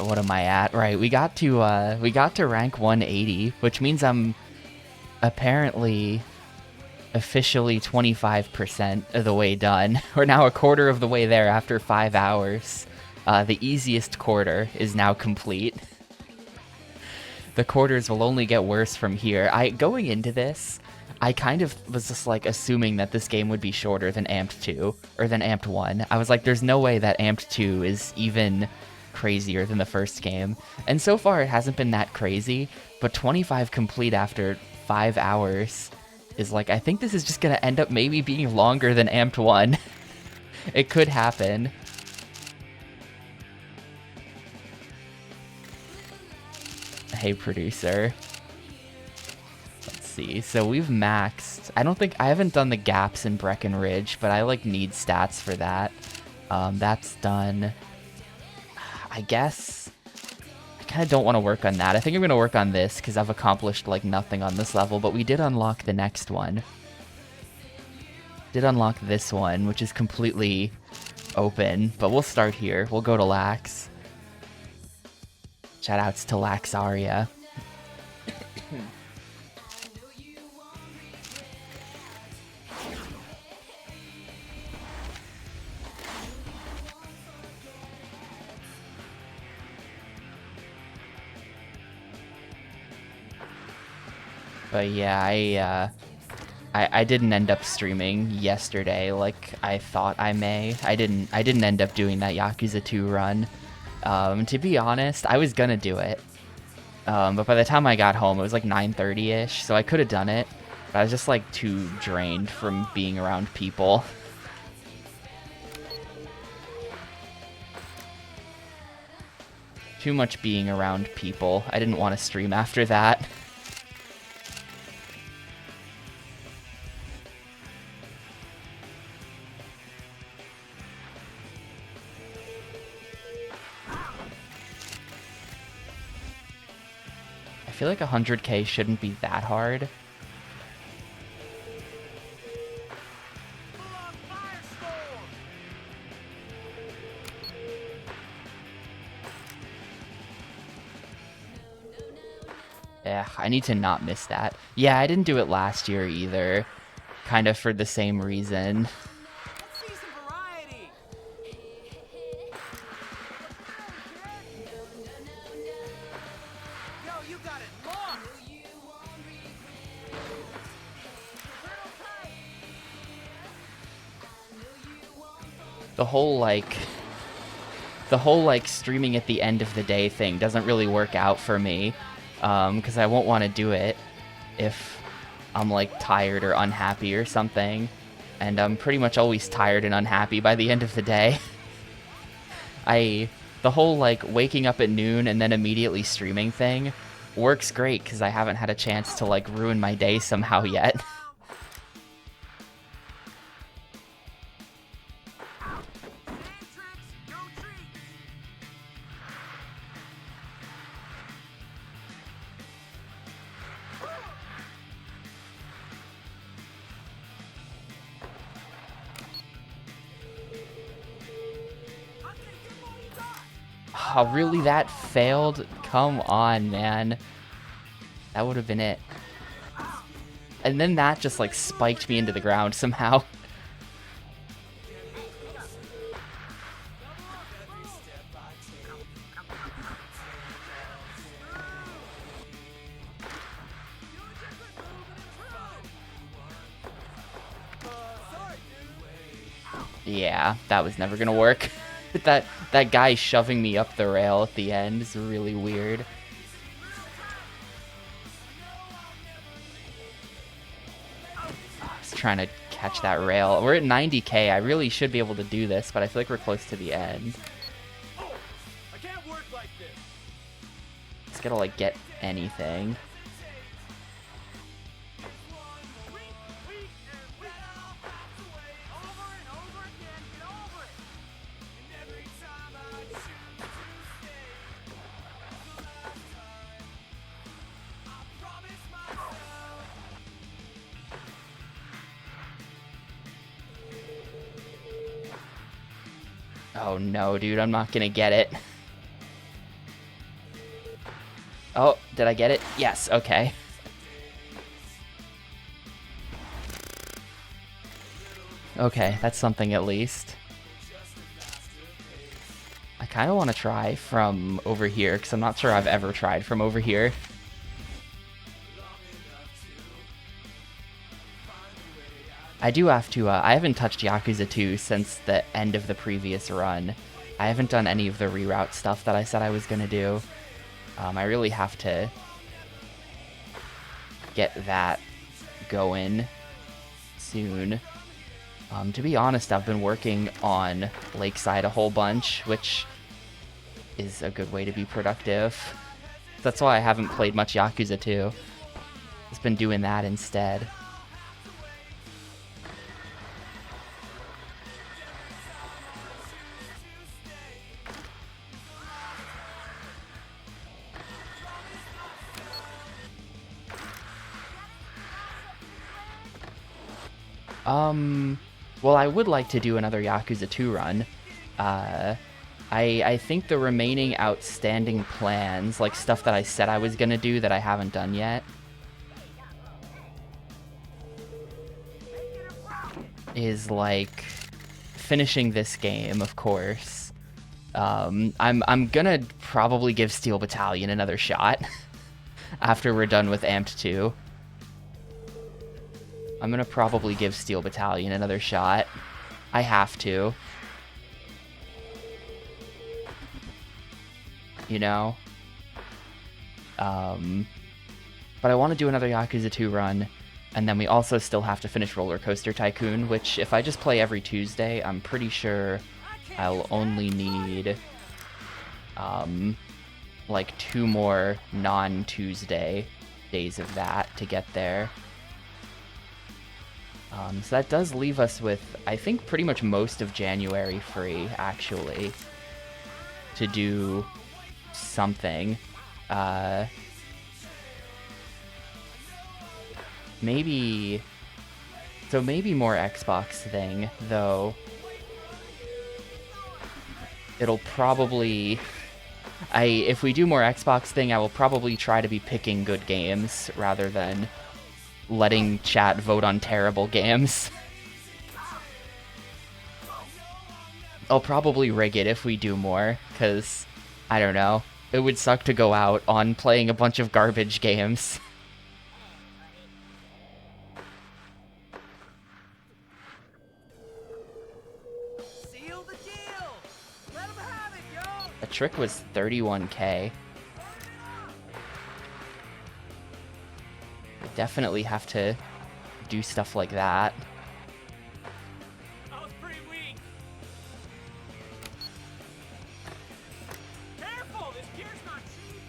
what am I at? Right, we got to rank 180, which means I'm apparently officially 25% of the way done. We're now a quarter of the way there after 5 hours. The easiest quarter is now complete. The quarters will only get worse from here. Going into this, I kind of was just like assuming that this game would be shorter than Amped 2 or than Amped 1. I was like, there's no way that Amped 2 is even crazier than the first game. And so far it hasn't been that crazy, but 25 complete after 5 hours is like, I think this is just gonna end up maybe being longer than Amped 1. It could happen. Hey, producer. Let's see. So we've maxed. I haven't done the gaps in Breckenridge, but I like need stats for that. That's done. I guess I kind of don't want to work on that. I think I'm going to work on this because I've accomplished like nothing on this level, but we did unlock the next one. Did unlock this one, which is completely open, but we'll start here. We'll go to Lax. Shoutouts to Laxaria. But yeah, I didn't end up streaming yesterday like I thought I may. I didn't end up doing that Yakuza 2 run. To be honest, I was gonna do it. But by the time I got home, it was like 9:30-ish, so I could have done it. But I was just like too drained from being around people. Too much being around people. I didn't want to stream after that. I feel like 100k shouldn't be that hard. Yeah, I need to not miss that. Yeah, I didn't do it last year either. Kind of for the same reason. The whole like streaming at the end of the day thing doesn't really work out for me, because I won't want to do it if I'm like tired or unhappy or something, and I'm pretty much always tired and unhappy by the end of the day. The whole like waking up at noon and then immediately streaming thing works great because I haven't had a chance to like ruin my day somehow yet. Oh, really? That failed? Come on, man. That would have been it. And then that just, like, spiked me into the ground somehow. Yeah, that was never gonna work. That guy shoving me up the rail at the end is really weird. I was trying to catch that rail. We're at 90k. I really should be able to do this, but I feel like we're close to the end. Just gotta like get anything. Oh no, dude, I'm not gonna get it. Oh, did I get it? Yes, okay. Okay, that's something at least. I kind of want to try from over here, because I'm not sure I've ever tried from over here. I do have to, I haven't touched Yakuza 2 since the end of the previous run. I haven't done any of the reroute stuff that I said I was going to do. I really have to get that going soon. To be honest, I've been working on Lakeside a whole bunch, which is a good way to be productive. That's why I haven't played much Yakuza 2. Just been doing that instead. Well, I would like to do another Yakuza 2 run. I think the remaining outstanding plans, like stuff that I said I was gonna do that I haven't done yet, is like finishing this game, of course. I'm gonna probably give Steel Battalion another shot after we're done with Amped 2. I'm gonna probably give Steel Battalion another shot. I have to. You know? But I want to do another Yakuza 2 run, and then we also still have to finish Roller Coaster Tycoon, which if I just play every Tuesday, I'm pretty sure I'll only need, like 2 more non-Tuesday days of that to get there. So that does leave us with, I think, pretty much most of January free, actually, to do something. Maybe more Xbox thing, though. It'll probably... if we do more Xbox thing, I will probably try to be picking good games rather than letting chat vote on terrible games. I'll probably rig it if we do more, because, I don't know, it would suck to go out on playing a bunch of garbage games. Seal the deal! Let 'em have it, yo! The trick was 31K. Definitely have to do stuff like that. I was pretty weak. Careful, this gear's not cheap.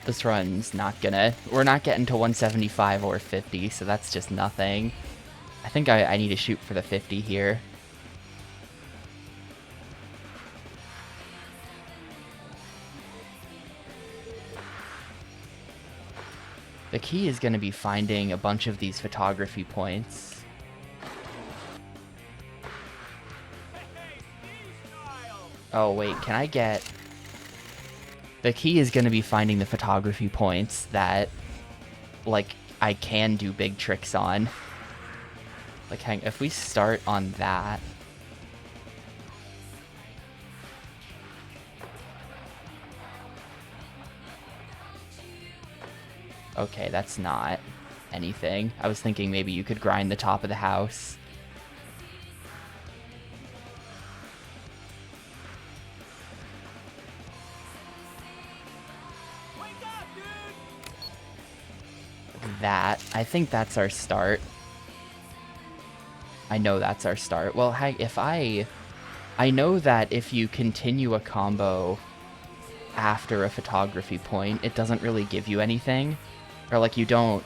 This run's not gonna... We're not getting to 175 or 50, so that's just nothing. I think I need to shoot for the 50 here. The key is gonna be finding a bunch of these photography points. Oh wait, can I get... The key is going to be finding the photography points that, like, I can do big tricks on. Like, if we start on that... Okay, that's not anything. I was thinking maybe you could grind the top of the house. That. I think that's our start. I know that's our start. Well, if I know that if you continue a combo after a photography point, it doesn't really give you anything. Or, like, you don't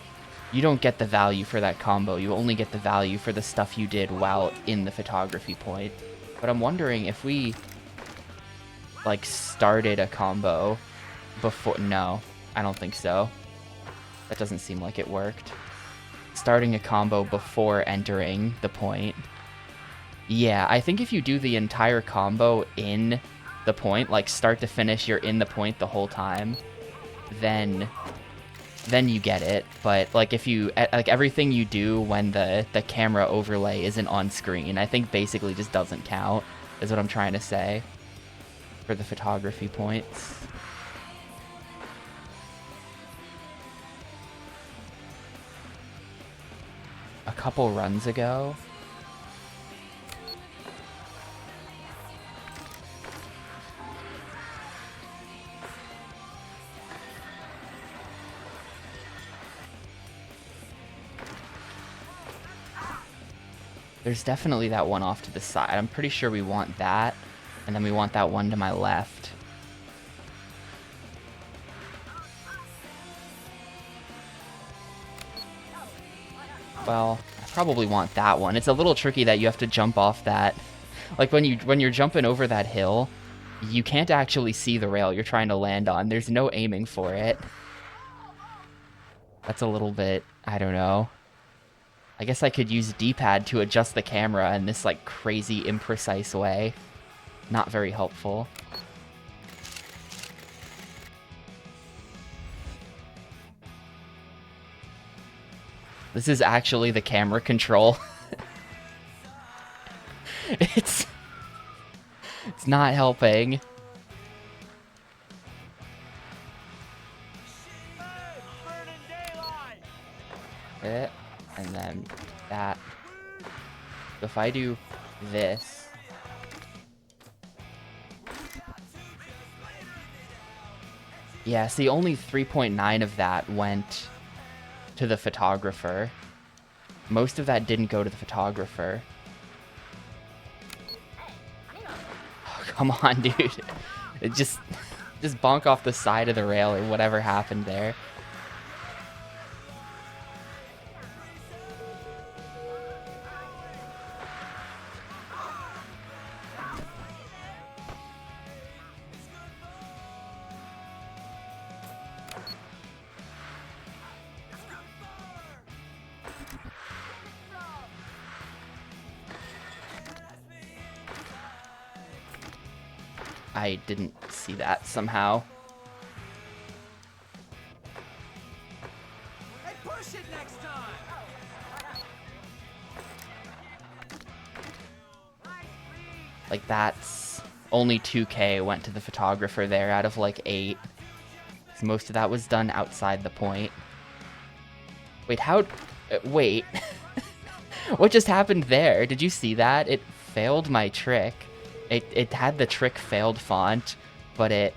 get the value for that combo. You only get the value for the stuff you did while in the photography point. But I'm wondering if we, like, started a combo before... No, I don't think so. That doesn't seem like it worked. Starting a combo before entering the point. Yeah, I think if you do the entire combo in the point, like start to finish, you're in the point the whole time, then you get it. But like if you like everything you do when the camera overlay isn't on screen, I think basically just doesn't count, is what I'm trying to say for the photography points. A couple runs ago. There's definitely that one off to the side. I'm pretty sure we want that, and then we want that one to my left. Well, I probably want that one. It's a little tricky that you have to jump off that. Like when you're jumping over that hill, you can't actually see the rail you're trying to land on. There's no aiming for it. That's a little bit, I don't know. I guess I could use D-pad to adjust the camera in this like crazy imprecise way. Not very helpful. This is actually the camera control. It's not helping. And then that. So if I do this, yeah, see, only 3.9 of that went to the photographer. Most of that didn't go to the photographer. Oh, come on, dude. It just bonk off the side of the rail or whatever happened there. I didn't see that somehow. Hey, push it next time. Like that's only 2K went to the photographer there out of like 8. So most of that was done outside the point. Wait, how? Wait. What just happened there? Did you see that? It failed my trick. It had the trick failed font, but it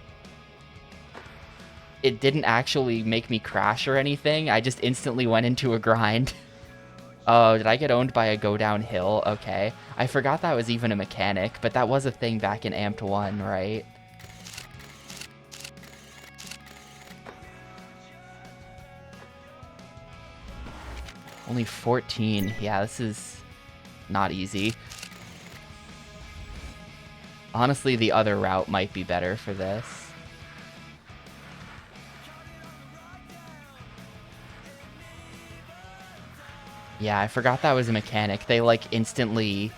didn't actually make me crash or anything. I just instantly went into a grind. Oh, did I get owned by a go downhill? Okay. I forgot that was even a mechanic, but that was a thing back in Amped 1, right? Only 14. Yeah, this is not easy. Honestly, the other route might be better for this. Yeah, I forgot that was a mechanic. They, like, instantly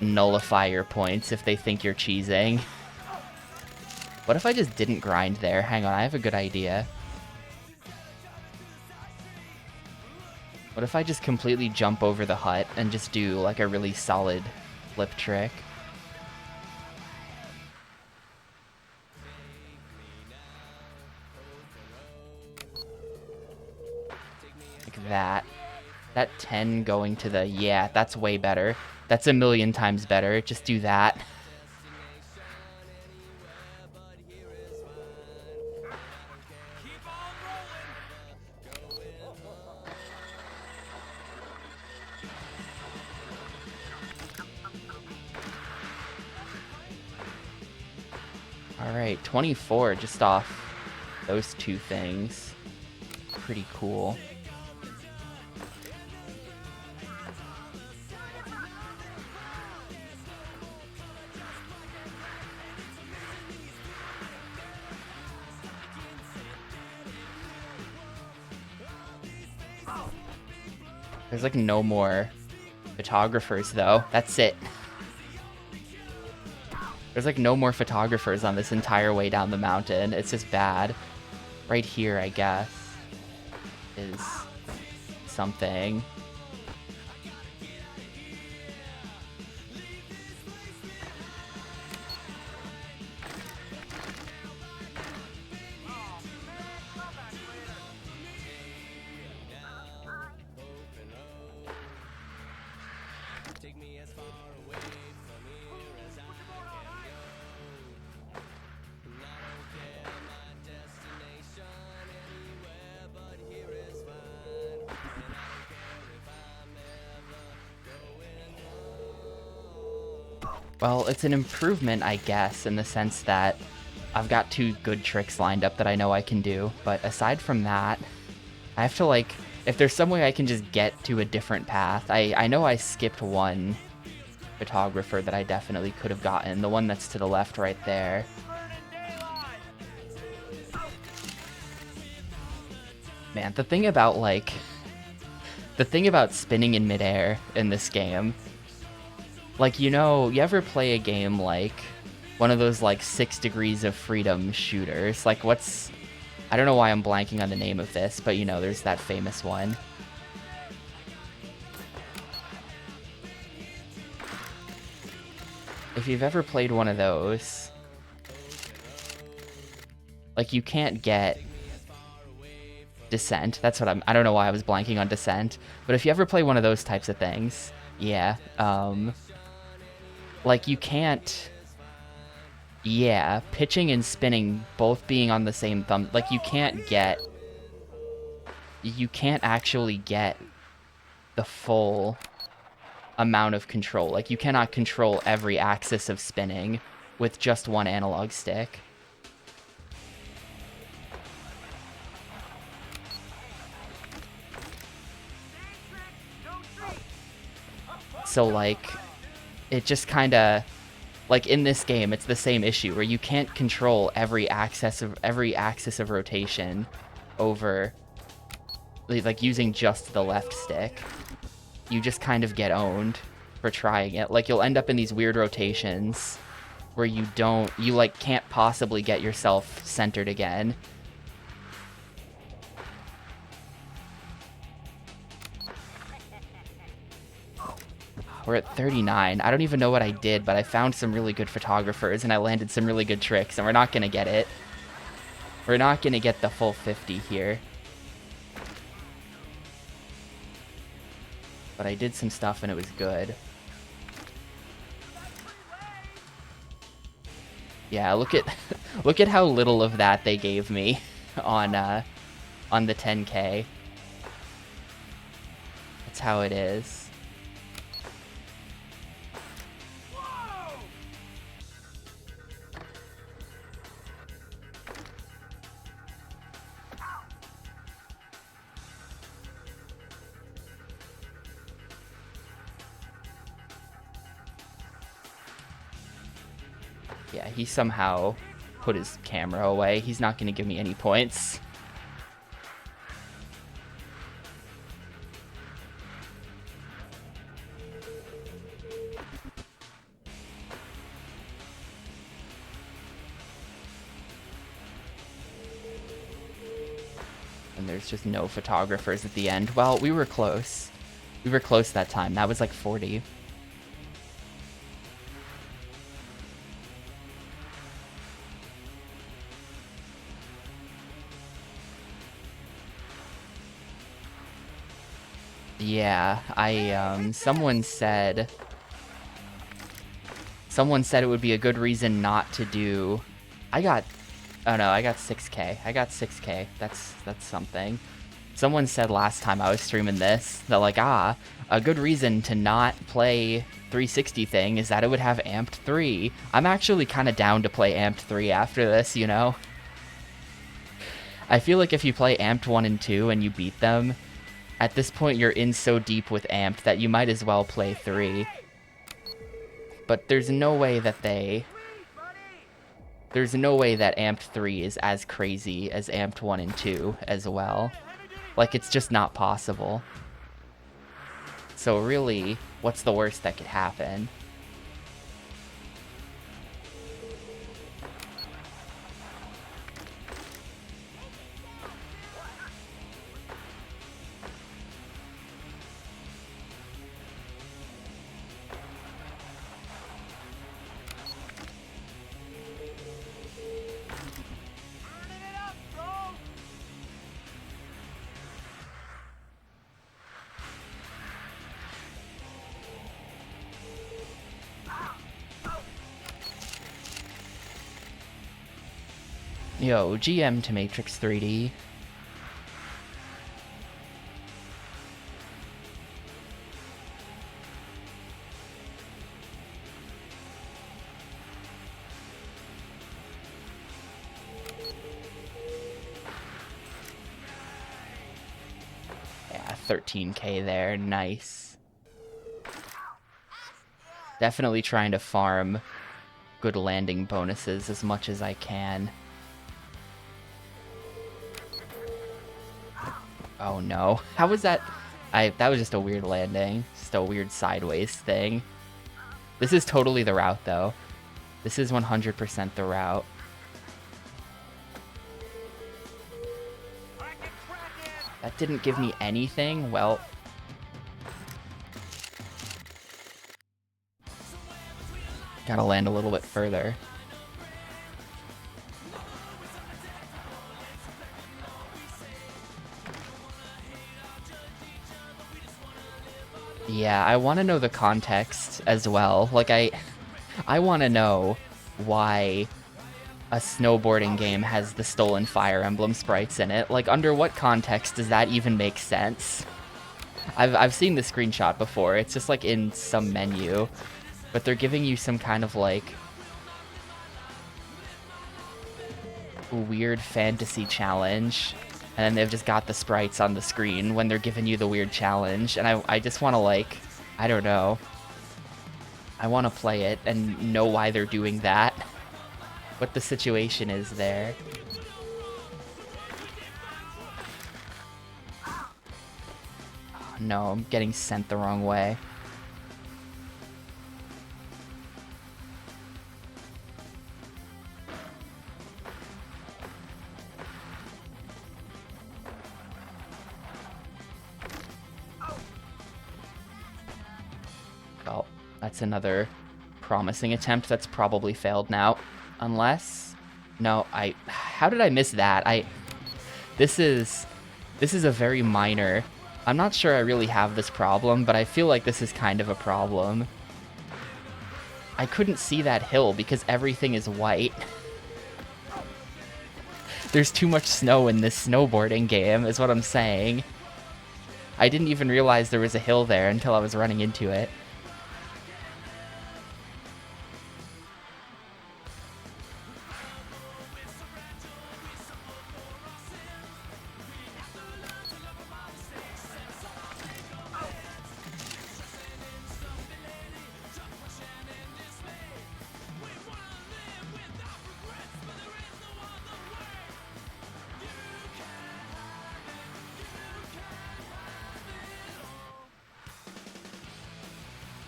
nullify your points if they think you're cheesing. What if I just didn't grind there? Hang on, I have a good idea. What if I just completely jump over the hut and just do, like, a really solid flip trick? That 10 going to the, yeah, that's way better. That's a million times better. Just do that. Alright, 24 just off those two things. Pretty cool. There's like no more photographers though. That's it. There's like no more photographers on this entire way down the mountain. It's just bad. Right here, I guess, is something. Well, it's an improvement, I guess, in the sense that I've got 2 good tricks lined up that I know I can do. But aside from that, I have to, like, if there's some way I can just get to a different path. I know I skipped one photographer that I definitely could have gotten. The one that's to the left right there. Man, the thing about, like, the thing about spinning in midair in this game, like, you know, you ever play a game like one of those, like, 6 Degrees of Freedom shooters? Like, what's... I don't know why I'm blanking on the name of this, but, you know, there's that famous one. If you've ever played one of those, like, you can't get Descent. That's what I don't know why I was blanking on Descent. But if you ever play one of those types of things, yeah, like, you can't... Yeah, pitching and spinning both being on the same thumb, like, you can't actually get the full amount of control. Like, you cannot control every axis of spinning with just one analog stick. So, like, it just kind of... Like, in this game, it's the same issue, where you can't control every axis of rotation over, like, using just the left stick. You just kind of get owned for trying it. Like, you'll end up in these weird rotations where you like, can't possibly get yourself centered again. We're at 39. I don't even know what I did, but I found some really good photographers, and I landed some really good tricks, and we're not going to get it. We're not going to get the full 50 here. But I did some stuff, and it was good. Yeah, look at how little of that they gave me on the 10K. That's how it is. Yeah, he somehow put his camera away. He's not going to give me any points. And there's just no photographers at the end. Well, we were close. We were close that time. That was like 40. Yeah, someone said it would be a good reason not to do... oh no, I got 6K. I got 6K. That's something. Someone said last time I was streaming this that, like, a good reason to not play 360 thing is that it would have Amped 3. I'm actually kind of down to play Amped 3 after this, you know? I feel like if you play Amped 1 and 2 and you beat them, at this point you're in so deep with Amped that you might as well play 3. But there's no way that Amped 3 is as crazy as Amped 1 and 2 as well. Like, it's just not possible. So really, what's the worst that could happen? Turning it up, bro. Yo, GM to Matrix 3D. Yeah, 13k there, nice. Definitely trying to farm good landing bonuses as much as I can. Oh no. How was that? That was just a weird landing. Just a weird sideways thing. This is totally the route though. This is 100% the route. Crack it, crack it. That didn't give me anything. Well, gotta land a little bit further. Yeah, I want to know the context as well. Like, I want to know why a snowboarding game has the stolen Fire Emblem sprites in it. Like, under what context does that even make sense? I've seen the screenshot before. It's just like in some menu, but they're giving you some kind of like weird fantasy challenge, and then they've just got the sprites on the screen when they're giving you the weird challenge, and I just want to, like, I don't know. I want to play it and know why they're doing that. What the situation is there. Oh, no, I'm getting sent the wrong way. Well, that's another promising attempt that's probably failed now. Unless... No, how did I miss that? This is a very minor... I'm not sure I really have this problem, but I feel like this is kind of a problem. I couldn't see that hill because everything is white. There's too much snow in this snowboarding game, is what I'm saying. I didn't even realize there was a hill there until I was running into it.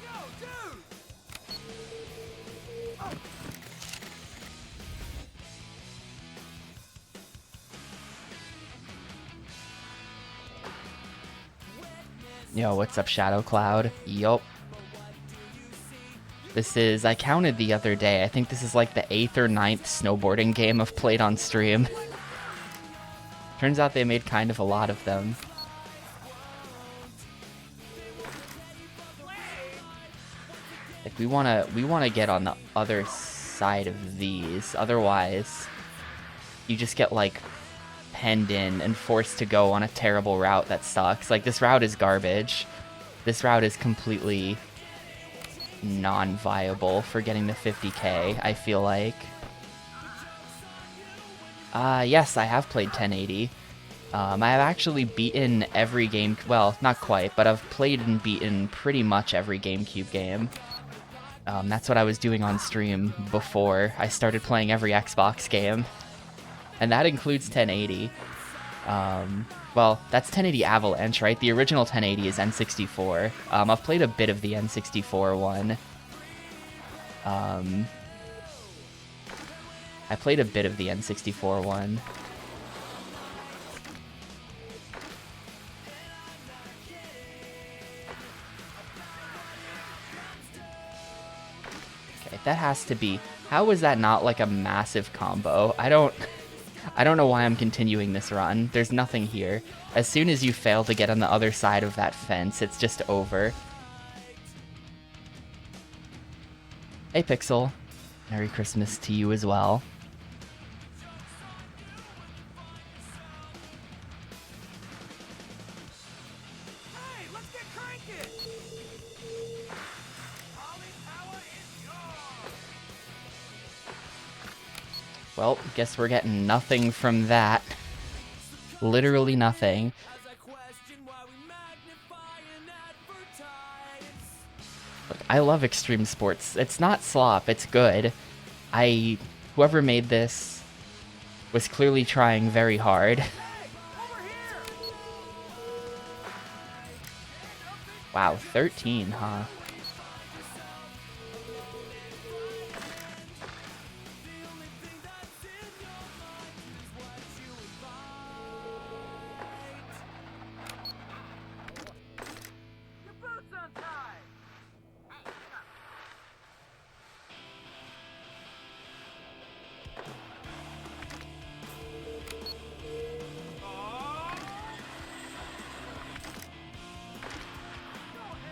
Yo, dude. Yo, what's up, Shadow Cloud? Yup. This is, I counted the other day, I think this is like the 8th or 9th snowboarding game I've played on stream. Turns out they made kind of a lot of them. Like, we wanna get on the other side of these, otherwise you just get like penned in and forced to go on a terrible route that sucks. Like, this route is garbage. This route is completely non-viable for getting the 50k, I feel like. Yes, I have played 1080. I have actually beaten every game, well, not quite, but I've played and beaten pretty much every GameCube game. That's what I was doing on stream before I started playing every Xbox game. And that includes 1080. Well, that's 1080 Avalanche, right? The original 1080 is N64. I've played a bit of the N64 one. I played a bit of the N64 one. Okay, that has to be... How was that not like a massive combo? I don't know why I'm continuing this run. There's nothing here. As soon as you fail to get on the other side of that fence, it's just over. Hey, Pixel. Merry Christmas to you as well. Hey, let's get cranking! Ollie power is yours! Well, guess we're getting nothing from that. Literally nothing. As I question why we magnify and advertise. Look, I love extreme sports. It's not slop, it's good. Whoever made this was clearly trying very hard. Hey, over here! Wow, 13, huh? Your boots untied!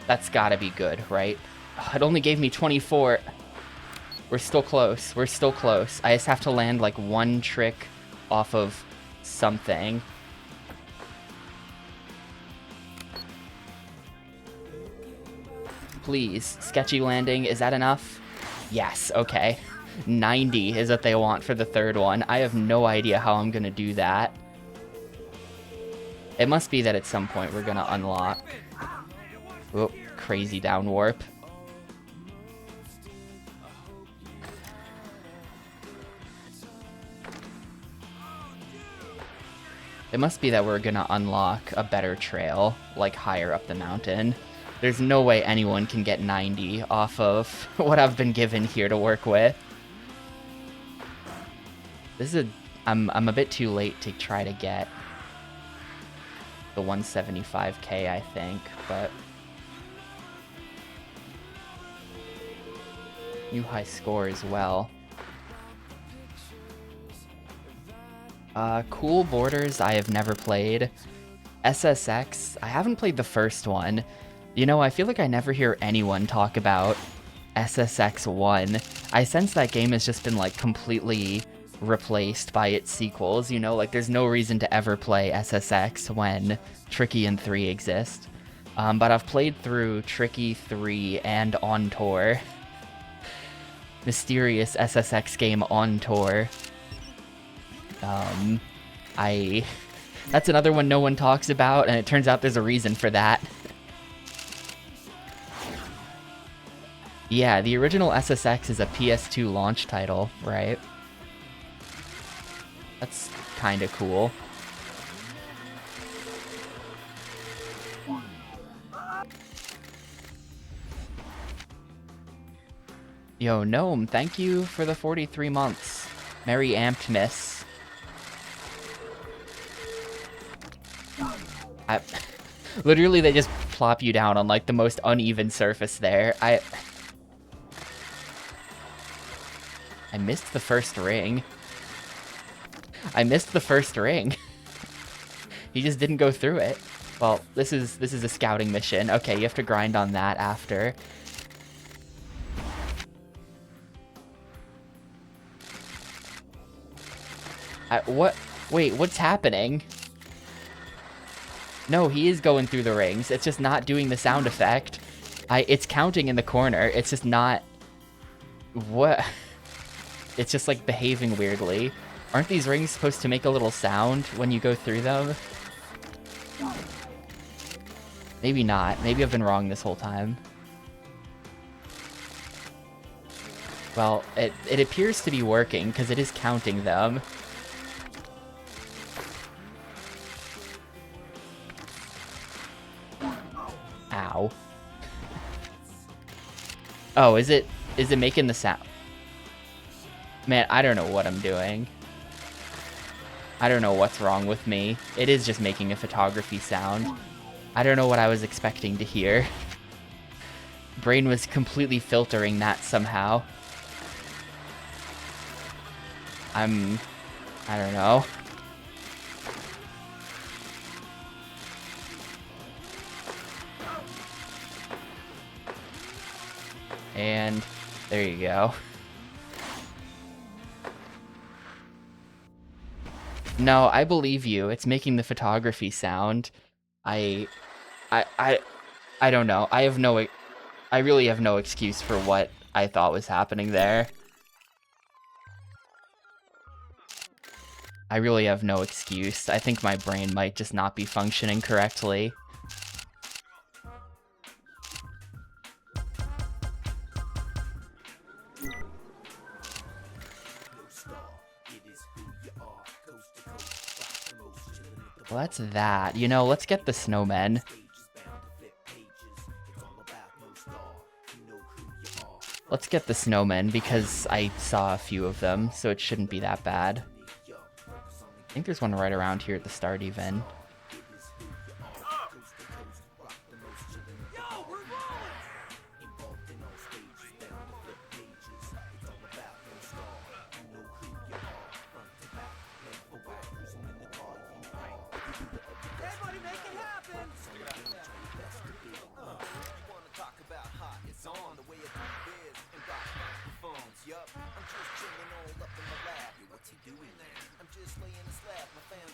That's gotta be good, right? It only gave me 24. We're still close. We're still close. I just have to land like one trick off of something. Please. Sketchy landing. Is that enough? Yes. Okay. 90 is what they want for the third one. I have no idea how I'm gonna do that. It must be that at some point we're gonna unlock... Whoop, crazy down warp. It must be that we're gonna unlock a better trail, like higher up the mountain. There's no way anyone can get 90 off of what I've been given here to work with. This is I'm a bit too late to try to get the 175k, I think, but... New high score as well. Cool Borders, I have never played. SSX, I haven't played the first one. You know, I feel like I never hear anyone talk about SSX1. I sense that game has just been, like, completely replaced by its sequels, you know? Like, there's no reason to ever play SSX when Tricky and 3 exist. But I've played through Tricky, 3, and On Tour. Mysterious SSX game On Tour. That's another one no one talks about, and it turns out there's a reason for that. Yeah, the original SSX is a PS2 launch title, right? That's kinda cool. Yo, Gnome, thank you for the 43 months. Merry Amped Miss. Literally, they just plop you down on, like, the most uneven surface there. I missed the first ring. I missed the first ring. He just didn't go through it. Well, this is a scouting mission. Okay, you have to grind on that after. What? Wait, what's happening? No, he is going through the rings. It's just not doing the sound effect. It's counting in the corner. It's just not... What? It's just, like, behaving weirdly. Aren't these rings supposed to make a little sound when you go through them? Maybe not. Maybe I've been wrong this whole time. Well, it appears to be working, because it is counting them. Wow. Oh, is it making the sound? Man, I don't know what I'm doing. I don't know what's wrong with me. It is just making a photography sound. I don't know what I was expecting to hear. Brain was completely filtering that somehow. I don't know. And there you go. No, I believe you. It's making the photography sound. I don't know. I really have no excuse for what I thought was happening there. I really have no excuse. I think my brain might just not be functioning correctly. Well, that's that. You know, let's get the snowmen. Let's get the snowmen, because I saw a few of them, so it shouldn't be that bad. I think there's one right around here at the start, even. Everybody make it happen!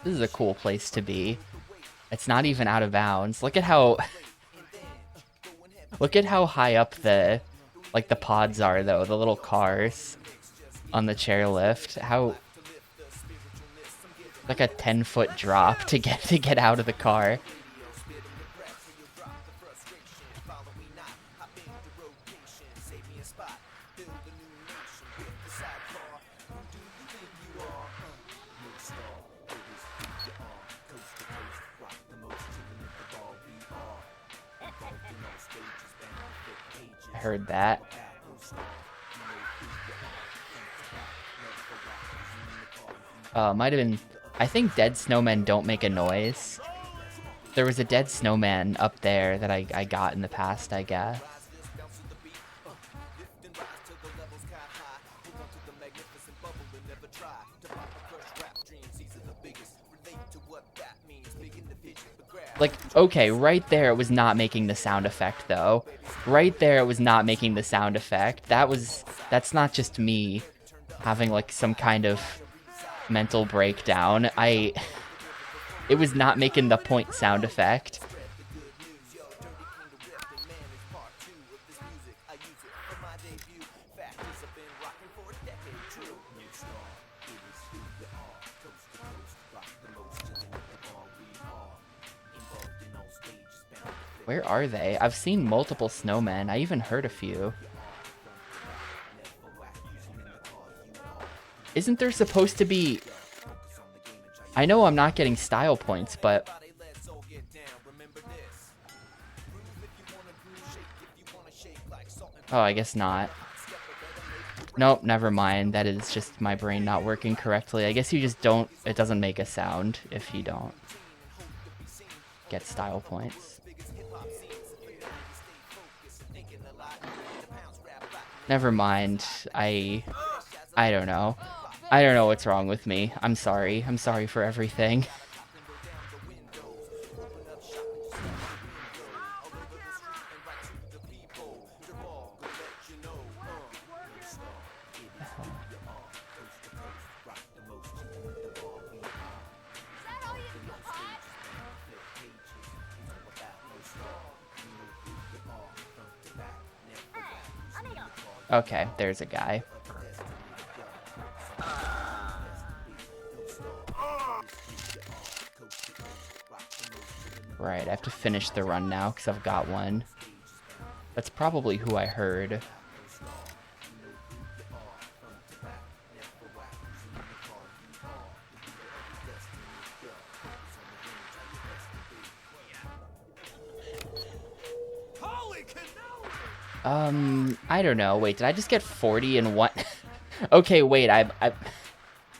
This is a cool place to be. It's not even out of bounds. Look at how... Look at how high up the pods are, though. The little cars on the chairlift. How... Like a 10-foot drop to get out of the car. I heard that. Might have been... I think dead snowmen don't make a noise. There was a dead snowman up there that I got in the past, I guess. Like, okay, right there it was not making the sound effect, though. Right there it was not making the sound effect. That's not just me having, like, some kind of mental breakdown. It was not making the point sound effect. Where are they? I've seen multiple snowmen. I even heard a few. Isn't there supposed to be... I know I'm not getting style points, but... Oh, I guess not. Nope, never mind. That is just my brain not working correctly. I guess you just don't... It doesn't make a sound if you don't get style points. Never mind. I don't know. I don't know what's wrong with me. I'm sorry. I'm sorry for everything. Okay, there's a guy. Right, I have to finish the run now because I've got one. That's probably who I heard. I don't know. Wait, did I just get 40 in one? Okay, wait,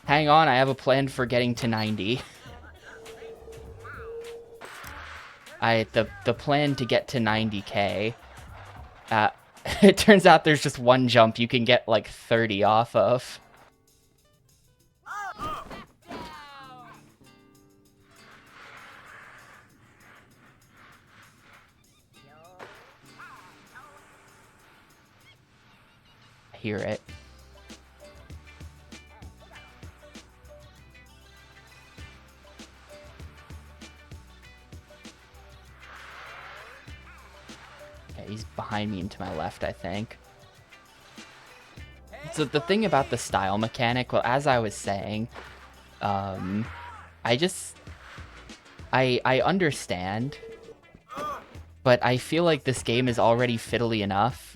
hang on, I have a plan for getting to 90. The plan to get to 90k, it turns out there's just one jump you can get like 30 off of. I hear it. Okay, he's behind me and to my left, I think. So the thing about the style mechanic, well, as I was saying, I understand, but I feel like this game is already fiddly enough.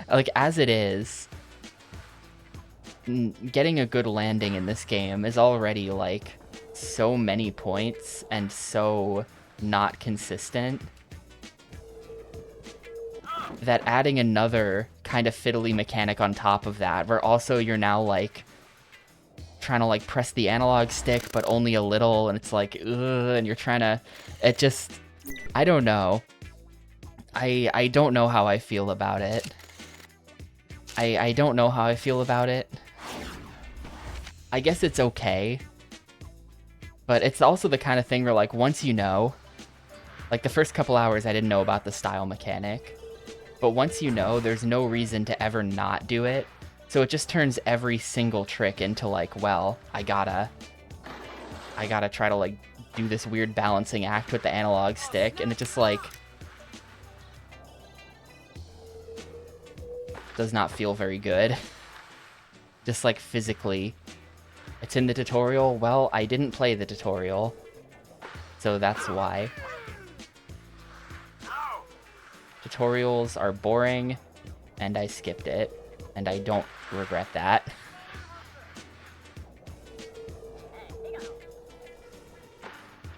Like, as it is, getting a good landing in this game is already, like, so many points and so not consistent that adding another kind of fiddly mechanic on top of that, where also you're now, like, trying to, like, press the analog stick, but only a little, and it's like, ugh, and you're trying to, it just, I don't know. I don't know how I feel about it. I don't know how I feel about it. I guess it's okay. But it's also the kind of thing where, like, once you know, like, the first couple hours I didn't know about the style mechanic. But once you know, there's no reason to ever not do it. So it just turns every single trick into, like, well, I gotta try to, like, do this weird balancing act with the analog stick. And it just, like, does not feel very good. Just, like, physically. It's in the tutorial. Well, I didn't play the tutorial, so that's why. Tutorials are boring, and I skipped it, and I don't regret that.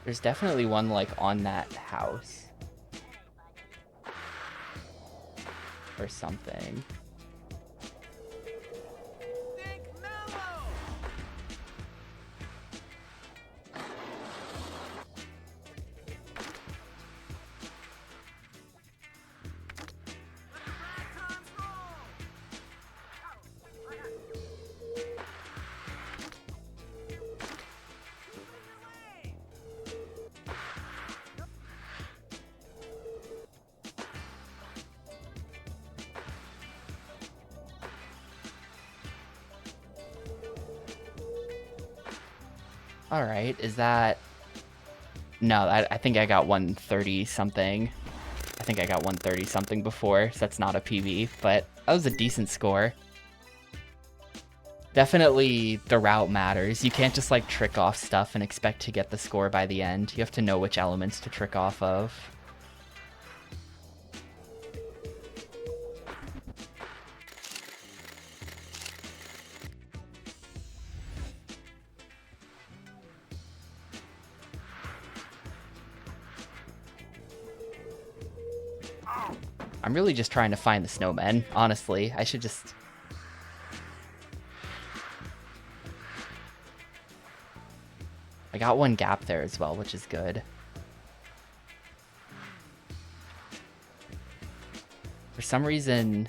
There's definitely one, like, on that house. Or something. Alright, is that... No, I think I got 130 something. I think I got 130 something before, so that's not a PB, but that was a decent score. Definitely the route matters. You can't just, like, trick off stuff and expect to get the score by the end. You have to know which elements to trick off of. I'm really just trying to find the snowmen, honestly. I should just... I got one gap there as well, which is good. For some reason...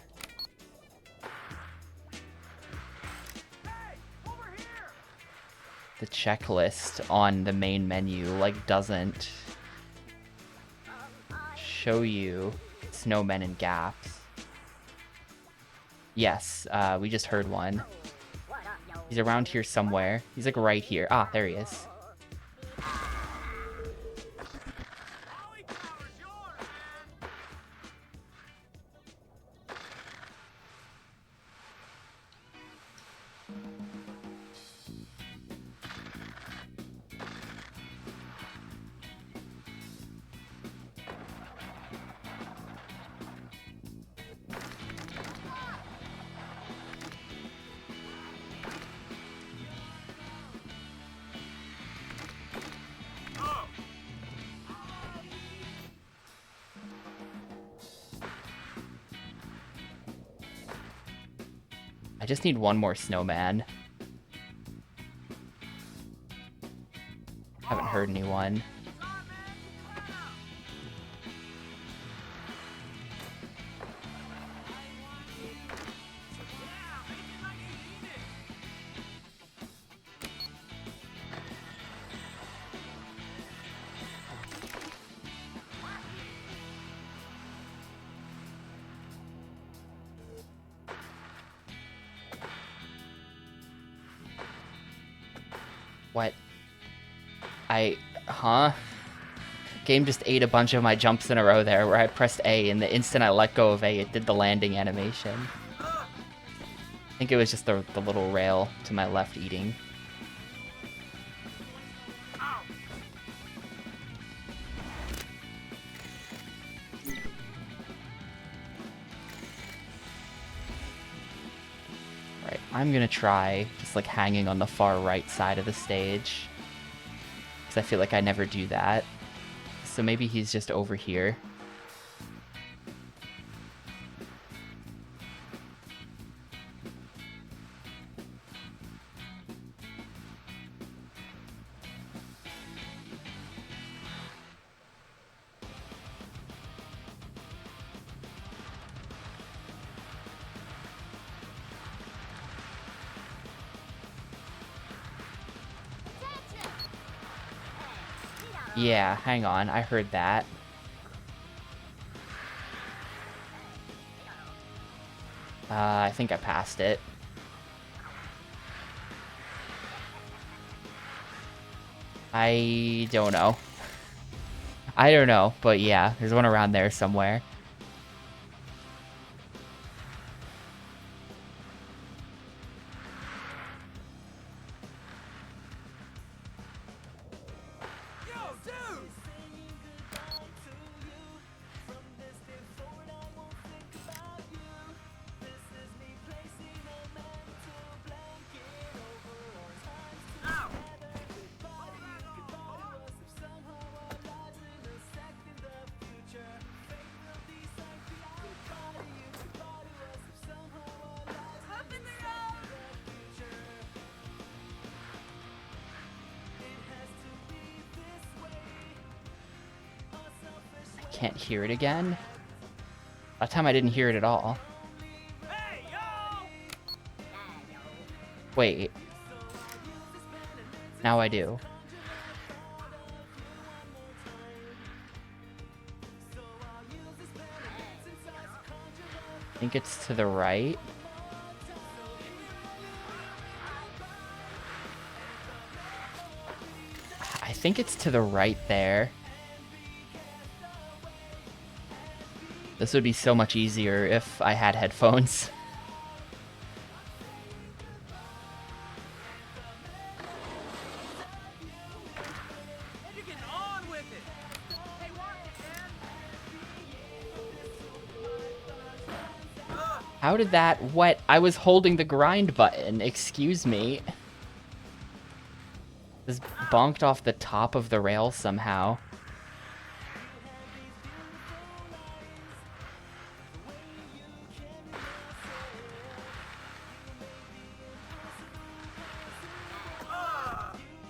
the checklist on the main menu, like, doesn't show you snowmen and gaps. Yes, we just heard one. He's around here somewhere. He's, like, right here. Ah, there he is. just need one more snowman. Haven't heard anyone. What? Huh? Game just ate a bunch of my jumps in a row there where I pressed A, and the instant I let go of A, it did the landing animation. I think it was just the little rail to my left eating. Right, I'm gonna try just like hanging on the far right side of the stage, because I feel like I never do that. So maybe he's just over here. Yeah, hang on, I heard that. I think I passed it. I don't know. I don't know, but yeah, there's one around there somewhere. Can't hear it again. Last time I didn't hear it at all. Wait. Now I do. I think it's to the right. I think it's to the right there. This would be so much easier if I had headphones. How did that... What? I was holding the grind button. Excuse me. This bonked off the top of the rail somehow.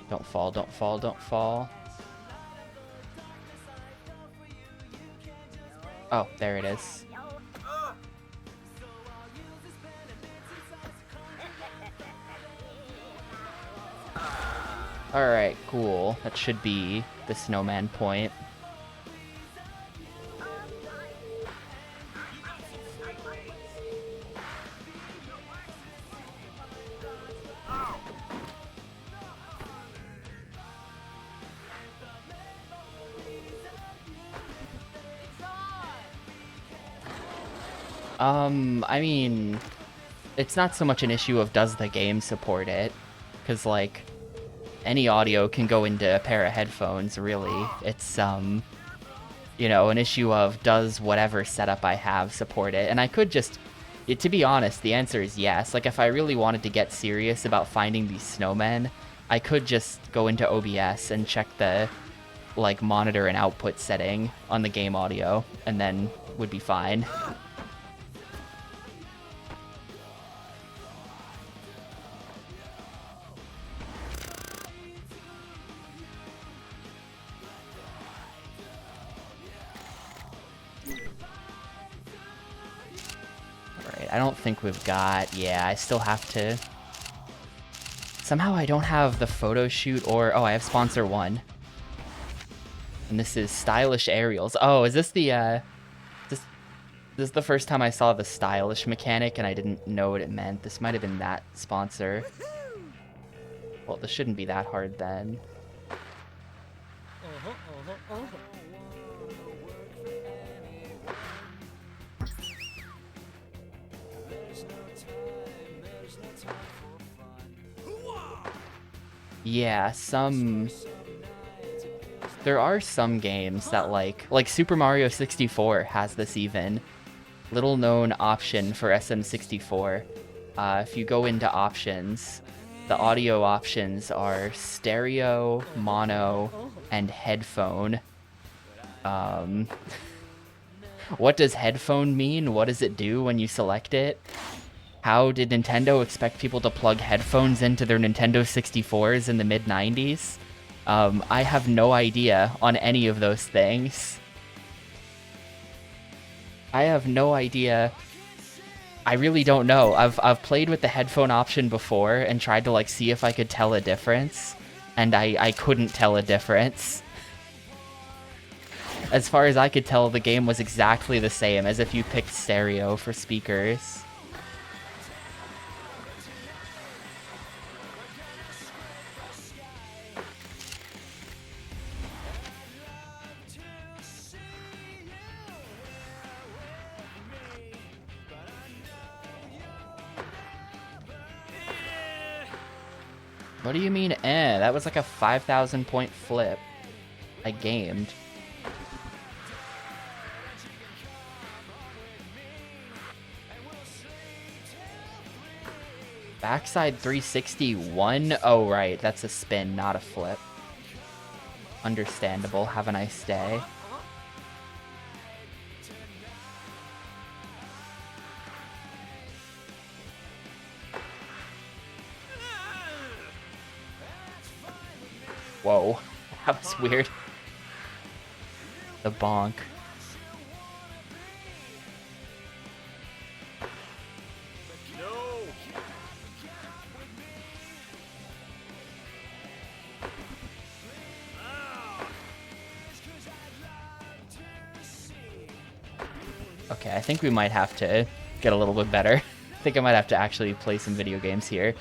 Don't fall, don't fall, don't fall. Oh, there it is. Alright, cool. That should be the snowman point. I mean, it's not so much an issue of does the game support it, because, like, any audio can go into a pair of headphones, really. It's, you know, an issue of does whatever setup I have support it. And I could just, to be honest, the answer is yes. Like, if I really wanted to get serious about finding these snowmen, I could just go into OBS and check the, like, monitor and output setting on the game audio, and then would be fine. I don't think we've got... Yeah, I still have to... Somehow I don't have the photo shoot or... Oh, I have sponsor 1. And this is stylish aerials. Oh, is this the... This is the first time I saw the stylish mechanic and I didn't know what it meant. This might have been that sponsor. Well, this shouldn't be that hard then. Yeah, there are some games that like Super Mario 64 has this even. Little known option for SM64. If you go into options, the audio options are stereo, mono, and headphone. What does headphone mean? What does it do when you select it? How did Nintendo expect people to plug headphones into their Nintendo 64s in the mid-90s? I have no idea on any of those things. I have no idea. I really don't know. I've played with the headphone option before and tried to like see if I could tell a difference, and I couldn't tell a difference. As far as I could tell, the game was exactly the same as if you picked stereo for speakers. What do you mean, eh? That was like a 5,000 point flip. I gamed. Backside 361? Oh, right. That's a spin, not a flip. Understandable. Have a nice day. Whoa. That was weird. The bonk. Okay, I think we might have to get a little bit better. I think I might have to actually play some video games here.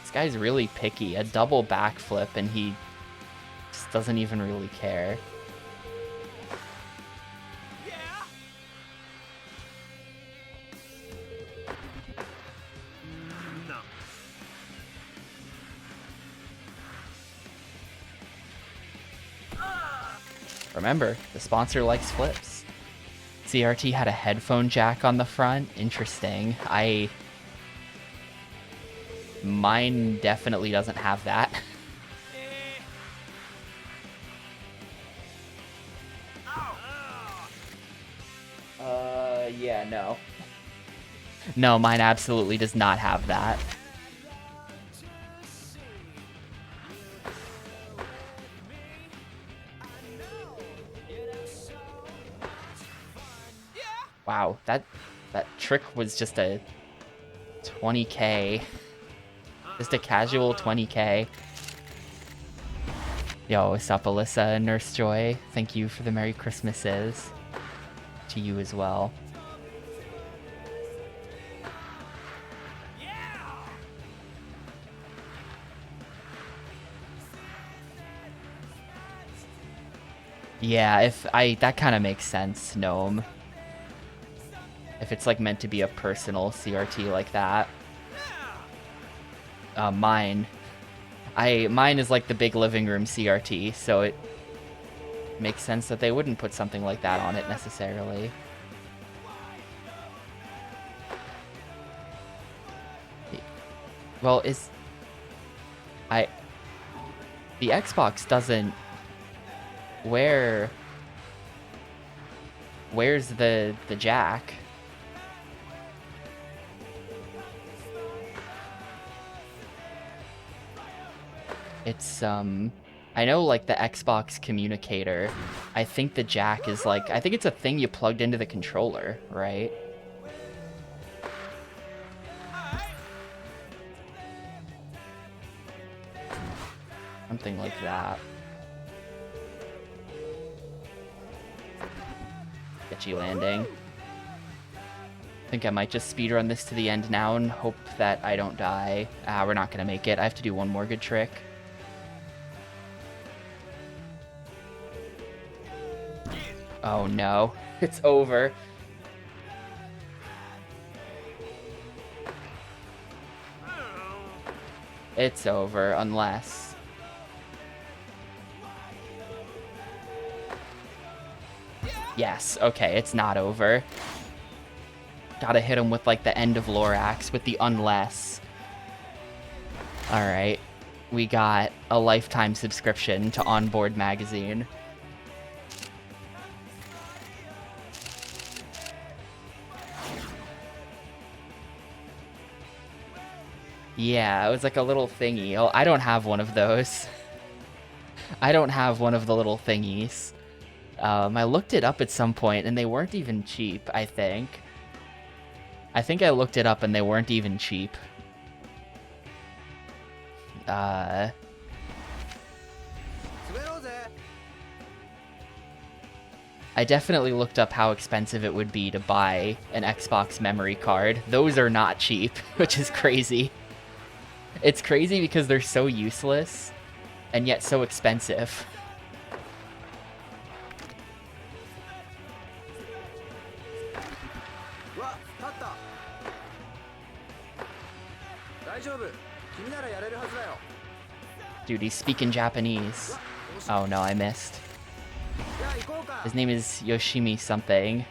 This guy's really picky. A double backflip and he just doesn't even really care. Remember, the sponsor likes flips. CRT had a headphone jack on the front. Interesting. Mine definitely doesn't have that. Yeah, no. No, mine absolutely does not have that. Wow, that trick was just a 20k. Just a casual 20k. Yo, what's up, Alyssa and Nurse Joy? Thank you for the Merry Christmases. To you as well. Yeah, that kind of makes sense, Gnome. If it's like meant to be a personal CRT like that. Mine is like the big living room CRT, so it makes sense that they wouldn't put something like that on it necessarily. Well, the Xbox doesn't wear Where's the jack? It's, I know, like, the Xbox communicator, I think the jack is, like, I think it's a thing you plugged into the controller, right? Something like that. Sketchy landing. I think I might just speedrun this to the end now and hope that I don't die. We're not gonna make it. I have to do one more good trick. Oh no, it's over. It's over, unless... Yes, okay, it's not over. Gotta hit him with, like, the end of Lorax with the unless. Alright. We got a lifetime subscription to Onboard Magazine. Yeah, it was like a little thingy. Oh, I don't have one of those. I don't have one of the little thingies. I looked it up at some point, and they weren't even cheap, I think. I think I looked it up, and they weren't even cheap. I definitely looked up how expensive it would be to buy an Xbox memory card. Those are not cheap, which is crazy. It's crazy because they're so useless, and yet so expensive. Dude, he's speaking Japanese. Oh no, I missed. His name is Yoshimi something.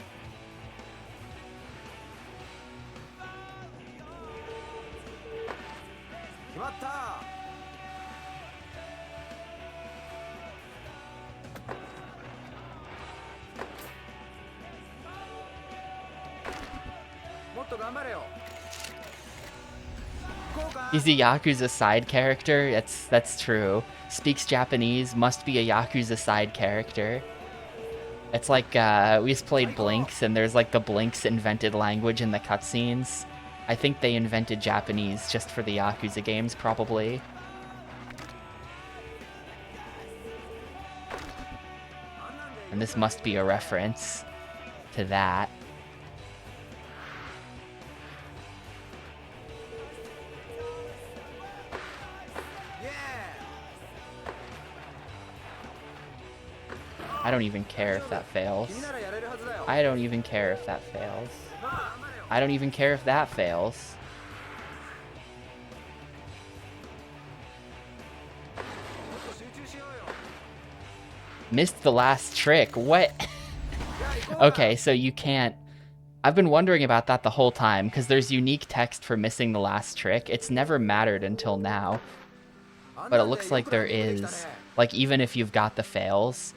He's a Yakuza side character. That's true. Speaks Japanese, must be a Yakuza side character. It's like, we just played Blinks, and there's like the Blinks invented language in the cutscenes. I think they invented Japanese just for the Yakuza games, probably. And this must be a reference to that. I don't even care if that fails. I don't even care if that fails. I don't even care if that fails. Missed the last trick. What? Okay, so you can't... I've been wondering about that the whole time, because there's unique text for missing the last trick. It's never mattered until now. But it looks like there is. Like, even if you've got the fails...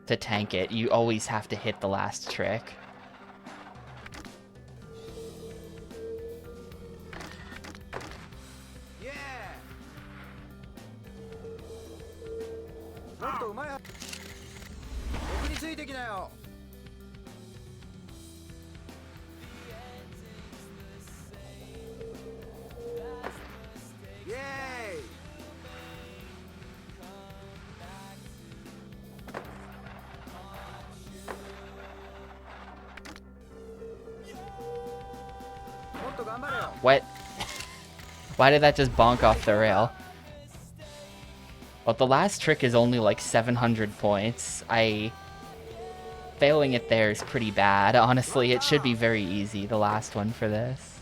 to tank it, you always have to hit the last trick. What? Why did that just bonk off the rail? Well, the last trick is only like 700 points. Failing it there is pretty bad. Honestly, it should be very easy, the last one for this.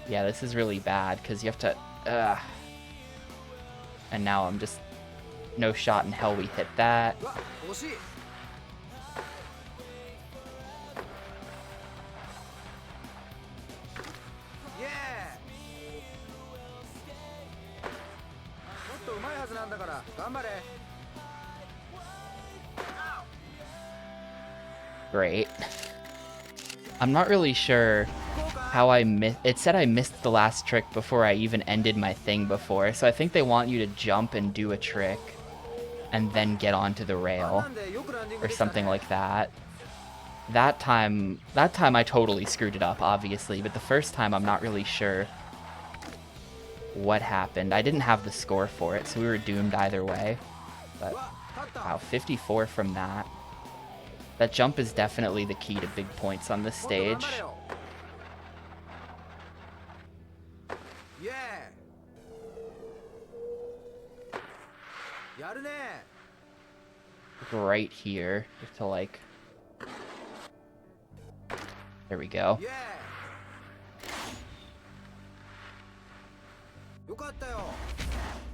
Yeah, this is really bad, because you have to... And now I'm just... No shot in hell we hit that. Great. I'm not really sure how I missed. It said I missed the last trick before I even ended my thing before, so I think they want you to jump and do a trick and then get onto the rail or something like that. That time I totally screwed it up, obviously, but the first time I'm not really sure what happened. I didn't have the score for it, so we were doomed either way. But wow, 54 from that. That jump is definitely the key to big points on this stage. Right here, you have to like... There we go.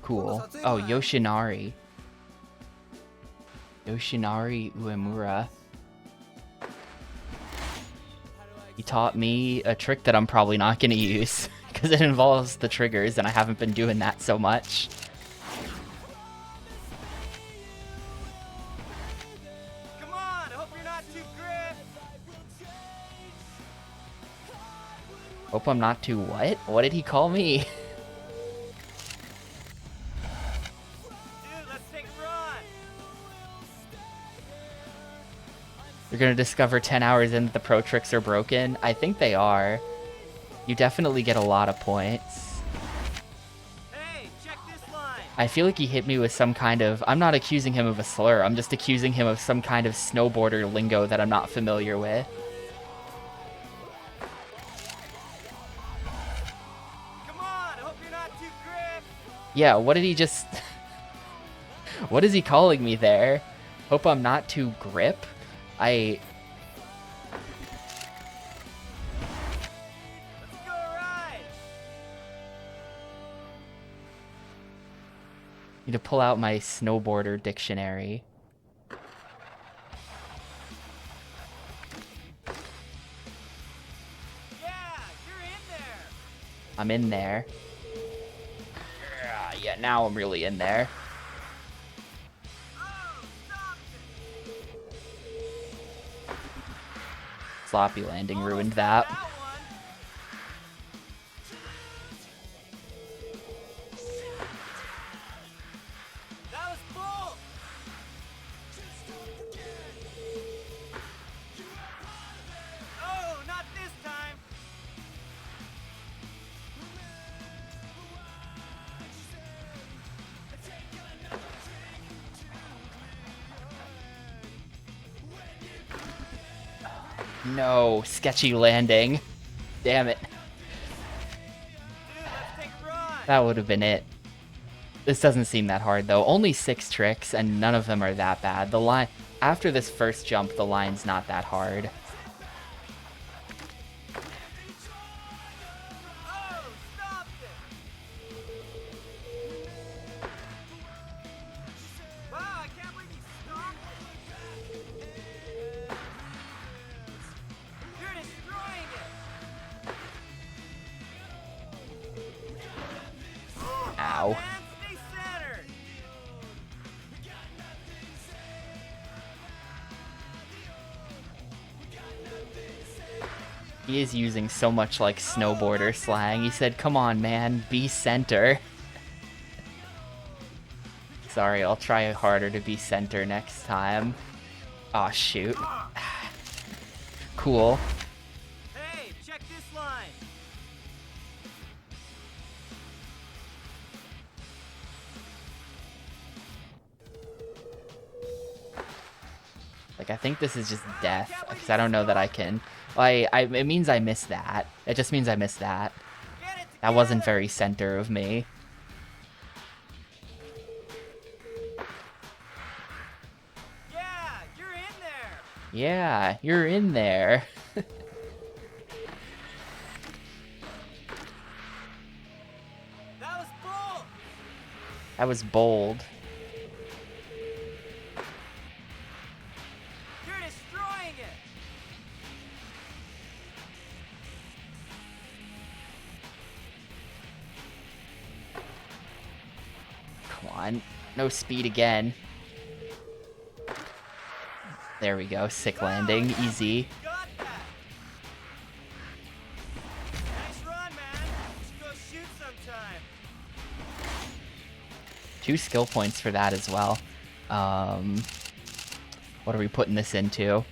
Cool. Oh, Yoshinari. Yoshinari Uemura. He taught me a trick that I'm probably not going to use because it involves the triggers and I haven't been doing that so much. Come on, I hope you're not too gripped. Hope I'm not too what? What did he call me? Dude, let's take a run. You're gonna discover 10 hours in that the pro tricks are broken. I think they are. You definitely get a lot of points. Hey, check this line. I feel like he hit me with some kind of... I'm not accusing him of a slur. I'm just accusing him of some kind of snowboarder lingo that I'm not familiar with. Come on, I hope you're not too gripped. Yeah, what did he just... What is he calling me there? Hope I'm not too grip? Let's go ride. Need to pull out my snowboarder dictionary. Yeah, you're in there. I'm in there. Yeah, now I'm really in there. Oh, stop it. Sloppy landing ruined that. That one. That was bull. Oh, not this time. No, sketchy landing. Damn it. Dude, let's take a run. That would have been it. This doesn't seem that hard though. Only 6 tricks and none of them are that bad. The line after this first jump, the line's not that hard. Oh, stop it. Wow, I can't believe you stopped it. You're destroying it. Ow. Man, stay centered. He is using so much like snowboarder slang. He said, "Come on, man, be center." Sorry, I'll try harder to be center next time. Aw, shoot. Cool. Hey, check this line. Like, I think this is just death, because I don't know that I can... it means I missed that. It just means I missed that. Get it That wasn't together. very center of me. Yeah, you're in there. Yeah, you're in there. That was bull. That was bold. You're destroying it. Come on. No speed again. There we go. Sick landing. Easy. Got that. Nice run, man. Let's go shoot sometime. 2 skill points for that as well. What are we putting this into?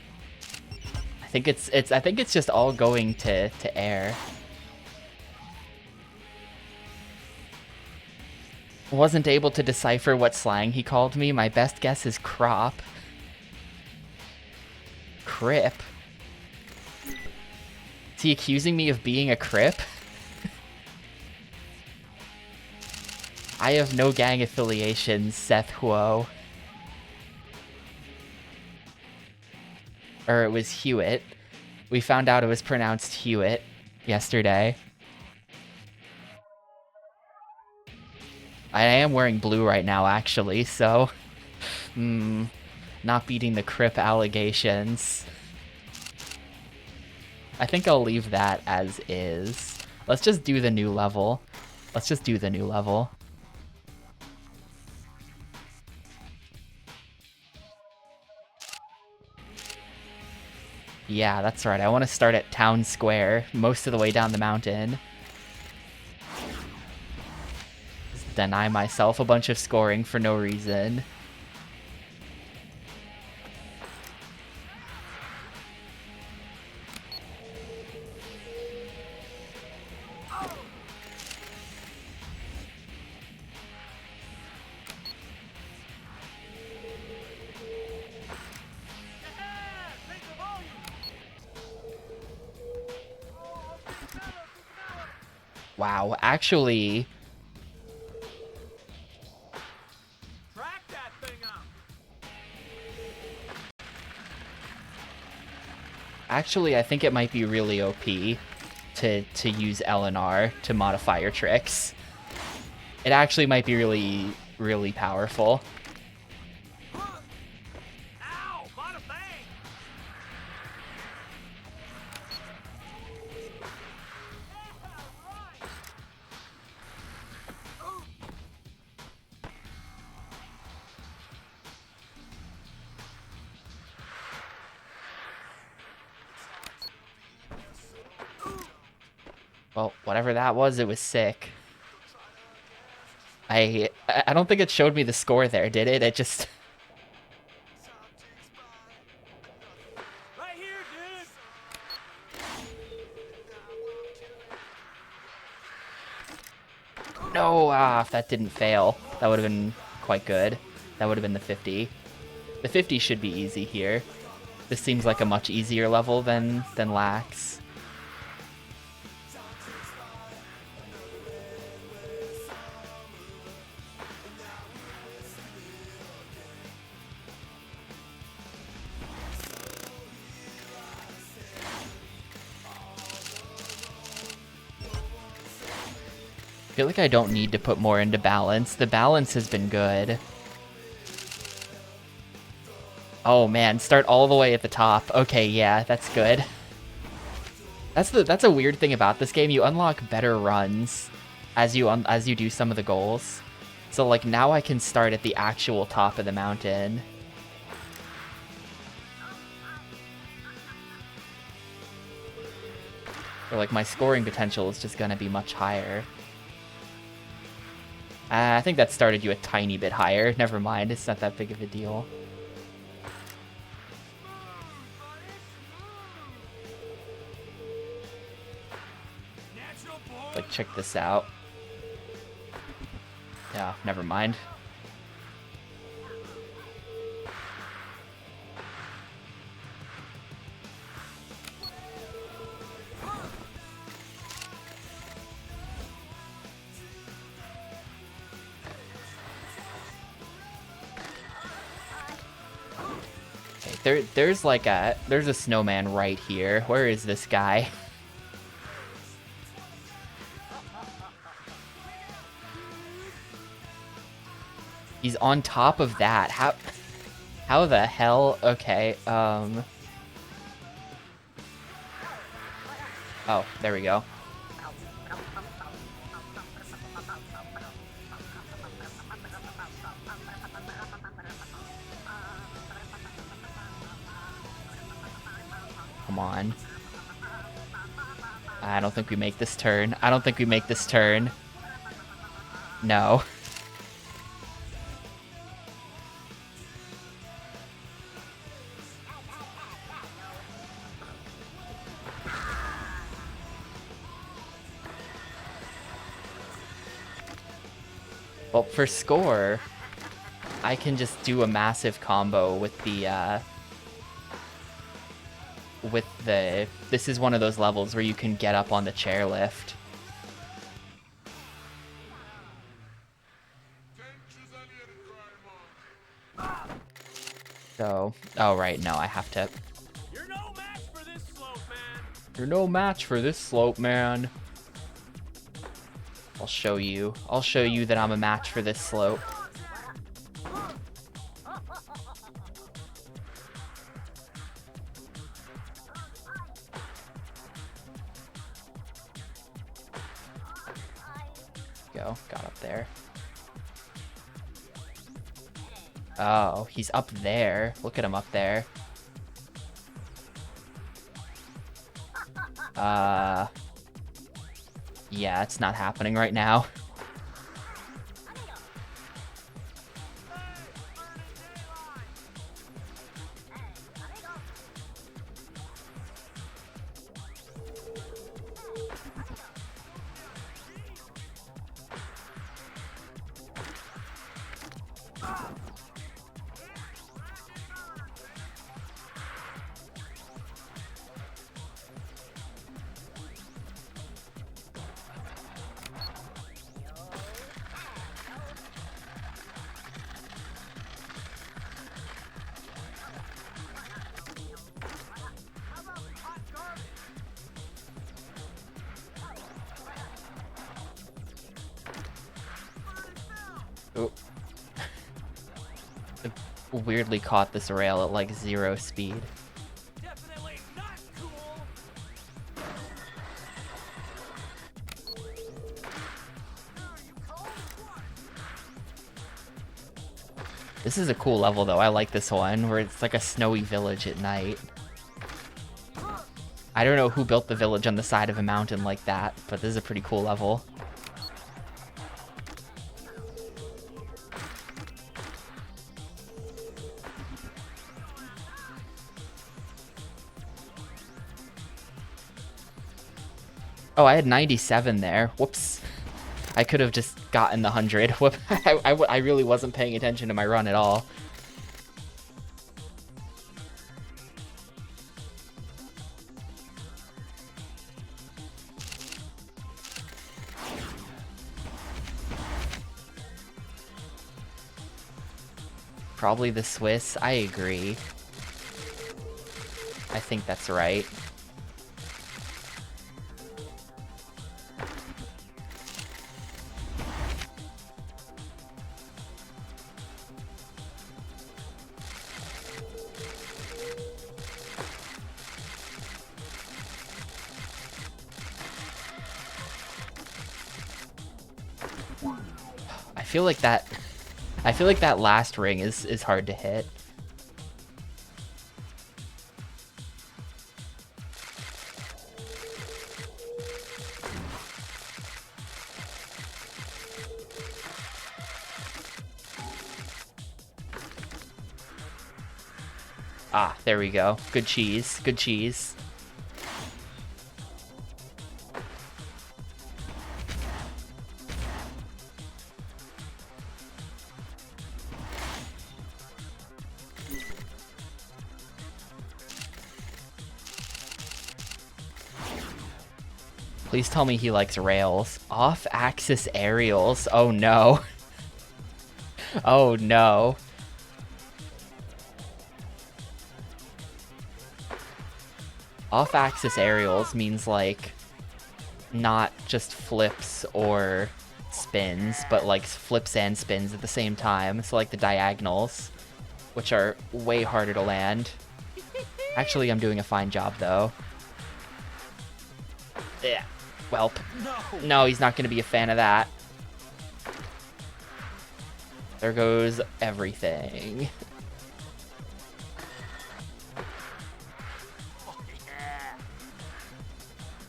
I think it's just all going to air. Wasn't able to decipher what slang he called me. My best guess is crop. Crip? Is he accusing me of being a crip? I have no gang affiliations, Seth Huo. Or it was Hewitt. We found out it was pronounced Hewitt yesterday. I am wearing blue right now, actually, so... not beating the Crip allegations. I think I'll leave that as is. Let's just do the new level. Yeah, that's right. I want to start at Town Square, most of the way down the mountain. Just deny myself a bunch of scoring for no reason. Wow, actually... Track that thing up. Actually, I think it might be really OP to use LNR to modify your tricks. It actually might be really, really powerful. Ow! Bada bang! Well, whatever that was, it was sick. I don't think it showed me the score there, did it? It just... Right here, dude. No, if that didn't fail, that would have been quite good. That would have been the 50. The 50 should be easy here. This seems like a much easier level than Lax. I feel like I don't need to put more into balance. The balance has been good. Oh man, start all the way at the top. Okay, yeah, that's good. That's a weird thing about this game. You unlock better runs as you do some of the goals. So like now I can start at the actual top of the mountain. Or like my scoring potential is just gonna be much higher. I think that started you a tiny bit higher. Never mind, it's not that big of a deal. Like, check this out. Yeah, never mind. There's a snowman right here. Where is this guy? He's on top of that. How the hell? Okay, oh, there we go. Come on. I don't think we make this turn. I don't think we make this turn. No. Well, for score, I can just do a massive combo with the, this is one of those levels where you can get up on the chairlift. So, oh right, no, I have to. You're no match for this slope, man. You're no match for this slope, man. I'll show you. I'll show you that I'm a match for this slope. Go, got up there. Oh, he's up there. Look at him up there. Yeah, it's not happening right now. Oh. I weirdly caught this rail at like 0 speed. Definitely not cool. This is a cool level though. I like this one where it's like a snowy village at night. I don't know who built the village on the side of a mountain like that, but this is a pretty cool level. Oh, I had 97 there. Whoops. I could have just gotten the 100. Whoop. I really wasn't paying attention to my run at all. Probably the Swiss. I agree. I think that's right. I feel like that last ring is hard to hit. Ah, there we go. Good cheese. Good cheese. Please tell me he likes rails. Off-axis aerials. Oh no. Oh no. Off-axis aerials means like not just flips or spins, but like flips and spins at the same time. So like the diagonals, which are way harder to land. Actually, I'm doing a fine job though. Yeah. Welp. No, he's not going to be a fan of that. There goes everything.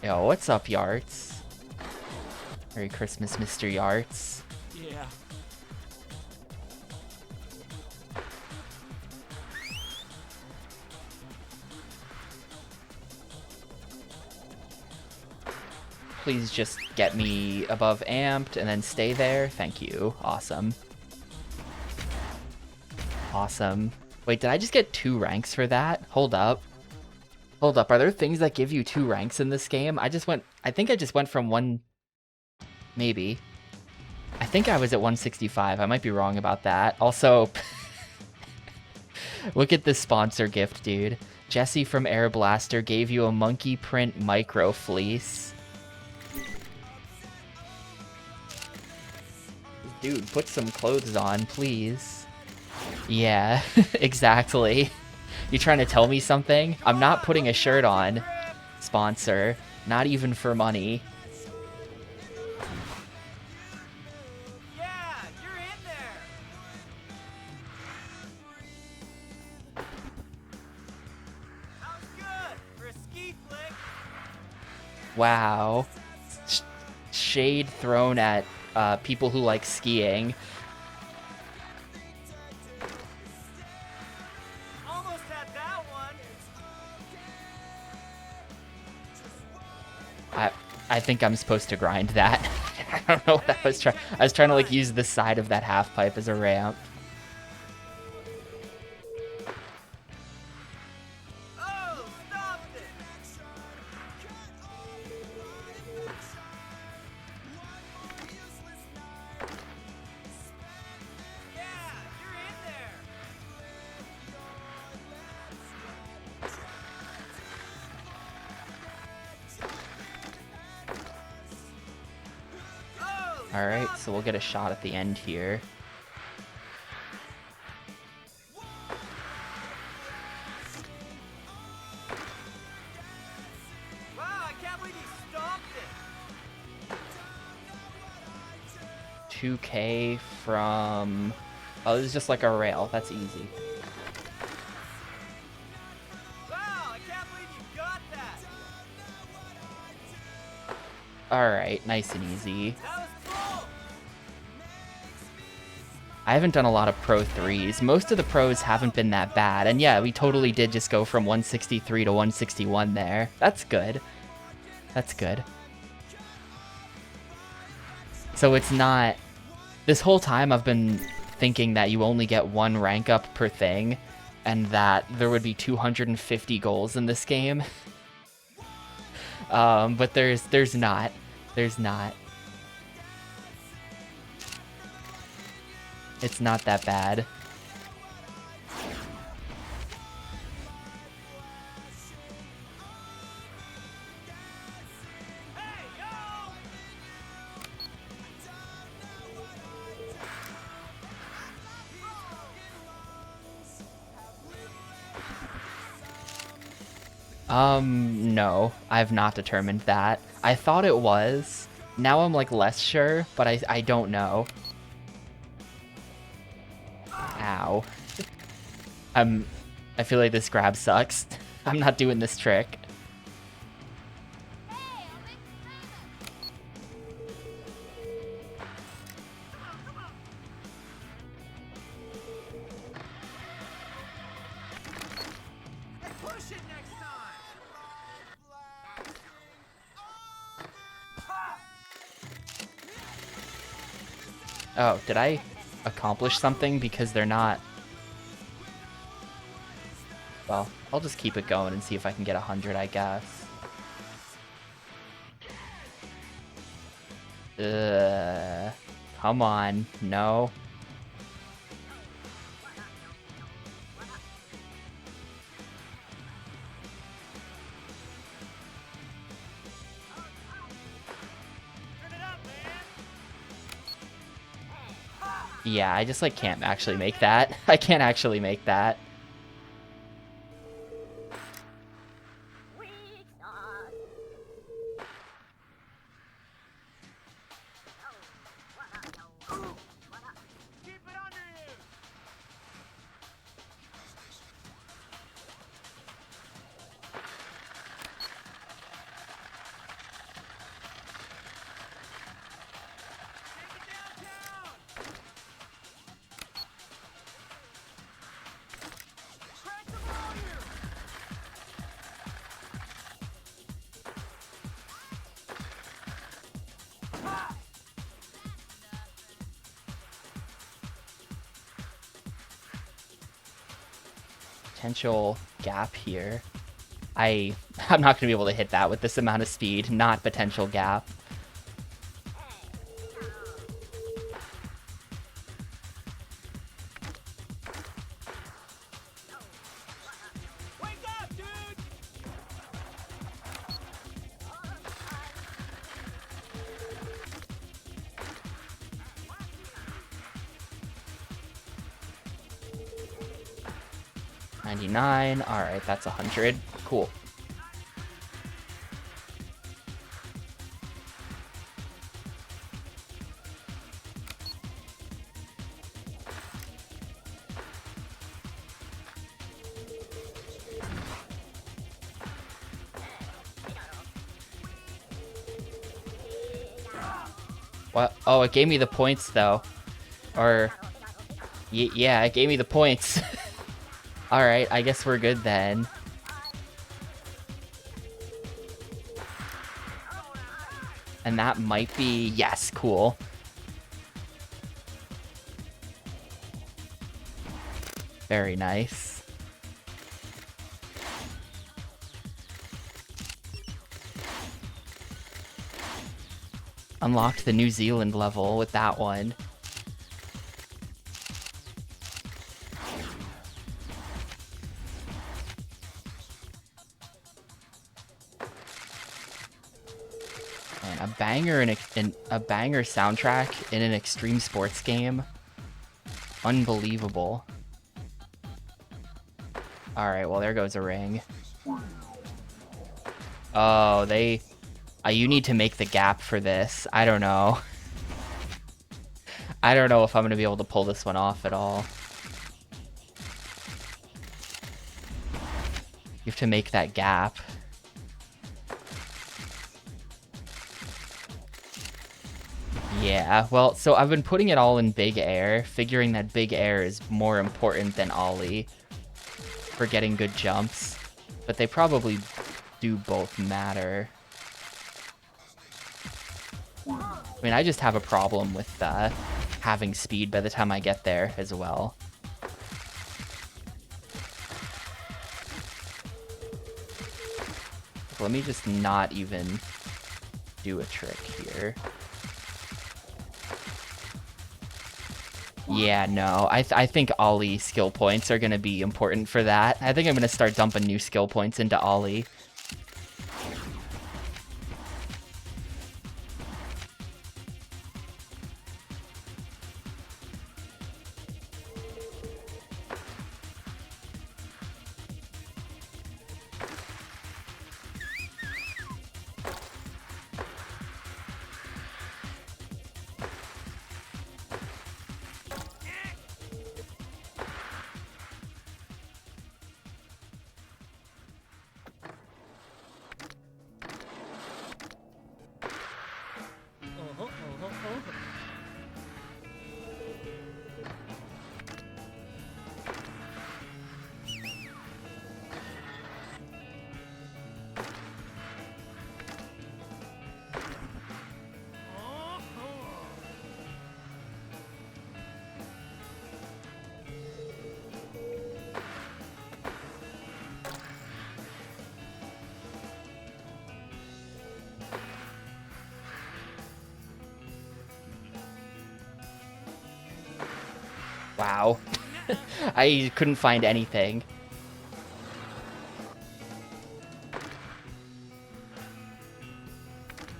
Yo, what's up, Yarts? Merry Christmas, Mr. Yarts. Yeah. Please just get me above amped and then stay there. Thank you. Awesome. Awesome. Wait, did I just get 2 ranks for that? Hold up. Hold up. Are there things that give you 2 ranks in this game? I think I just went from 1... Maybe. I think I was at 165. I might be wrong about that. Also, look at this sponsor gift, dude. Jesse from Air Blaster gave you a monkey print micro fleece. Dude, put some clothes on, please. Yeah, exactly. You trying to tell me something? I'm not putting a shirt on, sponsor. Not even for money. Yeah, you're in there. Sounds good for a ski flick. Wow. Shade thrown at people who like skiing. Almost had that one. I think I'm supposed to grind that. I don't know what I was trying. I was trying to like use the side of that half pipe as a ramp. Oh, stop it. Yeah, you're in there. Oh, All right, so we'll get a shot at the end here. wow, I can't believe you stopped it. 2K from... Oh, this is just like a rail. That's easy. Wow, I can't believe you got that. All right, nice and easy. That was cool. I haven't done a lot of Pro 3s. Most of the pros haven't been that bad. And yeah, we totally did just go from 163 to 161 there. That's good. That's good. So it's not... This whole time I've been thinking that you only get 1 rank up per thing, and that there would be 250 goals in this game. But there's not. There's not. It's not that bad. Hey, yo! No, I've not determined that. I thought it was. Now I'm like less sure, but I don't know. Ow. I feel like this grab sucks. I'm not doing this trick. Push it next time. Oh, did I accomplish something? Because they're not... Well, I'll just keep it going and see if I can get 100, I guess. Come on. No. Turn it up, man. Yeah, I just like can't actually make that. I can't actually make that. Keep it under you. Potential gap here. I'm not going to be able to hit that with this amount of speed. Not potential gap. Wake up, dude! 99. All right, that's 100. Cool. What? Oh, it gave me the points though. Or yeah, it gave me the points. All right, I guess we're good then. And that might be, yes, cool. Very nice. Unlocked the New Zealand level with that one. Man, a banger in a banger soundtrack in an extreme sports game. Unbelievable. All right, well there goes a ring. Oh, you need to make the gap for this. I don't know. I don't know if I'm going to be able to pull this one off at all. You have to make that gap. Yeah, well, so I've been putting it all in big air, figuring that big air is more important than ollie for getting good jumps. But they probably do both matter. I mean, I just have a problem with having speed by the time I get there as well. Let me just not even do a trick here. Yeah, no, I think ollie skill points are going to be important for that. I think I'm going to start dumping new skill points into ollie. Wow. I couldn't find anything.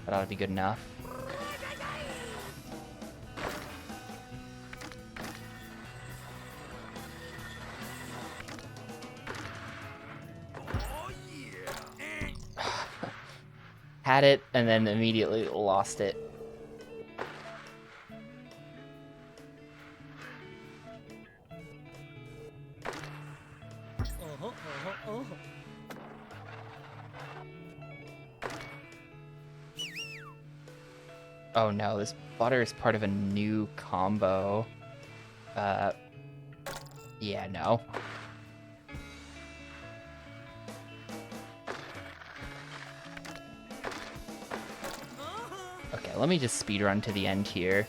That ought to be good enough. Had it and then immediately lost it. Oh no, this butter is part of a new combo. Yeah, no. Okay, let me just speedrun to the end here.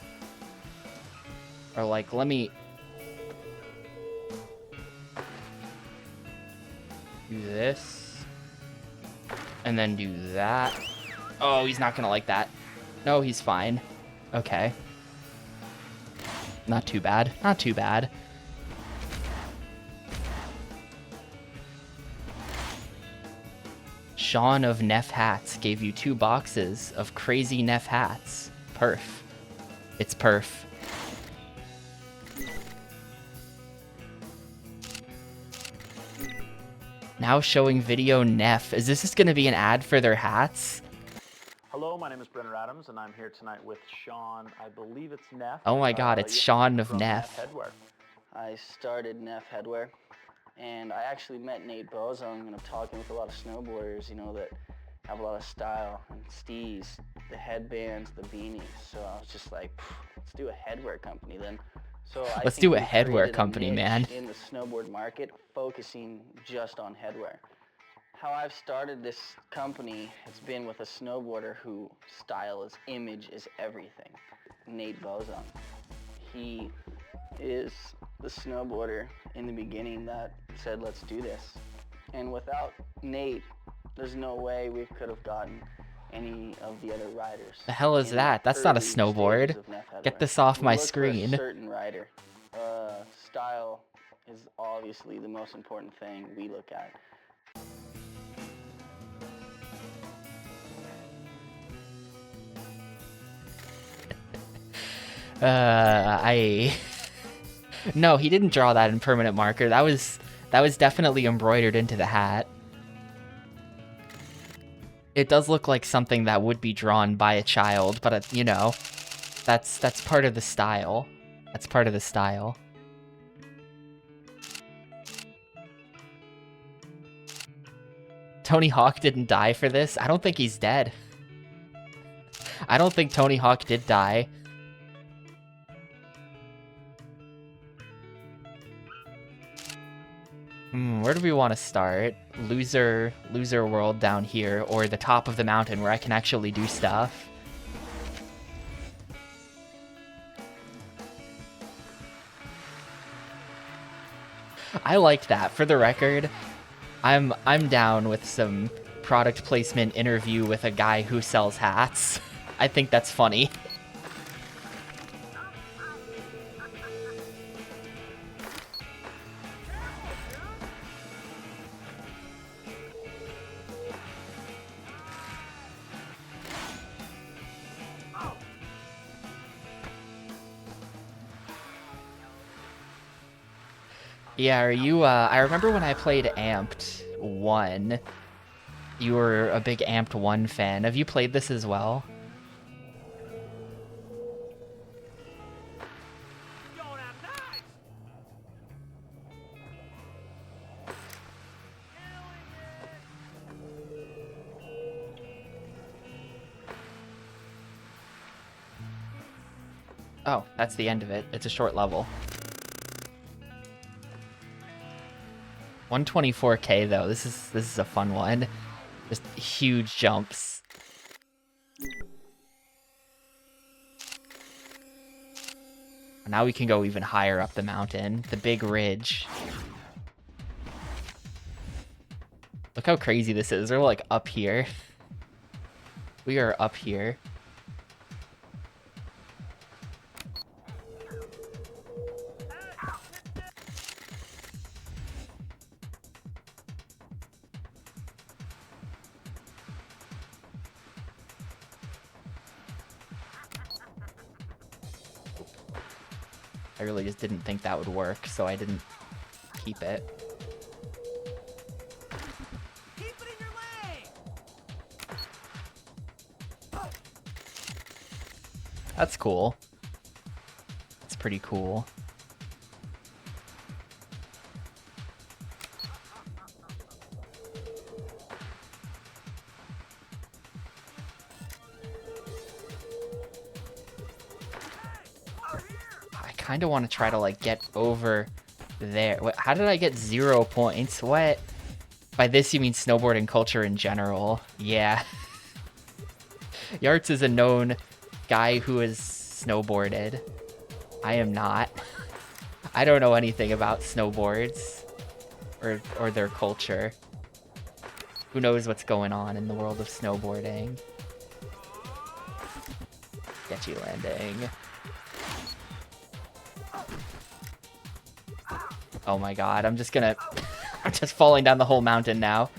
Or like, let me... Do this. And then do that. Oh, he's not gonna like that. No, he's fine. Okay. Not too bad. Not too bad. Sean of Neff Hats gave you 2 boxes of crazy Neff hats. Perf. It's perf. Now showing video Neff. Is this just going to be an ad for their hats? Hello, my name is Brenner Adams, and I'm here tonight with Sean. I believe it's Neff. Oh my god, it's Sean of from Neff. Headwear. I started Neff Headwear, and I actually met Nate Bozung, and I'm talking with a lot of snowboarders, you know, that have a lot of style, and stees, the headbands, the beanies. So I was just like, let's do a headwear company then. So Let's do a headwear company, man. In the snowboard market, focusing just on headwear. How I've started this company, it's been with a snowboarder who style is image is everything. Nate Bozung. He is the snowboarder in the beginning that said, let's do this. And without Nate, there's no way we could have gotten any of the other riders. The hell is that? That's not a snowboard. Get this off my screen. A certain rider. Style is obviously the most important thing we look at. No, he didn't draw that in permanent marker. That was definitely embroidered into the hat. It does look like something that would be drawn by a child, but you know, that's part of the style. That's part of the style. Tony Hawk didn't die for this. I don't think he's dead. I don't think Tony Hawk did die. Where do we want to start? Loser world down here, or the top of the mountain where I can actually do stuff? I liked that. For the record, I'm down with some product placement interview with a guy who sells hats. I think that's funny. Yeah, are you, I remember when I played Amped 1, you were a big Amped 1 fan. Have you played this as well? Going out nice. Oh, that's the end of it. It's a short level. 124k though. This is a fun one. Just huge jumps. Now we can go even higher up the mountain. The big ridge. Look how crazy this is. We're like up here. We are up here. I really just didn't think that would work, so I didn't keep it. Keep it in your lane. That's cool. That's pretty cool. I kind of want to try to like get over there. What, how did I get 0 points? What? By this you mean snowboarding culture in general. Yeah. Yarts is a known guy who has snowboarded. I am not. I don't know anything about snowboards or their culture. Who knows what's going on in the world of snowboarding? Sketchy landing. Oh my god, I'm just falling down the whole mountain now.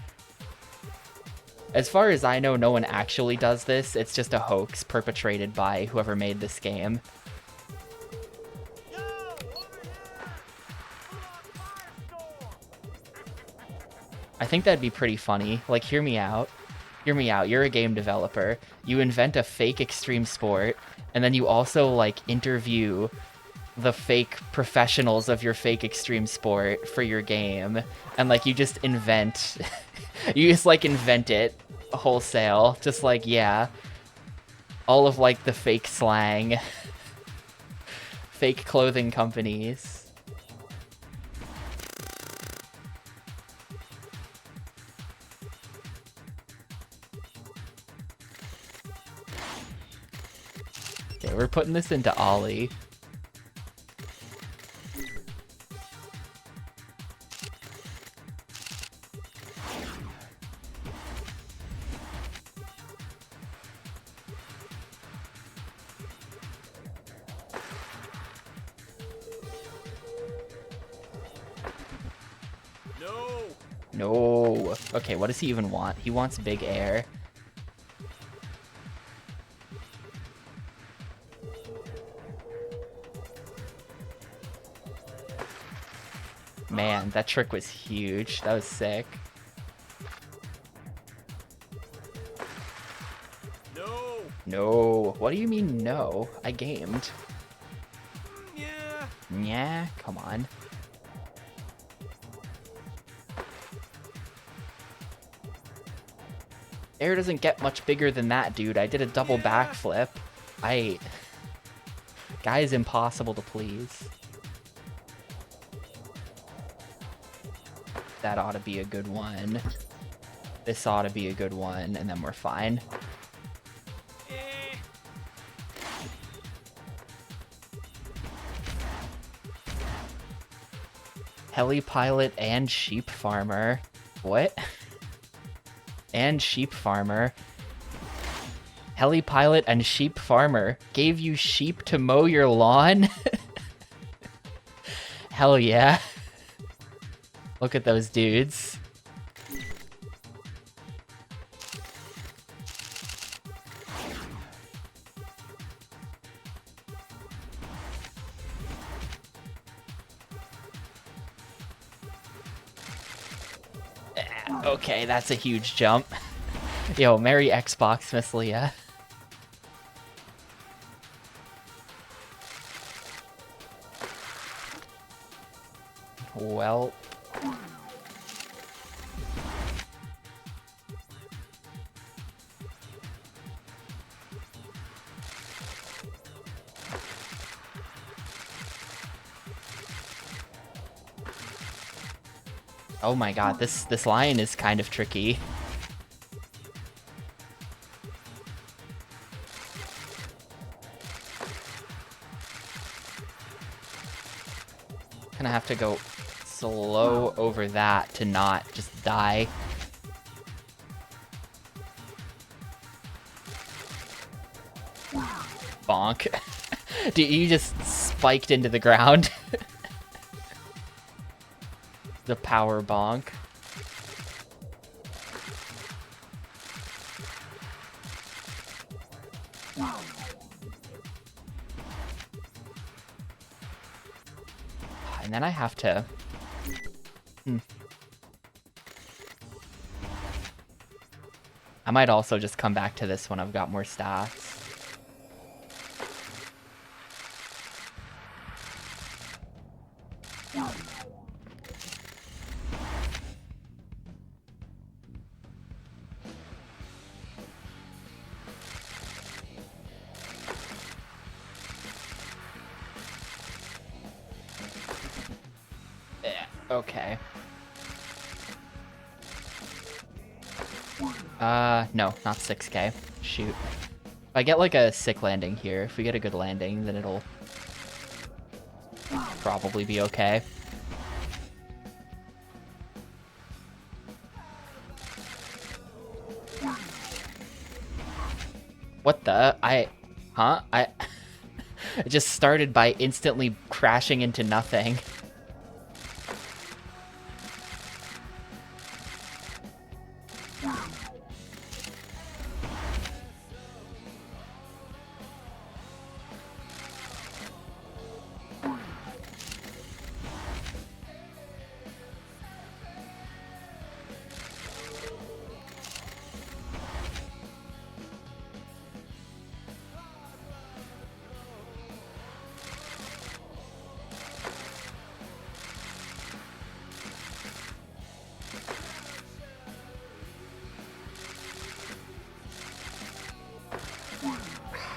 As far as I know, no one actually does this. It's just a hoax perpetrated by whoever made this game. Yo, over here! Full on firestorm! I think that'd be pretty funny. Like, hear me out. Hear me out. You're a game developer. You invent a fake extreme sport, and then you also, like, interview the fake professionals of your fake extreme sport for your game. And, like, you just invent... you just, like, invent it wholesale. Just, like, yeah. All of, like, the fake slang. Fake clothing companies. Okay, we're putting this into Ollie. No! No. Okay, what does he even want? He wants big air. Man, that trick was huge. That was sick. No! No. What do you mean no? I gamed. Yeah! Yeah, come on. Air doesn't get much bigger than that, dude. I did a double backflip. Guy is impossible to please. That ought to be a good one. This ought to be a good one, and then we're fine. Eh. Heli pilot and sheep farmer. What? And sheep farmer. Heli pilot and sheep farmer gave you sheep to mow your lawn? Hell yeah. Look at those dudes. Okay, that's a huge jump. Yo, Merry Xbox, Miss Leah. Well... Oh my god, this line is kind of tricky. Gonna have to go slow over that to not just die. Bonk. Dude, you just spiked into the ground. The power bonk. And then I have to... I might also just come back to this when I've got more stats. Okay. No, not 6K. Shoot. If I get like a sick landing here, if we get a good landing, then it'll probably be okay. What the? Huh? It just started by instantly crashing into nothing.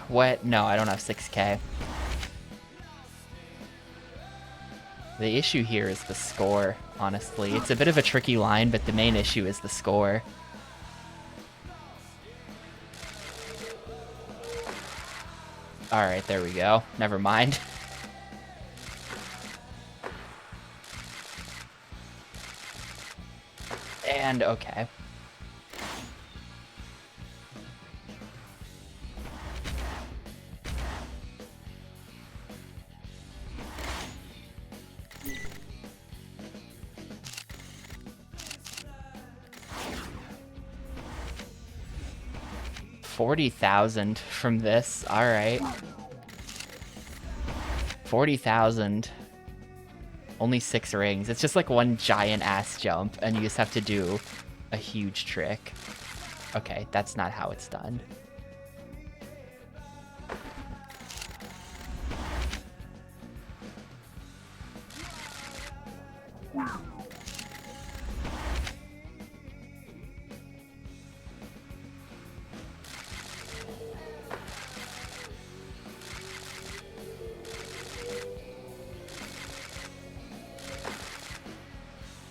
What? No, I don't have 6K. The issue here is the score, honestly. It's a bit of a tricky line, but the main issue is the score. Alright, there we go. Never mind. And okay. $40,000 from this. All right. 40,000. Only 6 rings. It's just like one giant ass jump, and you just have to do a huge trick. Okay, that's not how it's done.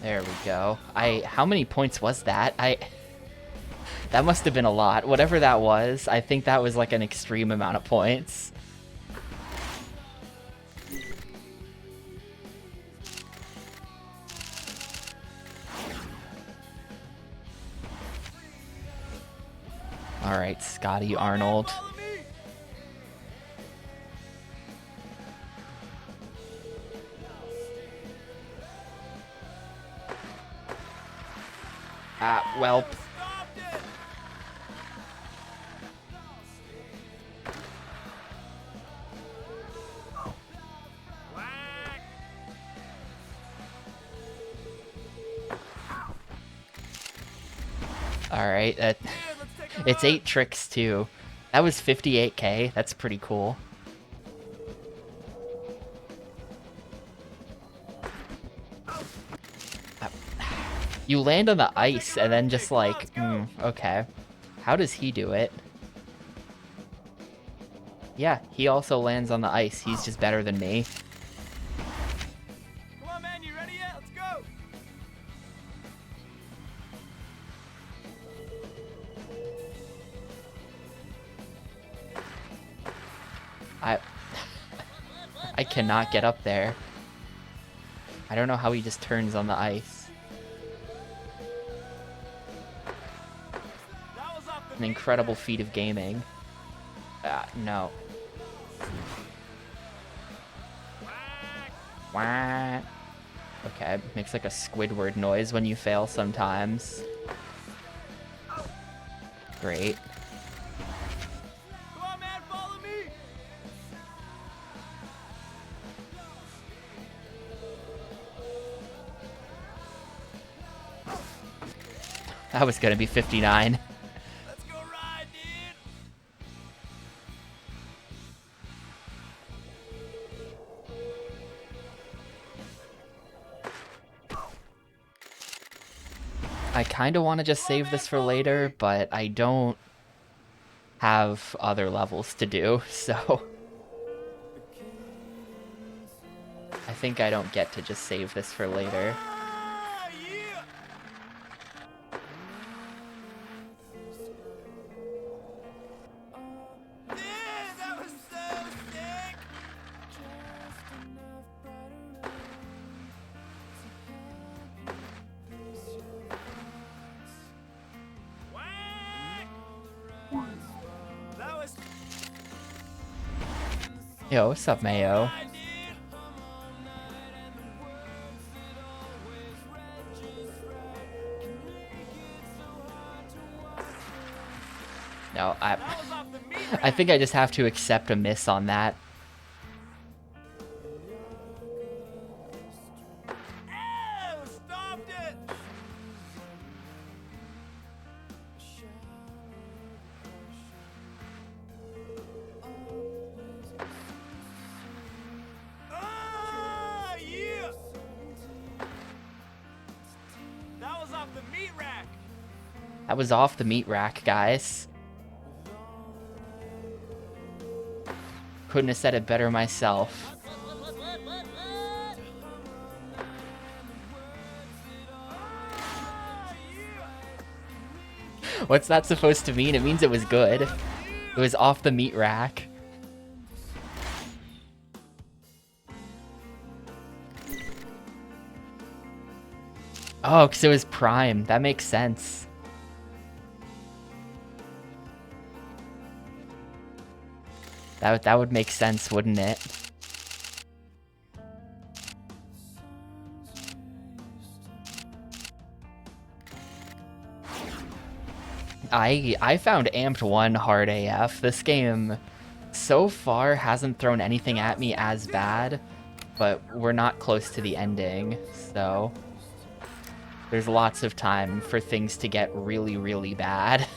There we go. How many points was that? That must have been a lot. Whatever that was, I think that was like an extreme amount of points. All right, Scotty Arnold. Ah, welp. Alright, it's 8 tricks too. That was 58k, that's pretty cool. You land on the ice and then just like, okay. How does he do it? Yeah, he also lands on the ice. He's just better than me. Come on, man, you ready yet? Let's go. I cannot get up there. I don't know how he just turns on the ice. An incredible feat of gaming. No. Wah. Okay, makes like a Squidward noise when you fail sometimes. Great. Come on, man, follow me. That was gonna be 59. Let's go ride, dude. I kind of want to just save this for later, but I don't have other levels to do, so I think I don't get to just save this for later. Ah, yeah. Dude, that was so sick. Whack! That was Yo, what's up, Mayo? No, I think I just have to accept a miss on that. Ew, stopped it! Ah, yeah! That was off the meat rack. That was off the meat rack, guys. Couldn't have said it better myself. What's that supposed to mean? It means it was good. It was off the meat rack. Oh, because it was prime. That makes sense. That would make sense, wouldn't it? I found Amped 1 hard AF. This game so far hasn't thrown anything at me as bad, but we're not close to the ending, so there's lots of time for things to get really, really bad.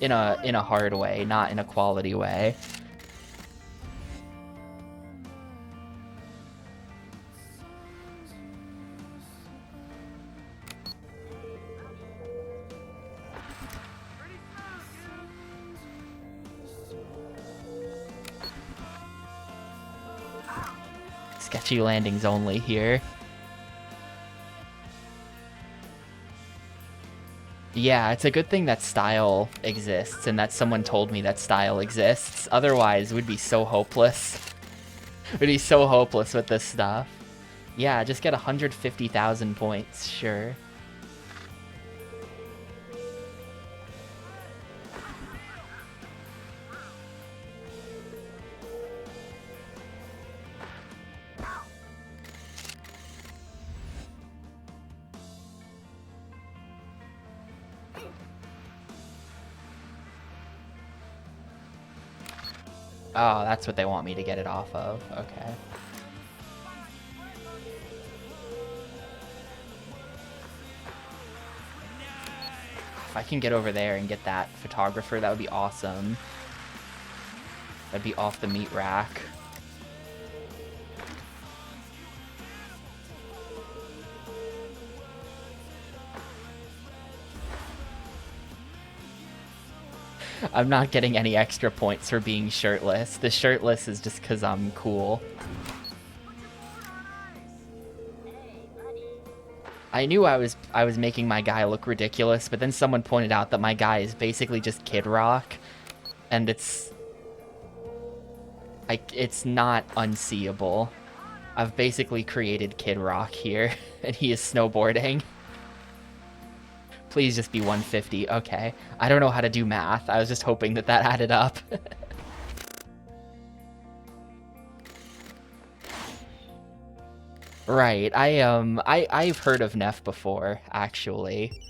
In a hard way, not in a quality way. Sketchy landings only here. Yeah, it's a good thing that style exists and that someone told me that style exists. Otherwise, we'd be so hopeless. We'd be so hopeless with this stuff. Yeah, just get 150,000 points, sure. Oh, that's what they want me to get it off of. Okay. If I can get over there and get that photographer, that would be awesome. That'd be off the meat rack. I'm not getting any extra points for being shirtless. The shirtless is just because I'm cool. I knew I was making my guy look ridiculous, but then someone pointed out that my guy is basically just Kid Rock, and it's not unseeable. I've basically created Kid Rock here, and he is snowboarding. Please just be 150. Okay. I don't know how to do math. I was just hoping that that added up. Right. I've heard of Neff before, actually.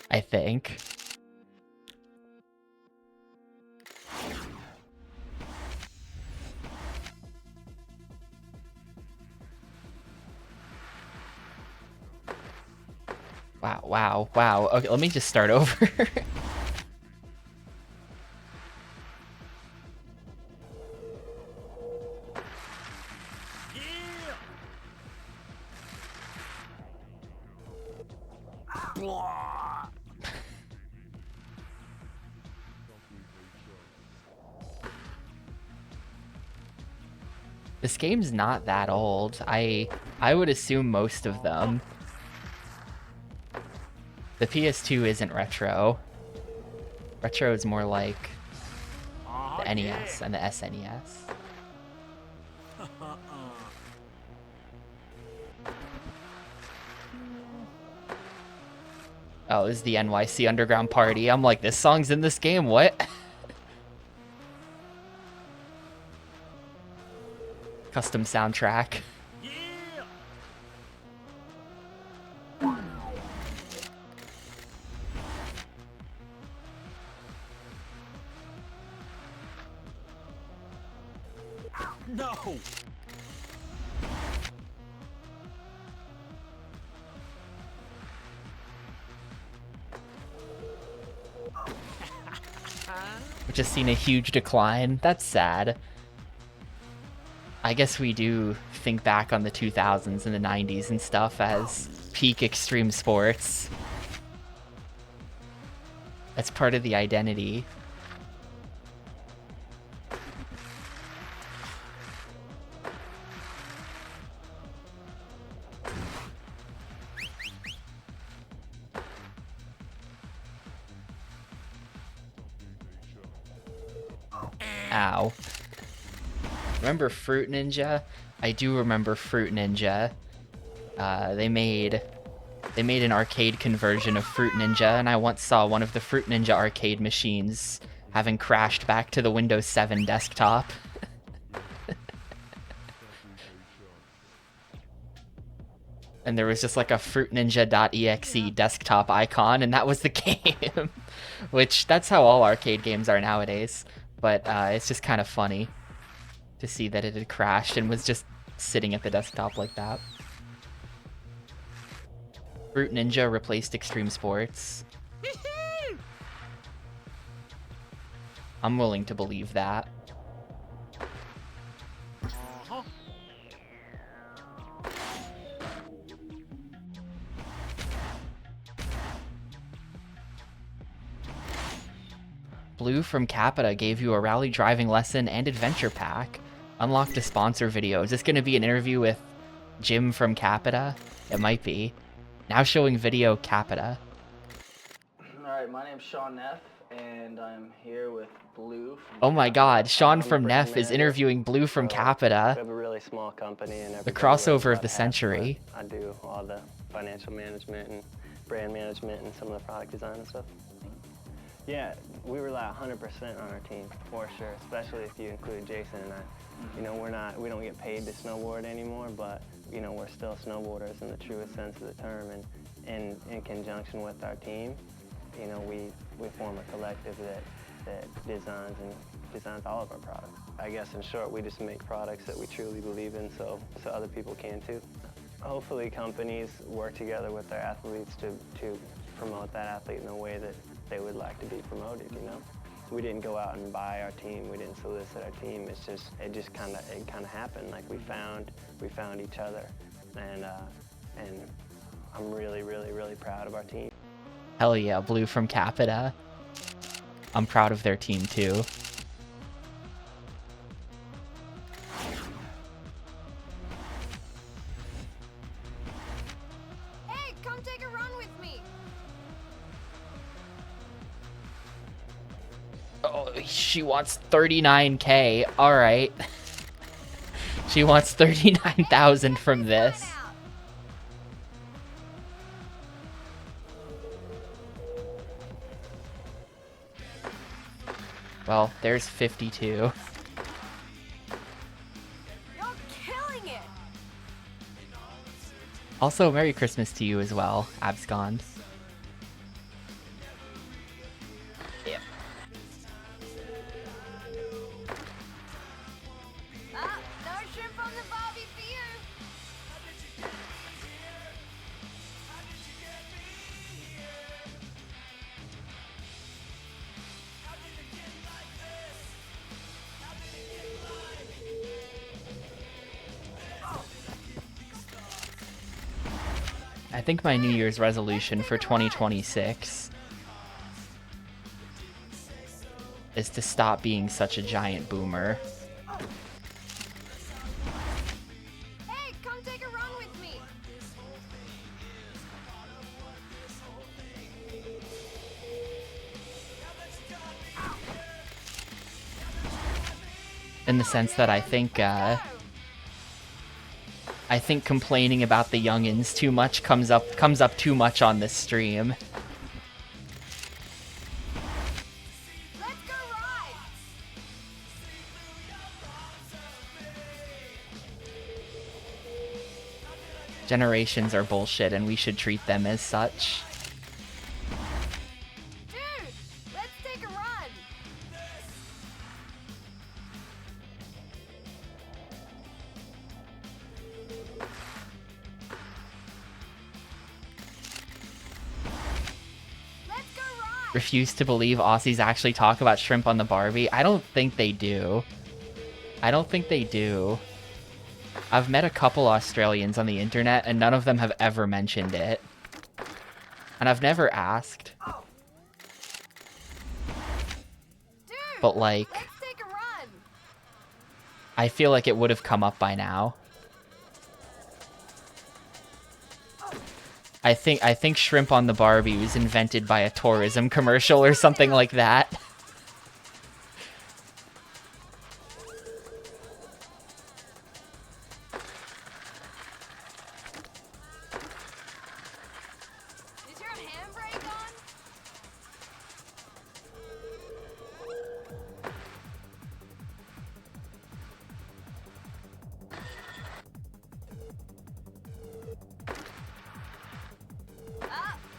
I think. Wow. Okay, let me just start over. This game's not that old. I would assume most of them. The PS2 isn't retro. Retro is more like the NES and the SNES. Oh, it was the NYC Underground Party. I'm like, this song's in this game, what? Custom soundtrack. Yeah! No! We've just seen a huge decline. That's sad. I guess we do think back on the 2000s and the 90s and stuff as peak extreme sports. That's part of the identity. Ow. Remember Fruit Ninja? I do remember Fruit Ninja. They made an arcade conversion of Fruit Ninja, and I once saw one of the Fruit Ninja arcade machines having crashed back to the Windows 7 desktop. And there was just like a fruitninja.exe desktop icon, and that was the game. Which, that's how all arcade games are nowadays. But it's just kind of funny to see that it had crashed and was just sitting at the desktop like that. Fruit Ninja replaced Extreme Sports. I'm willing to believe that. Blue from Capita gave you a rally driving lesson and adventure pack. Unlocked a sponsor video. Is this going to be an interview with Jim from Capita? It might be. Now showing video Capita. Alright, my name's Sean Neff, and I'm here with Blue from Oh my god, Sean I'm from the brand Neff is manager. interviewing Blue from We Capita. have a really small company, and The crossover of the century. I do all the financial management and brand management and some of the product design and stuff. Yeah, we rely 100% on our team for sure, especially if you include Jason and I. You know, we don't get paid to snowboard anymore, but you know, we're still snowboarders in the truest sense of the term, and in conjunction with our team, you know, we form a collective that designs all of our products. I guess in short, we just make products that we truly believe in, so other people can too. Hopefully companies work together with their athletes to promote that athlete in the way that they would like to be promoted, you know? We didn't go out and buy our team, we didn't solicit our team, it just kind of happened. Like we found each other, and I'm really, really, really proud of our team. Hell yeah, Blue from Capita. I'm proud of their team too. Hey, come take a run with me. Oh, she wants 39k. All right. She wants 39,000 from this. Well, there's 52. You're killing it. Also, Merry Christmas to you as well, Abscond. Ah, no shrimp on the barbie for you. I think my New Year's resolution for 2026 is to stop being such a giant boomer. Hey, come take a run with me. In the sense that I think complaining about the youngins too much comes up too much on this stream. Generations are bullshit, and we should treat them as such. Dude, let's take a run. Let's go ride. Refuse to believe Aussies actually talk about shrimp on the Barbie. I don't think they do. I don't think they do. I've met a couple Australians on the internet, and none of them have ever mentioned it. And I've never asked. Dude, But, like, let's take a run. I feel like it would have come up by now. I think shrimp on the Barbie was invented by a tourism commercial or something like that. Is your handbrake on?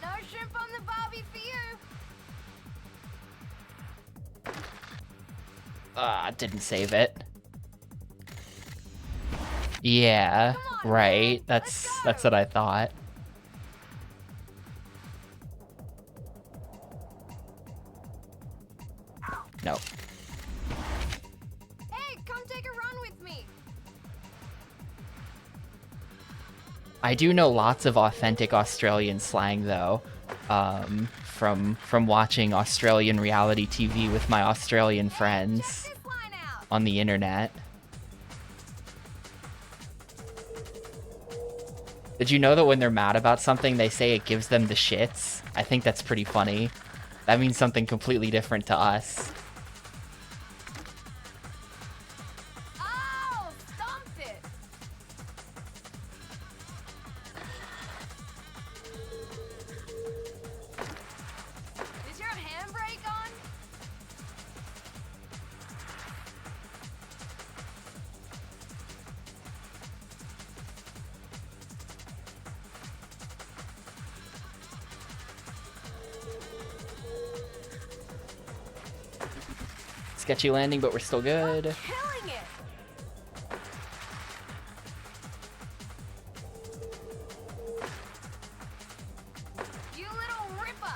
No shrimp on the Bobby for you. Didn't save it. Yeah, Come on, right. man. That's Let's go. what I thought. No. Hey, come take a run with me. I do know lots of authentic Australian slang though, from watching Australian reality TV with my Australian friends Check this line out. on the internet. Did you know that when they're mad about something, they say it gives them the shits? I think that's pretty funny. That means something completely different to us. Oh, stomped it. Is your handbrake on? Sketchy landing, but we're still good. Killing it. You little ripper.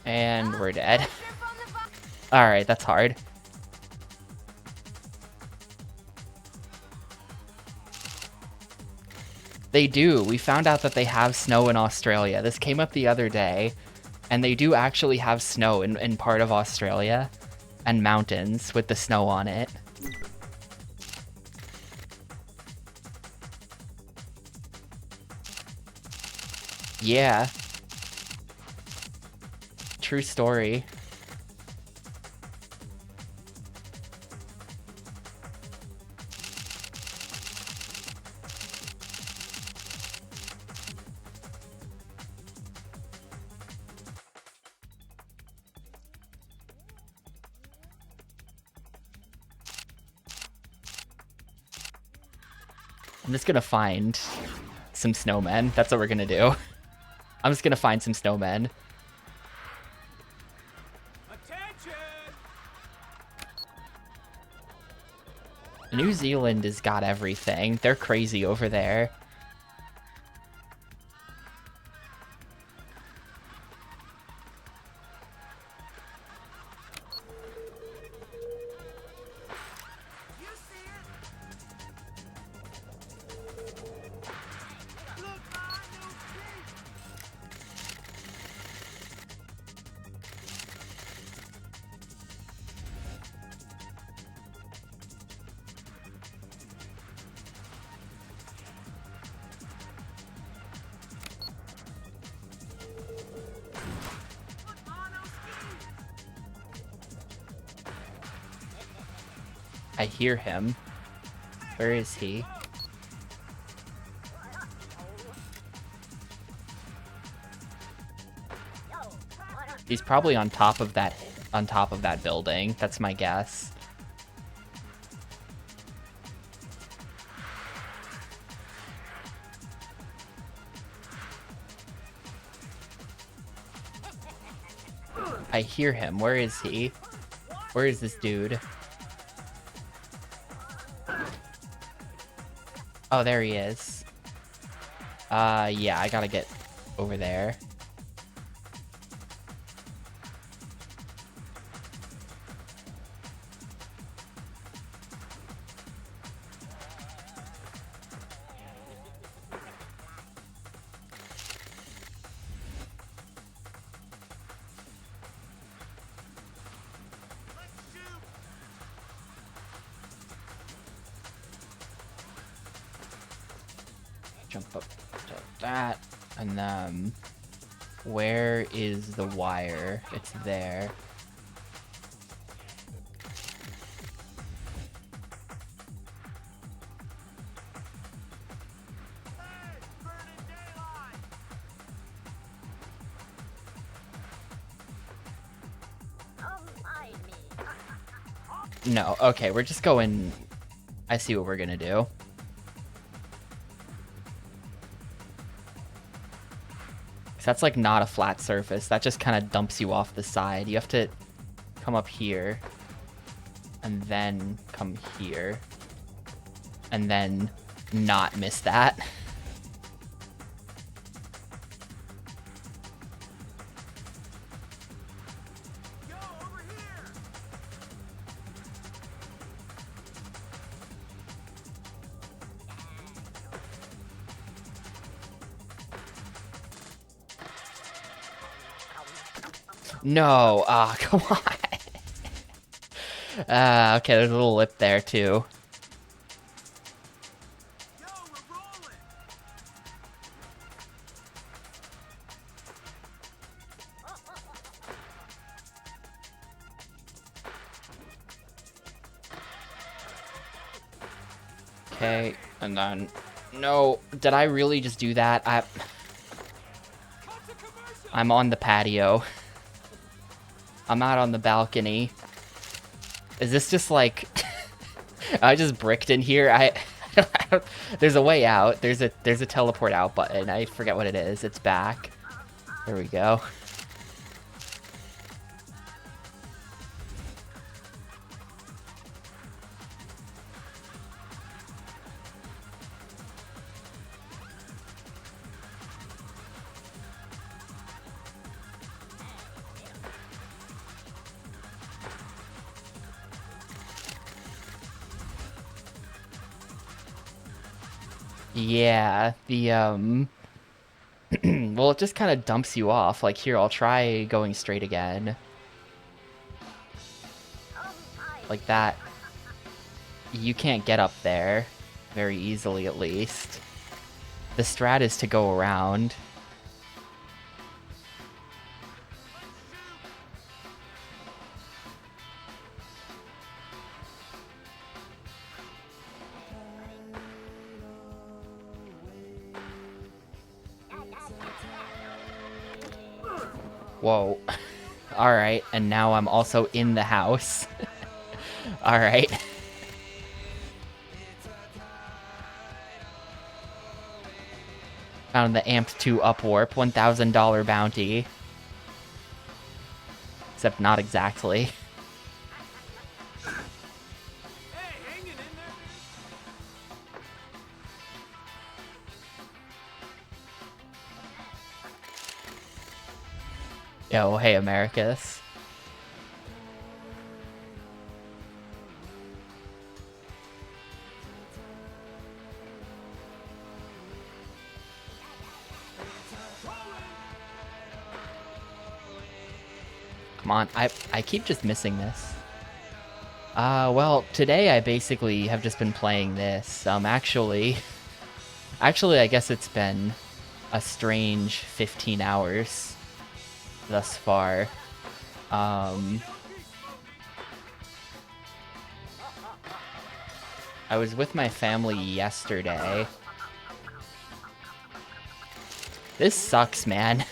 And we're dead. Shrimp on the Bobby. Alright, that's hard. They do. We found out that they have snow in Australia. This came up the other day, and they do actually have snow in part of Australia, and mountains with the snow on it. Yeah. True story. I'm just gonna find some snowmen. That's what we're gonna do. I'm just gonna find some snowmen. Attention! New Zealand has got everything. They're crazy over there. You see it? Look, my new teeth! Look, my new skis! I hear him. Where is he? He's probably on top of that on top of that building. That's my guess. I hear him. Where is he? Where is this dude? Oh, there he is. Yeah, I gotta get over there. Jump up to that, and then where is the wire? It's there. No, okay, we're just going... I see what we're gonna do. That's like not a flat surface. That just kind of dumps you off the side. You have to come up here and then come here and then not miss that. No, come on. Okay, there's a little lip there too. Okay, and then... No, did I really just do that? I'm on the patio. I'm out on the balcony. Is this just like... I just bricked in here? There's a way out. There's a teleport out button. I forget what it is. It's back. There we go. Yeah, the, well, it just kind of dumps you off. Like, here, I'll try going straight again. Like that. You can't get up there. Very easily, at least. The strat is to go around. Whoa. Alright, and now I'm also in the house. Alright. Found the Amp 2 Upwarp, $1,000 bounty. Except not exactly. Yo, hey, Americus. Come on, I keep just missing this. Well, today I basically have just been playing this. Actually, I guess it's been a strange 15 hours. Thus far. I was with my family yesterday. This sucks, man.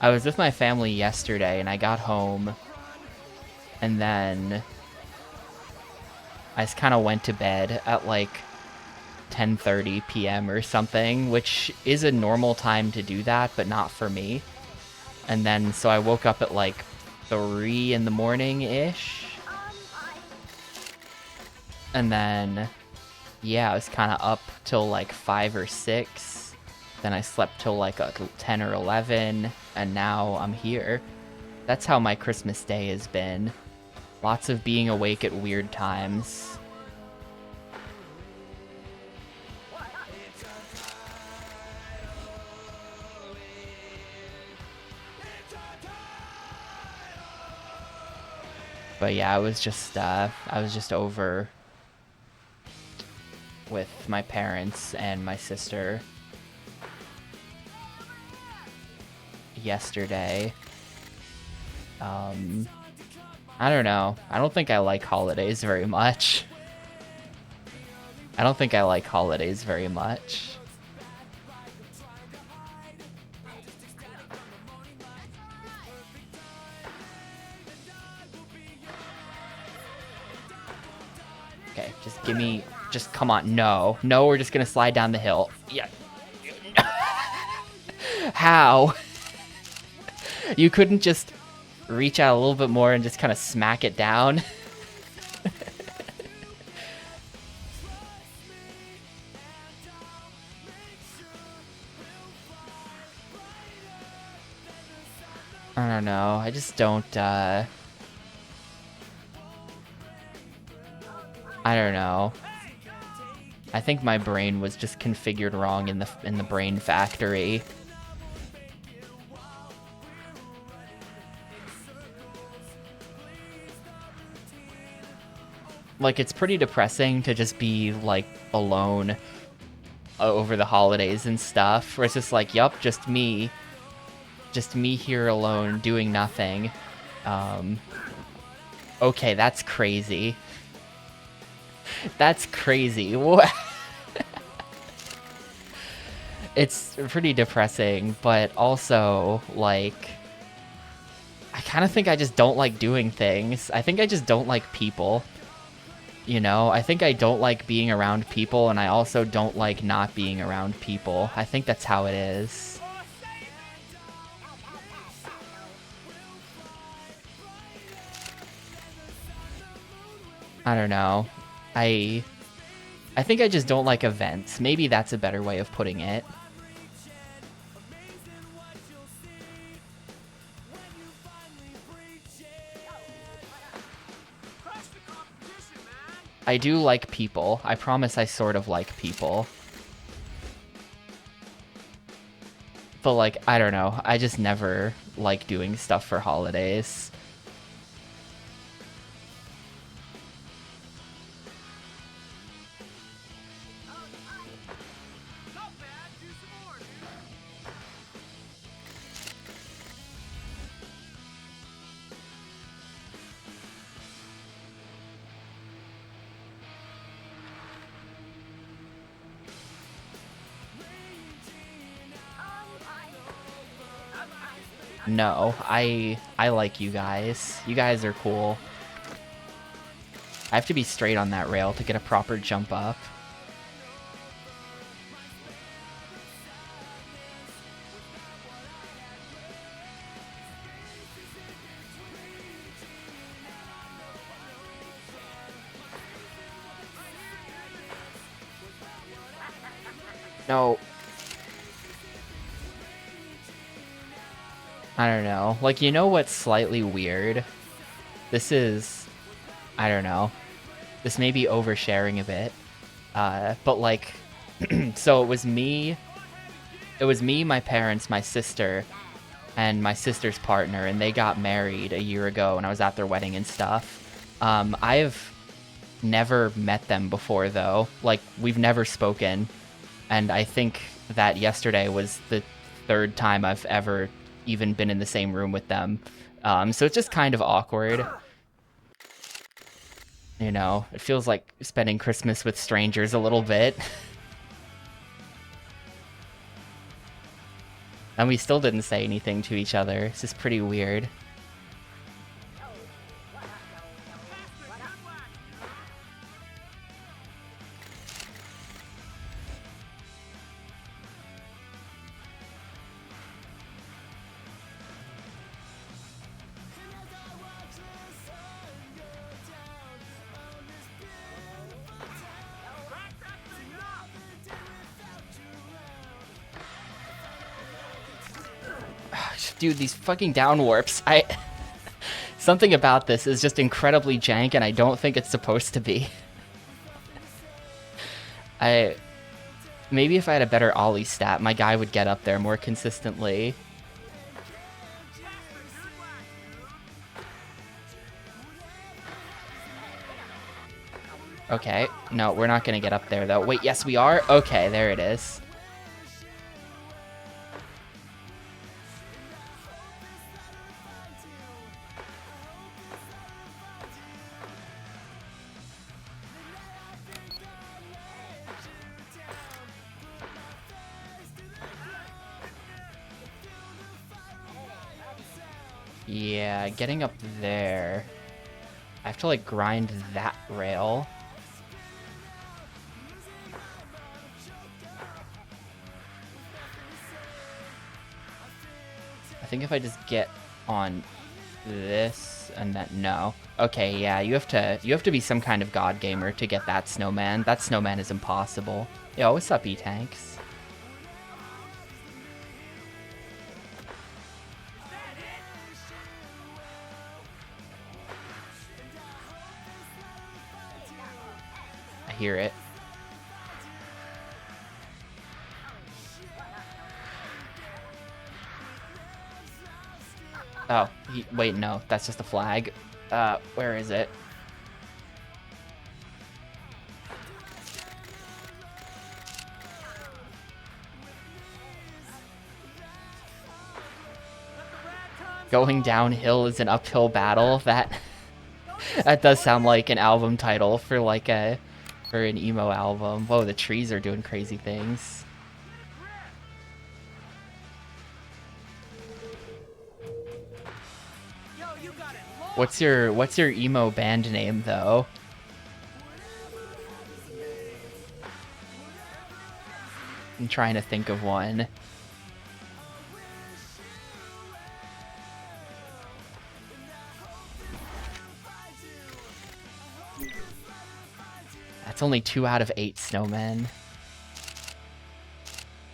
I was with my family yesterday, and I got home, and then I just kind of went to bed at like 10:30 p.m. or something, which is a normal time to do that, but not for me. And then, so I woke up at like 3 in the morning-ish. And then, yeah, I was kind of up till like 5 or 6. Then I slept till like 10 or 11, and now I'm here. That's how my Christmas day has been. Lots of being awake at weird times. But yeah, I was just over with my parents and my sister yesterday. I don't know. I don't think I like holidays very much. I don't think I like holidays very much. Okay, just give me... Just come on. No. No, we're just gonna slide down the hill. Yeah. How? You couldn't just reach out a little bit more and just kind of smack it down? I don't know. I just don't, I don't know. I think my brain was just configured wrong in the brain factory. Like, it's pretty depressing to just be, like, alone over the holidays and stuff, where it's just like, yup, just me here alone doing nothing. Okay, that's crazy. That's crazy. What? It's pretty depressing, but also, like, I kind of think I just don't like doing things. I think I just don't like people. You know, I think I don't like being around people, and I also don't like not being around people. I think that's how it is. I don't know. I think I just don't like events. Maybe that's a better way of putting it. I do like people. I promise I sort of like people. But, like, I don't know. I just never like doing stuff for holidays. Not bad. Do some more, dude. No, I like you guys. You guys are cool. I have to be straight on that rail to get a proper jump up. No. I don't know. Like, you know what's slightly weird? This is... I don't know. This may be oversharing a bit. But, like... so it was me... It was me, my parents, my sister, and my sister's partner, and they got married a year ago, and I was at their wedding and stuff. I've never met them before, though. Like, we've never spoken. And I think that yesterday was the third time I've ever even been in the same room with them. So it's just kind of awkward. You know, it feels like spending Christmas with strangers a little bit. And we still didn't say anything to each other. This is pretty weird. Dude, these fucking down warps. Something about this is just incredibly jank, and I don't think it's supposed to be. Maybe if I had a better ollie stat, my guy would get up there more consistently. Okay, no, we're not gonna get up there though. Wait, yes we are? Okay, there it is. Yeah, getting up there. I have to like grind that rail. I think if I just get on this and then no. Okay, yeah, you have to be some kind of god gamer to get that snowman. That snowman is impossible. Yo, what's up, E-Tanks? I hear it. Oh, wait, no, that's just a flag. Where is it? Going downhill is an uphill battle. That does sound like an album title for like an emo album. Whoa, the trees are doing crazy things. What's your emo band name though? I'm trying to think of one. That's only 2 out of 8 snowmen.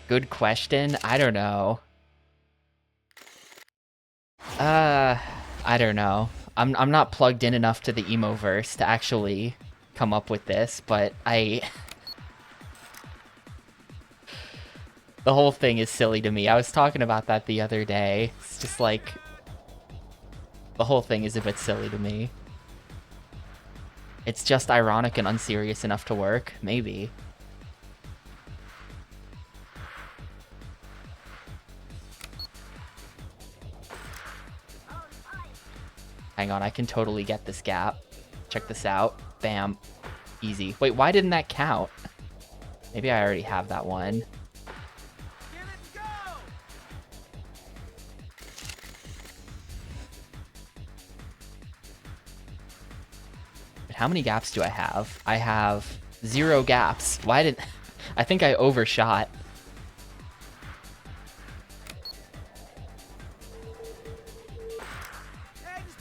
Good question. I don't know. I don't know. I'm not plugged in enough to the emo-verse to actually come up with this, but the whole thing is silly to me. I was talking about that the other day. It's just like, the whole thing is a bit silly to me. It's just ironic and unserious enough to work, maybe. Hang on, I can totally get this gap. Check this out. Bam. Easy. Wait, why didn't that count? Maybe I already have that one. But how many gaps do I have? I have 0 gaps. Why did... I think I overshot.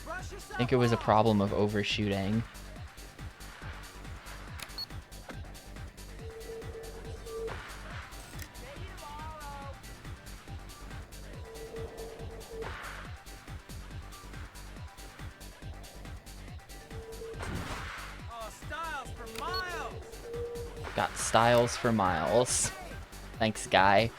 I think it was a problem of overshooting. Got styles for miles. Thanks, guy.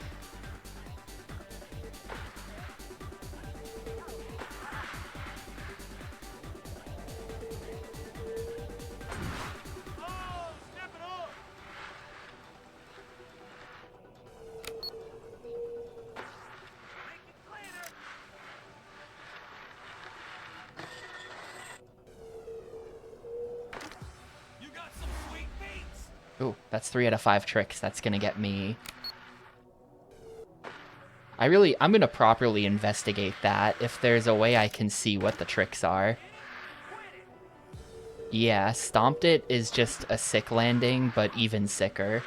Ooh, that's 3 out of 5 tricks. That's gonna get me I'm gonna properly investigate that if there's a way I can see what the tricks are. Yeah, Stomped It is just a sick landing, but even sicker.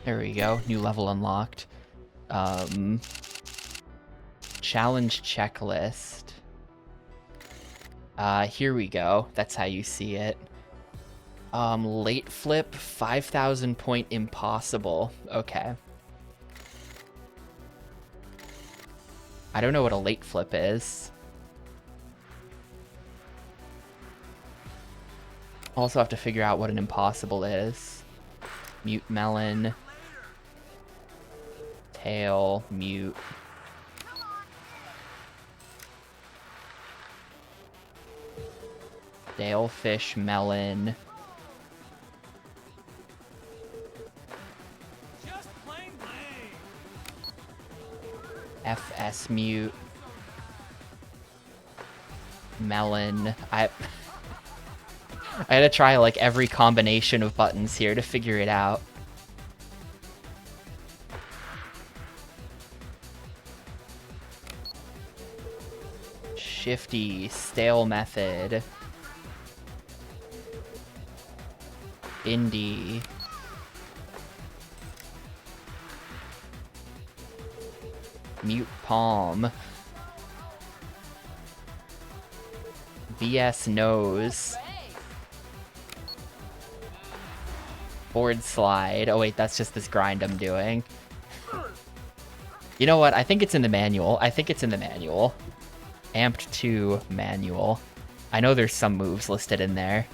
There we go, new level unlocked. Challenge checklist. Here we go. That's how you see it. Late flip, 5,000 point impossible. Okay. I don't know what a late flip is. Also have to figure out what an impossible is. Mute melon. Tail, mute. Dalefish, melon. Just plain lame. FS mute. Melon. I had to try like every combination of buttons here to figure it out. Shifty, stale method. Indie. Mute palm. VS nose. Board slide. Oh wait, that's just this grind I'm doing. You know what? I think it's in the manual. Amped 2 manual. I know there's some moves listed in there.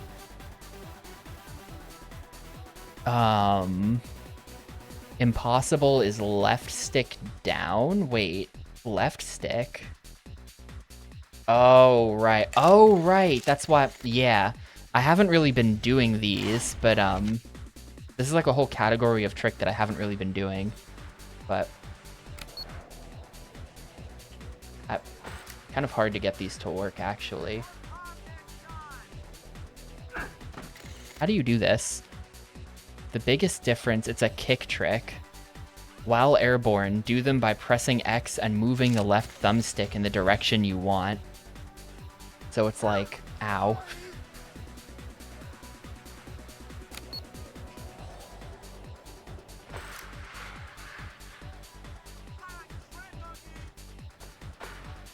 Impossible is left stick down. Wait, left stick? Oh, right. Oh, right. That's why. Yeah. I haven't really been doing these, but this is like a whole category of trick that I haven't really been doing. But kind of hard to get these to work, actually. How do you do this? The biggest difference, it's a kick trick. While airborne, do them by pressing X and moving the left thumbstick in the direction you want. So it's like, ow.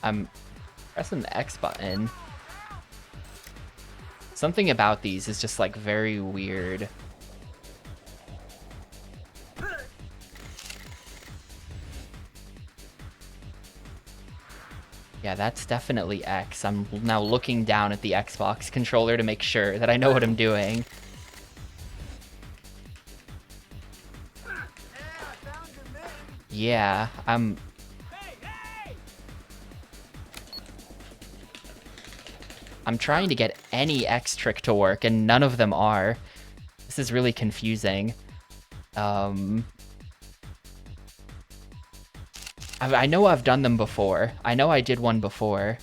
I'm pressing the X button. Something about these is just like very weird. Yeah, that's definitely X. I'm now looking down at the Xbox controller to make sure that I know what I'm doing. Yeah, I'm trying to get any X trick to work, and none of them are. This is really confusing. I know I've done them before. I know I did one before.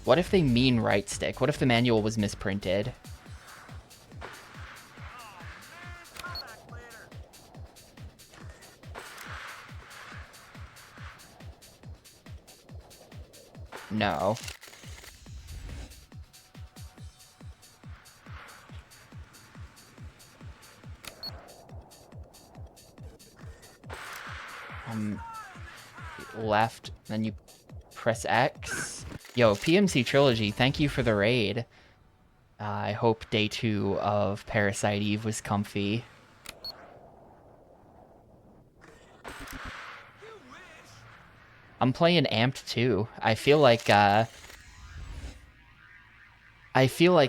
What if they mean right stick? What if the manual was misprinted? No. Left, then you press X. Yo, PMC Trilogy, thank you for the raid. I hope day 2 of Parasite Eve was comfy. I'm playing Amped 2. I feel like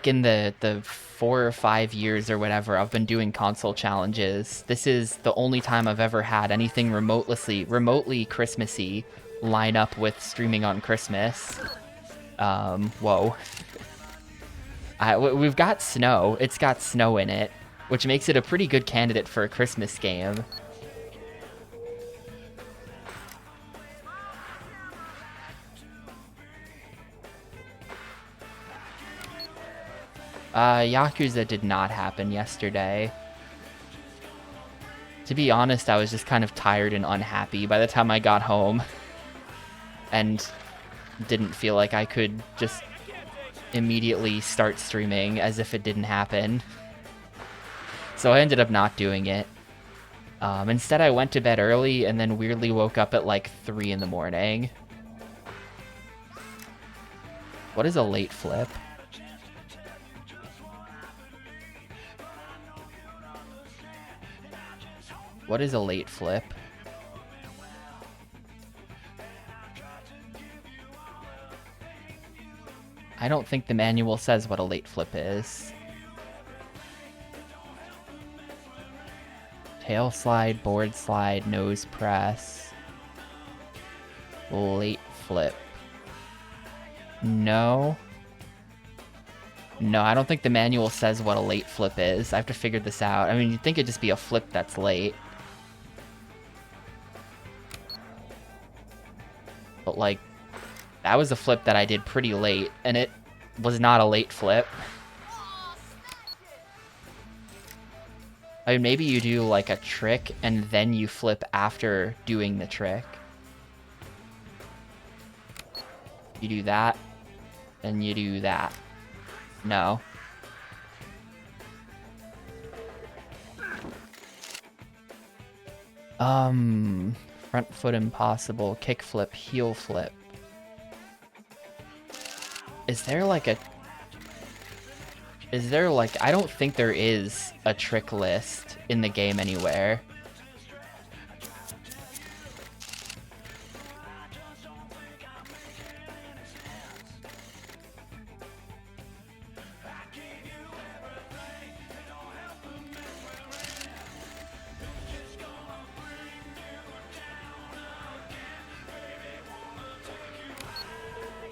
in the 4 or 5 years or whatever I've been doing console challenges, this is the only time I've ever had anything remotely Christmassy line up with streaming on Christmas. Whoa. We've got snow. It's got snow in it, which makes it a pretty good candidate for a Christmas game. Yakuza did not happen yesterday. To be honest, I was just kind of tired and unhappy by the time I got home. And didn't feel like I could just immediately start streaming as if it didn't happen. So I ended up not doing it. Instead, I went to bed early and then weirdly woke up at like 3 in the morning. What is a late flip? What is a late flip? I don't think the manual says what a late flip is. Tail slide, board slide, nose press. Late flip. No. No, I don't think the manual says what a late flip is. I have to figure this out. I mean, you'd think it'd just be a flip that's late. But, like, that was a flip that I did pretty late, and it was not a late flip. I mean, maybe you do, like, a trick, and then you flip after doing the trick. You do that, and you do that. No. Front foot impossible, kick flip, heel flip. Is there like, I don't think there is a trick list in the game anywhere.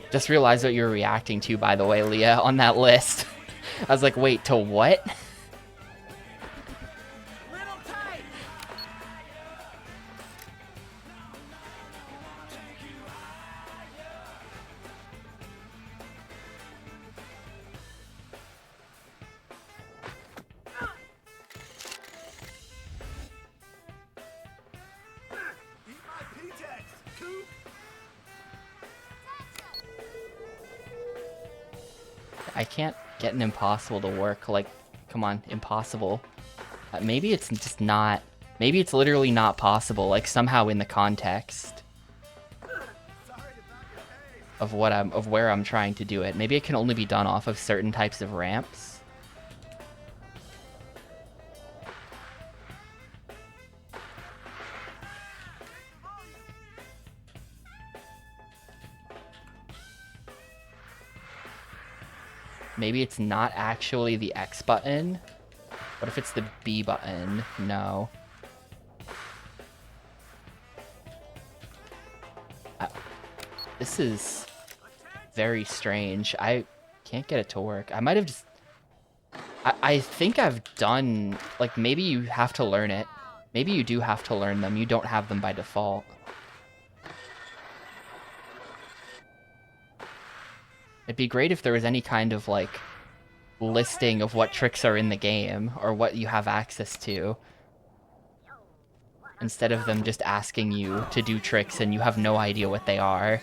Just realized what you were reacting to, by the way, Leah, on that list. I was like, wait, to what? Little tight. Eat my P-Tex, Coop. I can't get an impossible to work. Like, come on, impossible. Maybe it's just not... Maybe it's literally not possible, like, somehow in the context of where I'm trying to do it. Maybe it can only be done off of certain types of ramps. Maybe it's not actually the X button. What if it's the B button? No. This is very strange. I can't get it to work. I might have just... I think I've done... Like, maybe you have to learn it. Maybe you do have to learn them. You don't have them by default. It'd be great if there was any kind of, like, listing of what tricks are in the game, or what you have access to. Instead of them just asking you to do tricks and you have no idea what they are.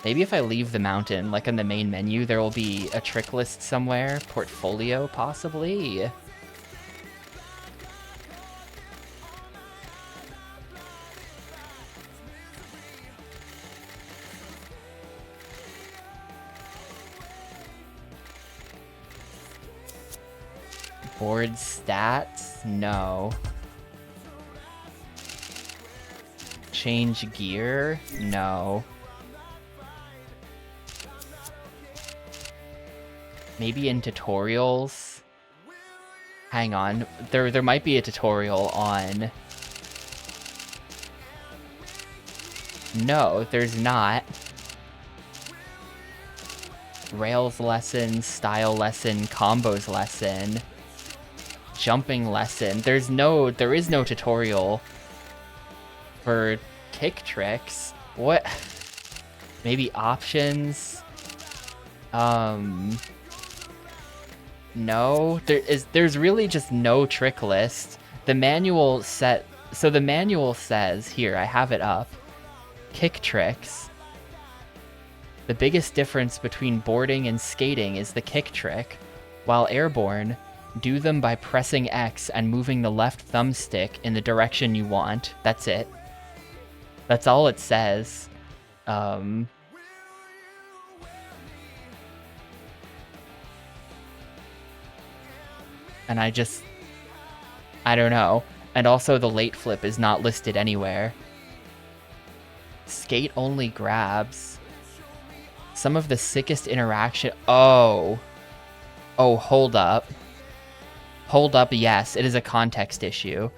Maybe if I leave the mountain, like in the main menu, there will be a trick list somewhere. Portfolio, possibly? Board stats? No. Change gear? No. Maybe in tutorials? Hang on. There might be a tutorial on... No, there's not. rails lesson, style lesson, combos lesson, jumping lesson. There is no tutorial for kick tricks. What? Maybe options? No, there's really just no trick list. The manual says here, I have it up. Kick tricks. The biggest difference between boarding and skating is the kick trick. While airborne, do them by pressing X and moving the left thumbstick in the direction you want. That's it. That's all it says. And I don't know. And also the late flip is not listed anywhere. Skate only grabs. Some of the sickest interaction. Oh, hold up. Hold up, yes, it is a context issue.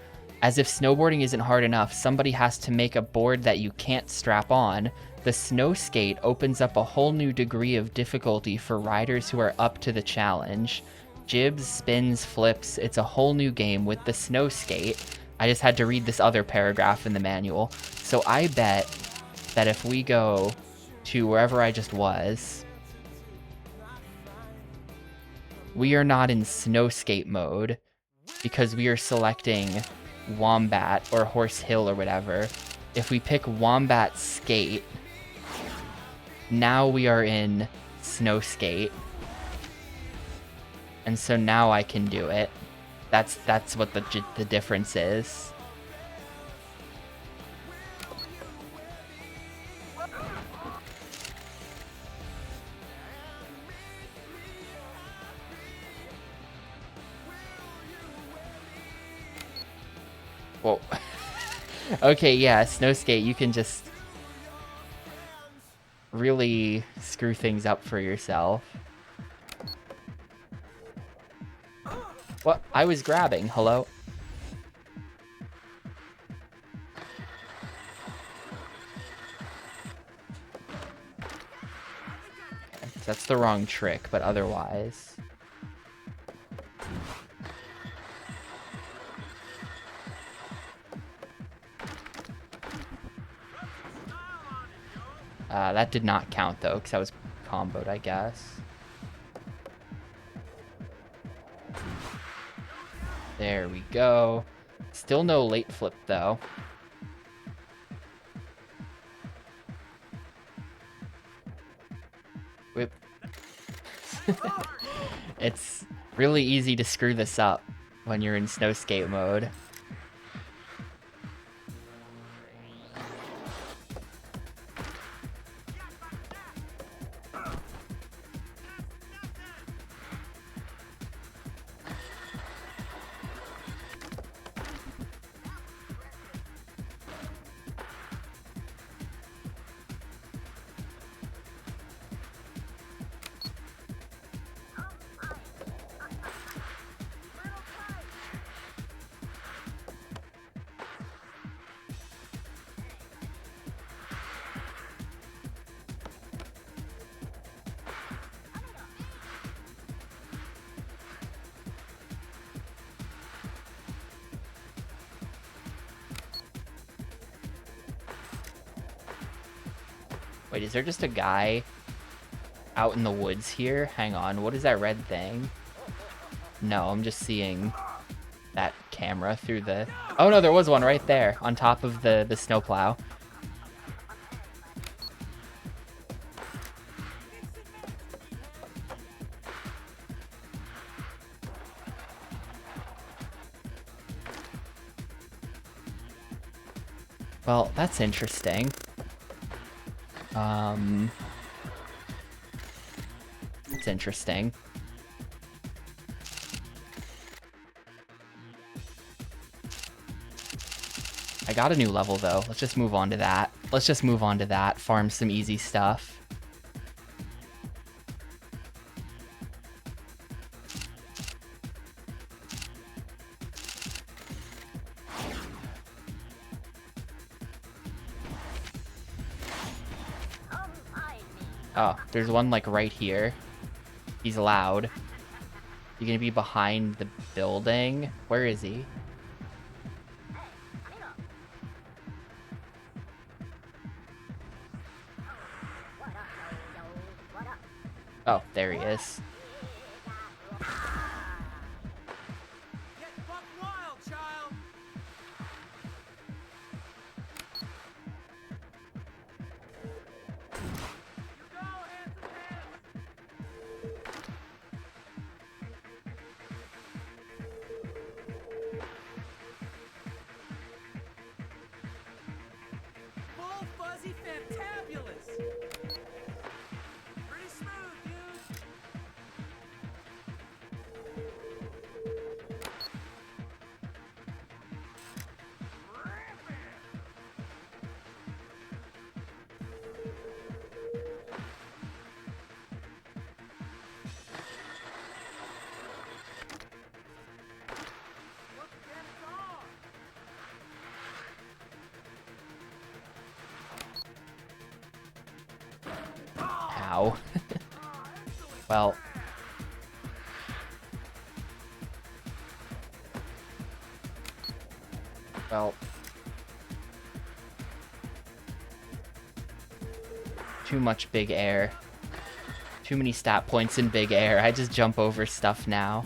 As if snowboarding isn't hard enough, somebody has to make a board that you can't strap on. The snow skate opens up a whole new degree of difficulty for riders who are up to the challenge. Jibs, spins, flips, it's a whole new game with the snow skate. I just had to read this other paragraph in the manual. So I bet that if we go to wherever I just was, we are not in snow skate mode because we are selecting Wombat or Horse Hill or whatever. If we pick Wombat Skate, now we are in snow skate. And so now I can do it. That's what the difference is. Whoa. Okay, yeah, snow skate, you can just really screw things up for yourself. What? I was grabbing. Hello? That's the wrong trick, but otherwise. That did not count though, because I was comboed, I guess. There we go. Still no late flip though. Whip. It's really easy to screw this up when you're in snow skate mode. Wait, is there just a guy out in the woods here? Hang on, what is that red thing? No, I'm just seeing that camera through the... Oh no, there was one right there on top of the snowplow. Well, that's interesting. It's interesting. I got a new level though. Let's just move on to that. Farm some easy stuff. Oh, there's one like right here. He's loud. You gonna be behind the building? Where is he? Oh, there he is. Get buck wild, child. You go, handsome hands. Full fuzzy fantabulous. Pretty smooth, dude. Look again, it's on. Ow. Well. Well. Too much big air. Too many stat points in big air. I just jump over stuff now.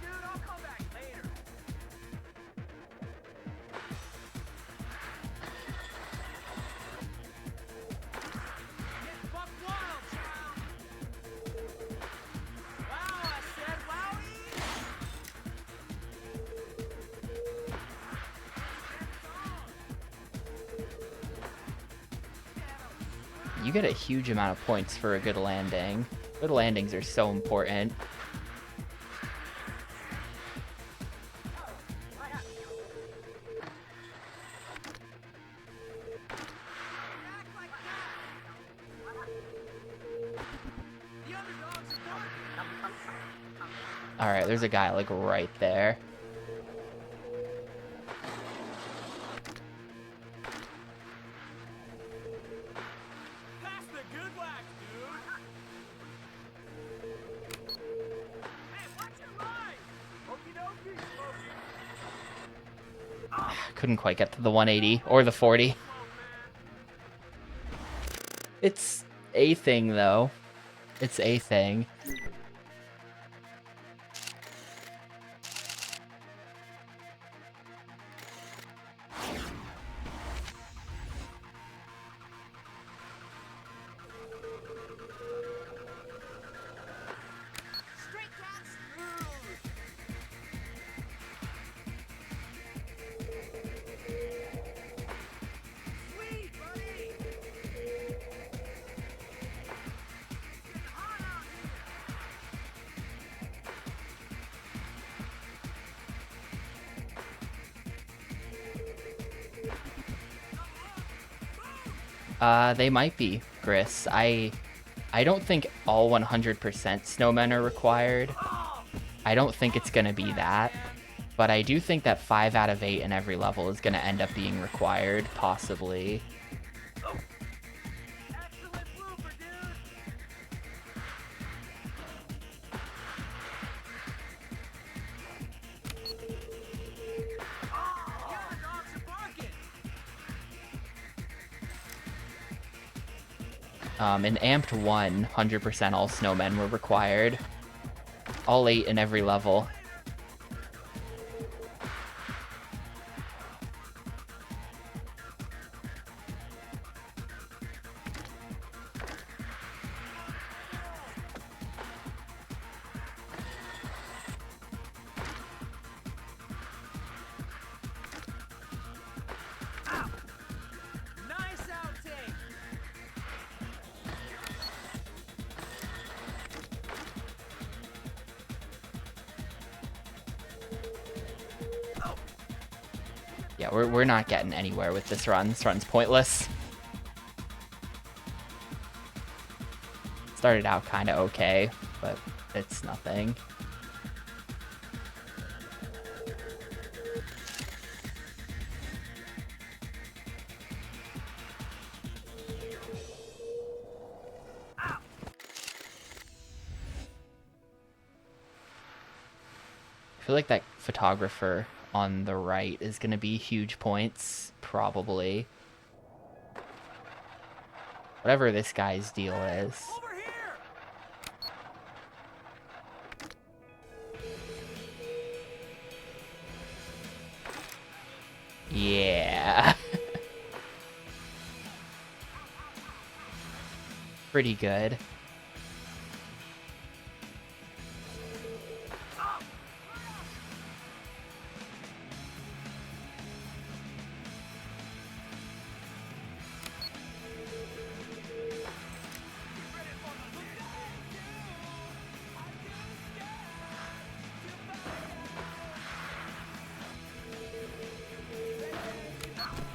Dude, I'll come back later. Get buck wild, child. Wow, I said wowie. You get a huge amount of points for a good landing. Good landings are so important. Act like that. The underdogs are working. Alright, there's a guy like right there. Pass the good wax, dude. Hey, watch your line. Okie dokie, Smokey. Couldn't quite get to the 180 or the 40. It's a thing though. It's a thing. Straight down smooth. Sweet, buddy. Getting hot out here. They might be, Gris. I don't think all 100% snowmen are required. I don't think it's gonna be that. But I do think that 5 out of 8 in every level is gonna end up being required, possibly. Excellent blooper, dude. The underdogs are barking. In Amped 1, 100% all snowmen were required. All 8 in every level. Nice outtake. Yeah, we're not getting anywhere with this run. This run's pointless. Started out kind of okay, but it's nothing. I feel like that photographer on the right is going to be huge points, probably. Whatever this guy's deal is. Over here! Yeah. Pretty good.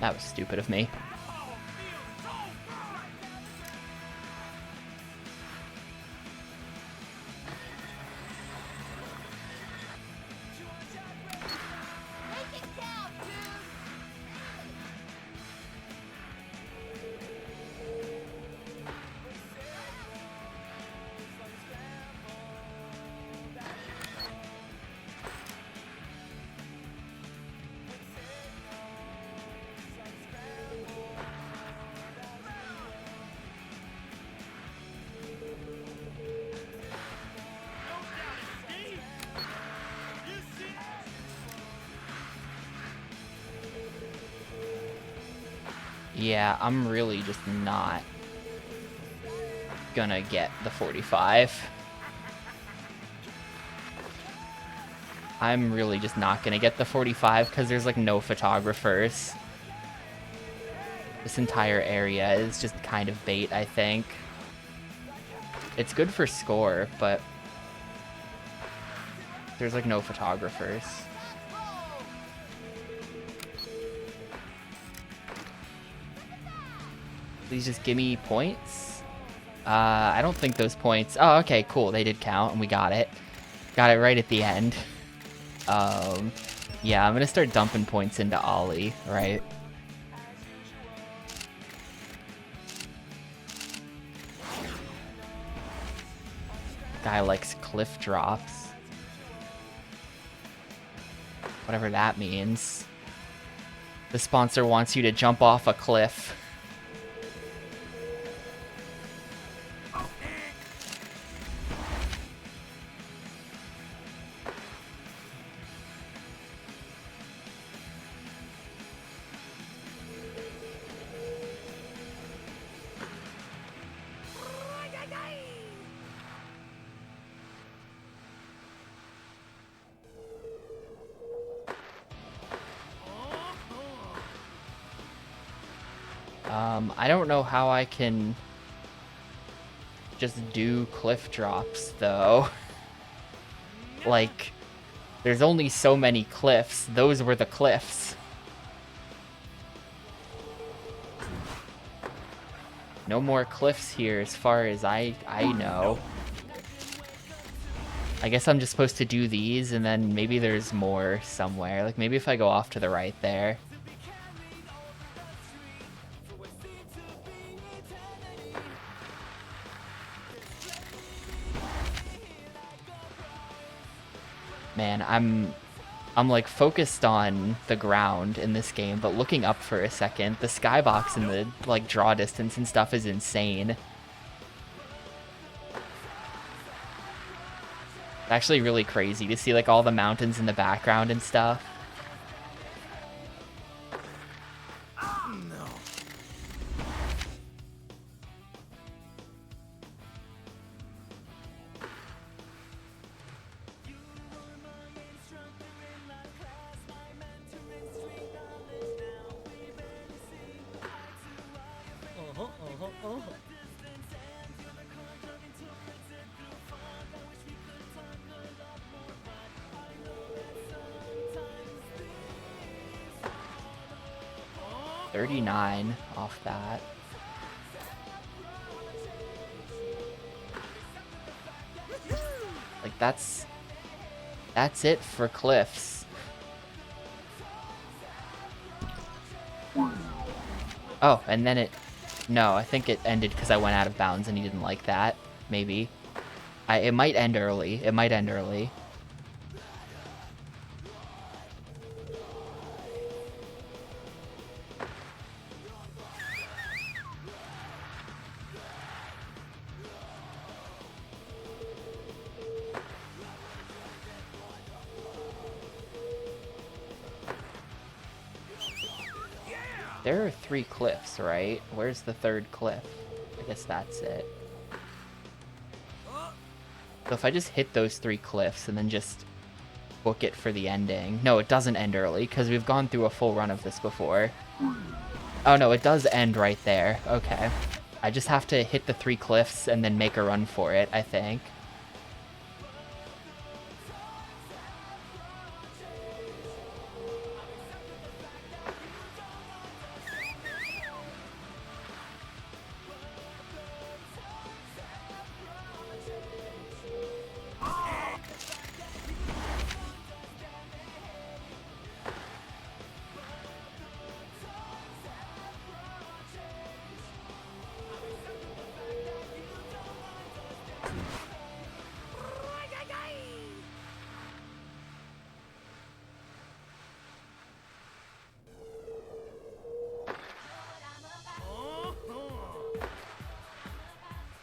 That was stupid of me. Make it count, dude! Yeah, I'm really just not gonna get the 45. I'm really just not gonna get the 45 because there's like no photographers. This entire area is just kind of bait, I think. It's good for score, but there's like no photographers. Please just give me points. I don't think those points... Oh, okay, cool. They did count, and we got it. Got it right at the end. Yeah, I'm going to start dumping points into Ollie, right? Guy likes cliff drops. Whatever that means. The sponsor wants you to jump off a cliff. I don't know how I can just do cliff drops, though. Like, there's only so many cliffs. Those were the cliffs. No more cliffs here as far as I know. I guess I'm just supposed to do these, and then maybe there's more somewhere. Like, maybe if I go off to the right there. Man, I'm like focused on the ground in this game, but looking up for a second, the skybox and the like draw distance and stuff is insane. It's actually really crazy to see like all the mountains in the background and stuff. Uh-huh. 39 off that. Like that's it for cliffs. Oh, and then no, I think it ended because I went out of bounds and he didn't like that. Maybe. It might end early. It might end early. there are 3 cliffs, right? Where's the 3rd cliff? I guess that's it. So if I just hit those 3 cliffs and then just book it for the ending. No, it doesn't end early, because we've gone through a full run of this before. Oh no, it does end right there. Okay. I just have to hit the 3 cliffs and then make a run for it, I think.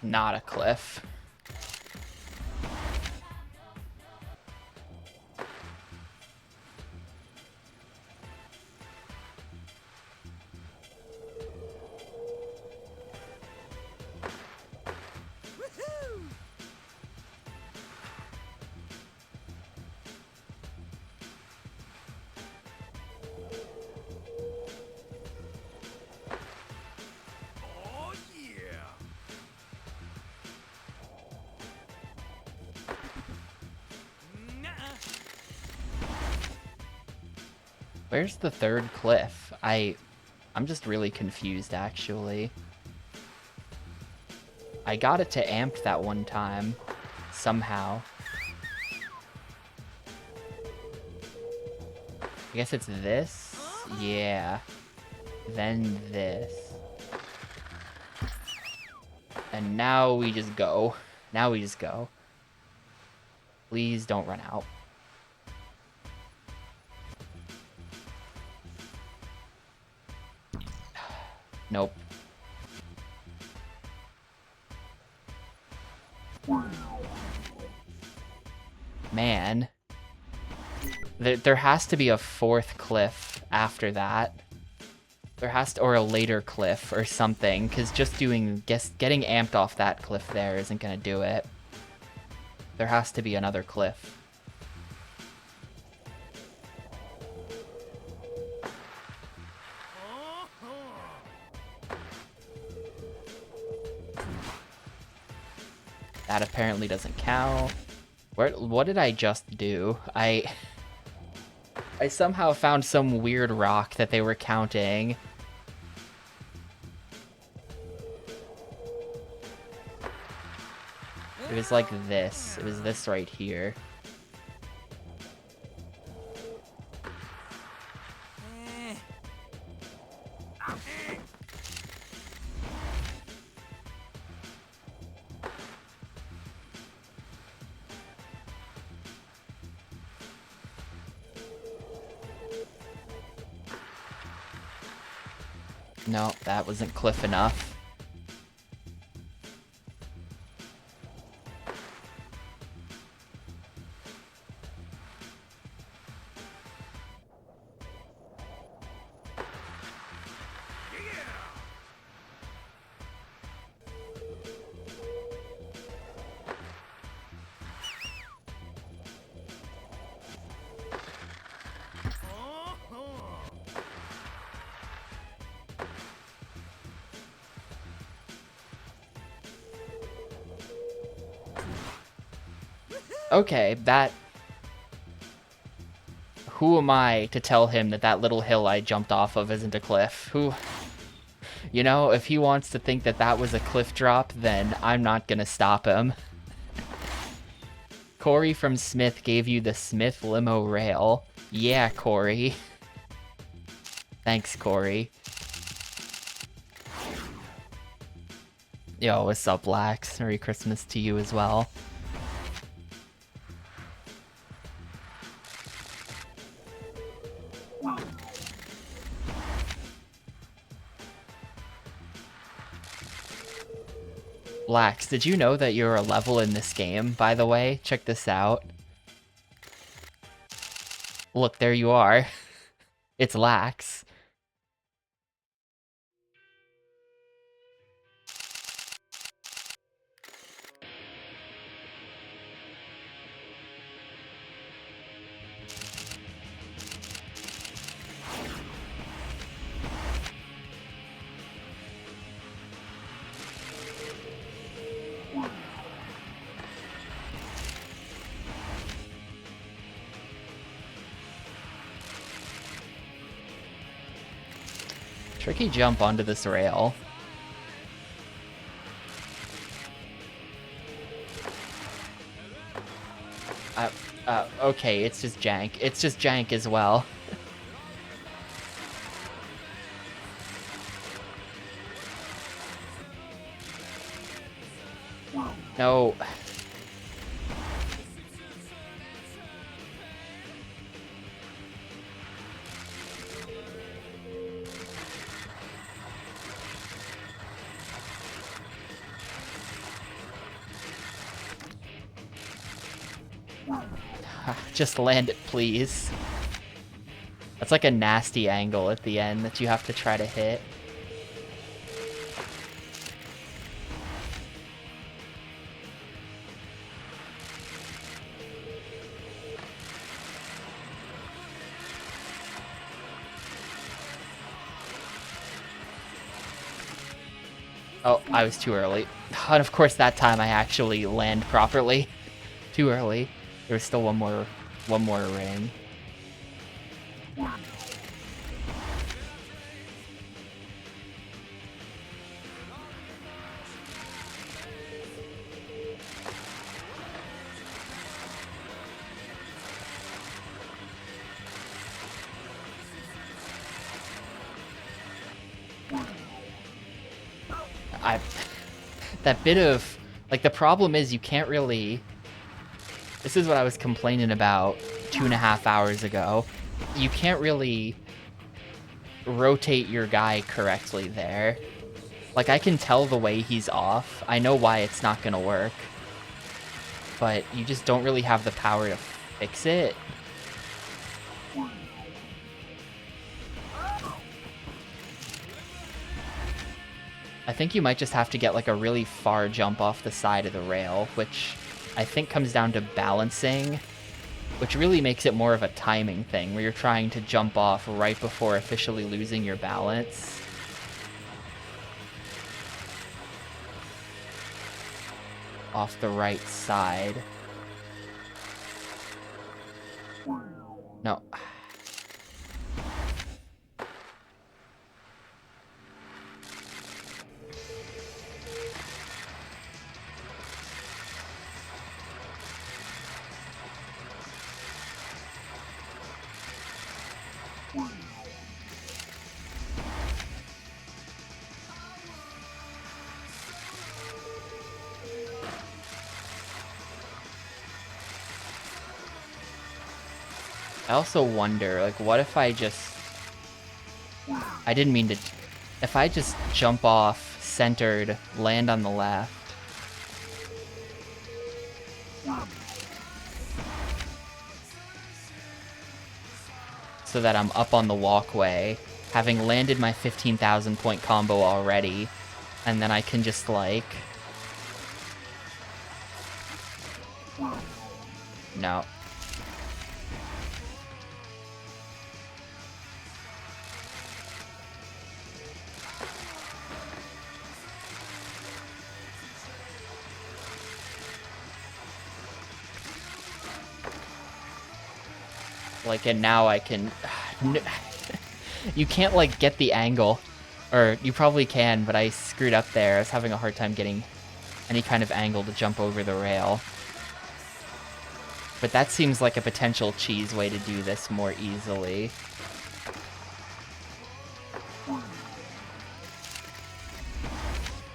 Not a cliff. Oh yeah. Nuh-uh. Where's the 3rd cliff? I'm just really confused, actually. I got it to amped that one time. Somehow. I guess it's this? Yeah. Then this. And now we just go. Now we just go. Please don't run out. Nope. Man. There has to be a 4th cliff after that. There has to, or a later cliff or something, because just getting amped off that cliff there isn't gonna do it. There has to be another cliff. That apparently doesn't count. What did I just do? I somehow found some weird rock that they were counting. It was like this. It was this right here. No, that wasn't cliff enough. Okay, that... Who am I to tell him that that little hill I jumped off of isn't a cliff? Who... You know, if he wants to think that that was a cliff drop, then I'm not gonna stop him. Corey from Smith gave you the Smith limo rail. Yeah, Corey. Thanks, Corey. Yo, what's up, Lax? Merry Christmas to you as well. Lax, did you know that you're a level in this game, by the way? Check this out. Look, there you are. It's Lax. Tricky jump onto this rail. Okay, it's just jank. It's just jank as well. No. Just land it, please. That's like a nasty angle at the end that you have to try to hit. Oh, I was too early. And of course that time I actually land properly. Too early. There was still one more ring. That bit of, like, the problem is you can't really, this is what I was complaining about 2.5 hours ago. You can't really rotate your guy correctly there. Like, I can tell the way he's off. I know why it's not gonna work. But you just don't really have the power to fix it. I think you might just have to get like a really far jump off the side of the rail, which I think comes down to balancing, which really makes it more of a timing thing, where you're trying to jump off right before officially losing your balance. Off the right side. No. I also wonder, like, what if I just... I didn't mean to... If I just jump off, centered, land on the left... so that I'm up on the walkway, having landed my 15,000 point combo already, and then I can just, like... No. Like, and now I can... You can't, like, get the angle. Or, you probably can, but I screwed up there. I was having a hard time getting any kind of angle to jump over the rail. But that seems like a potential cheese way to do this more easily.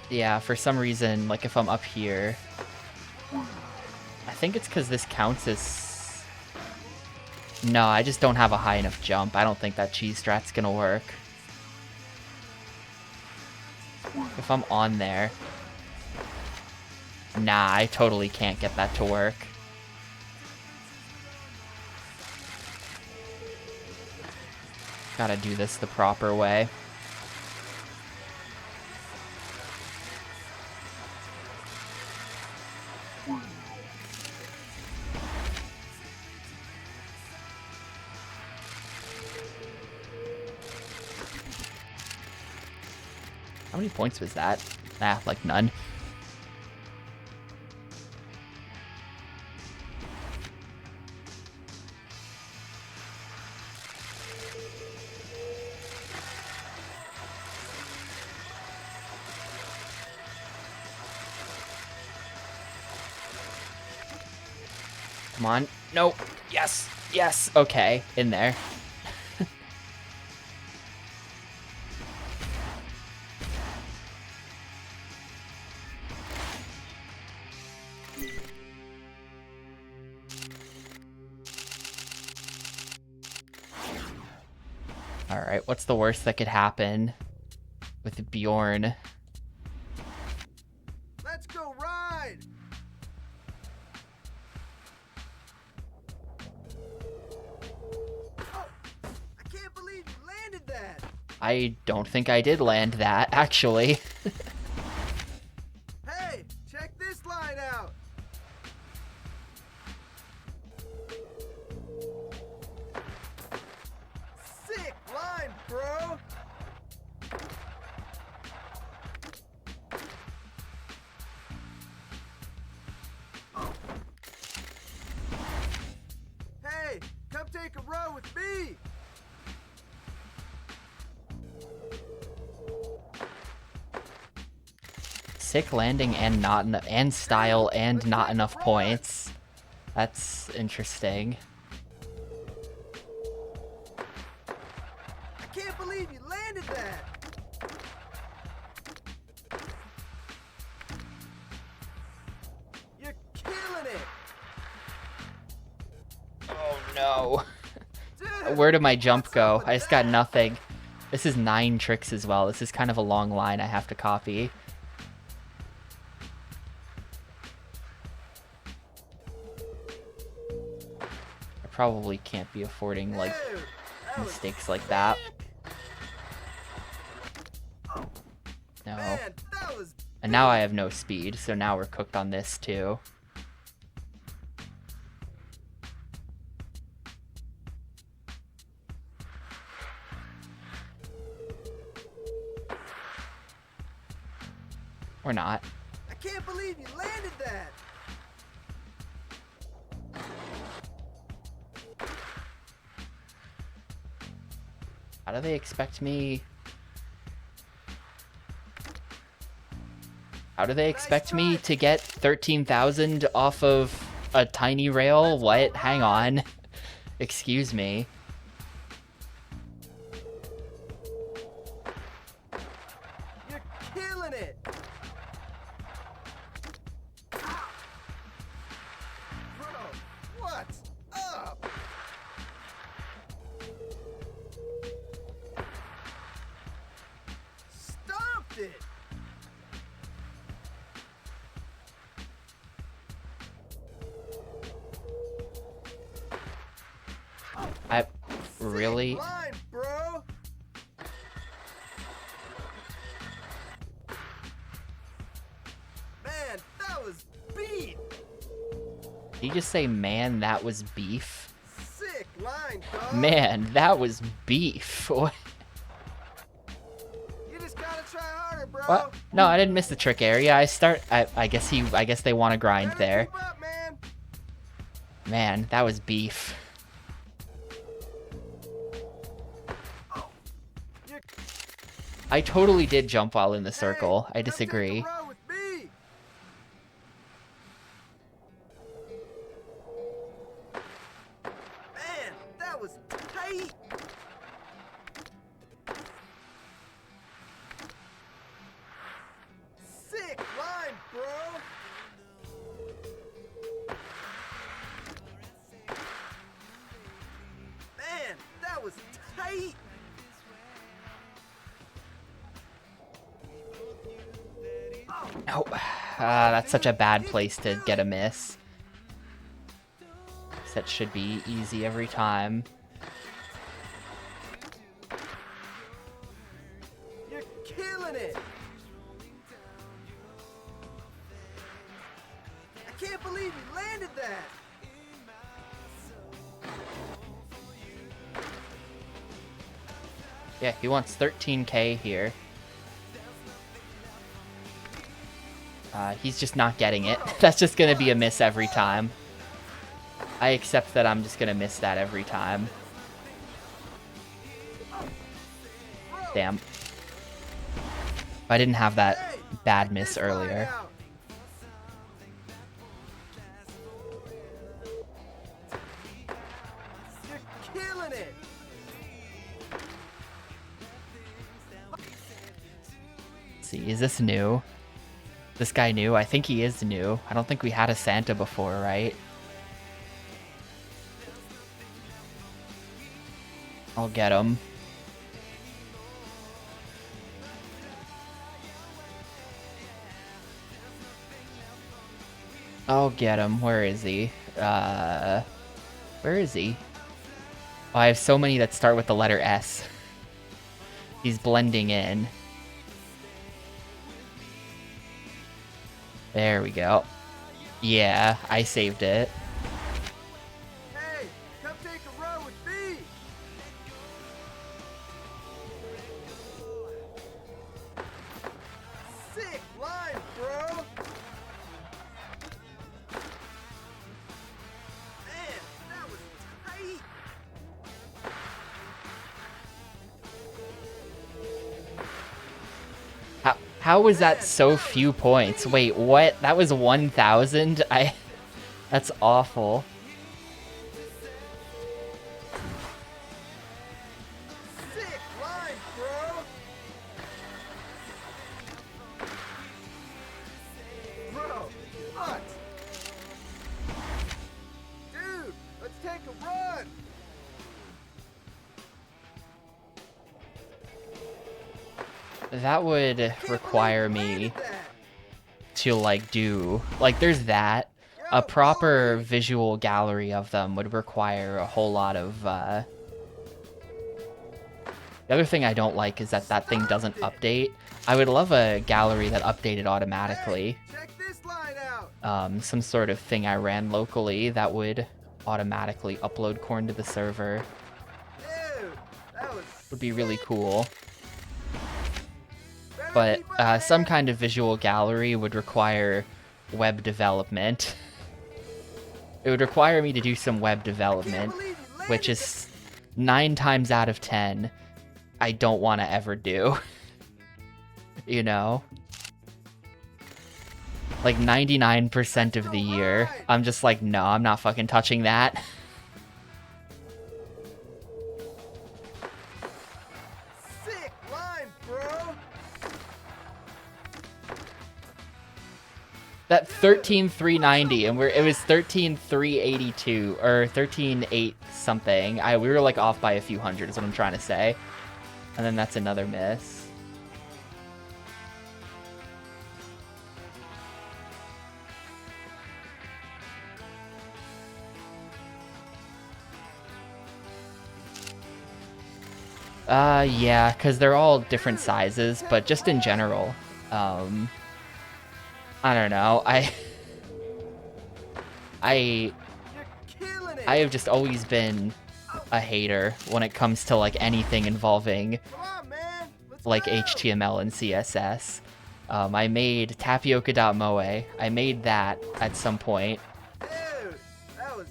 Yeah, for some reason, like, if I'm up here... I think it's because this counts as... No, I just don't have a high enough jump. I don't think that cheese strat's gonna work. If I'm on there... Nah, I totally can't get that to work. Gotta do this the proper way. How many points was that? Ah, like none. Come on. Nope. Yes. Yes. Okay. In there. Alright, what's the worst that could happen with Bjorn? Let's go ride! Oh, I can't believe you landed that! I don't think I did land that, actually. Hey, check this line out! Sick line, bro! Hey, come take a row with me! Sick landing and not enough, and style and not enough points. That's interesting. I can't believe you landed that! You're killing it! Oh no. Dude, Where did my jump what's go? up with I just got that? nothing. This is 9 tricks as well. This is kind of a long line I have to copy. I probably can't be affording, like, Dude, that was mistakes like that. No. Man, that was And now I have no speed, so now we're cooked on this too. Or not. I can't believe you landed that! How do they expect me? How do they expect me to get 13,000 off of a tiny rail? What? Hang on. Excuse me. You're killing it! Bro, what's up? Stomped it! I really. Sick line, bro! Man, that was beat! Did you just say, man, that was beef? Sick line, dog! Man, that was beef. What? You just gotta try harder, bro! What? No, I didn't miss the trick area. I guess they want to grind Gotta there. keep up, man. Man, that was beef. You're I totally did jump while in the Hey, circle. I come take a disagree. row with me. Man, that was tight. Sick line, bro. Man, that was tight. Nope. That's such a bad place to get a miss. That should be easy every time. You're killing it. I can't believe you landed that. Yeah, he wants 13k here. He's just not getting it. That's just gonna be a miss every time. I accept that I'm just gonna miss that every time. Damn. If I didn't have that Hey, bad check miss this line earlier. out. it! Let's see, is this new? This guy new? I think he is new. I don't think we had a Santa before, right? I'll get him. I'll get him. Where is he? Where is he? Oh, I have so many that start with the letter S. He's blending in. There we go. Yeah, I saved it. Hey, come take a row with me! Sick line, bro! Man, that was tight! How was that so few points? Wait, what? That was 1,000? That's awful. Sick line, bro! Bro, what? Dude, let's take a run! That would require me to like do like there's that. A proper visual gallery of them would require a whole lot of the other thing I don't like is that that thing doesn't update. I would love a gallery that updated automatically. Check this line out! Some sort of thing I ran locally that would automatically upload corn to the server. Dude, that was Would be really cool. But some kind of visual gallery would require web development. It would require me to do some web development, which is 9 times out of 10 I don't want to ever do. You know? Like 99% of the year, I'm just like, no, I'm not fucking touching that. sick line, bro! That 13,390 and it was 13,382 or 13,8 something. We were like off by a few hundred is what I'm trying to say. And then that's another miss. Yeah, because they're all different sizes, but just in general, I don't know, I Killing it! have just always been a hater when it comes to like anything involving Come on, man! Let's like go! HTML and CSS. I made tapioca.moe. I made that at some point. Dude, that was...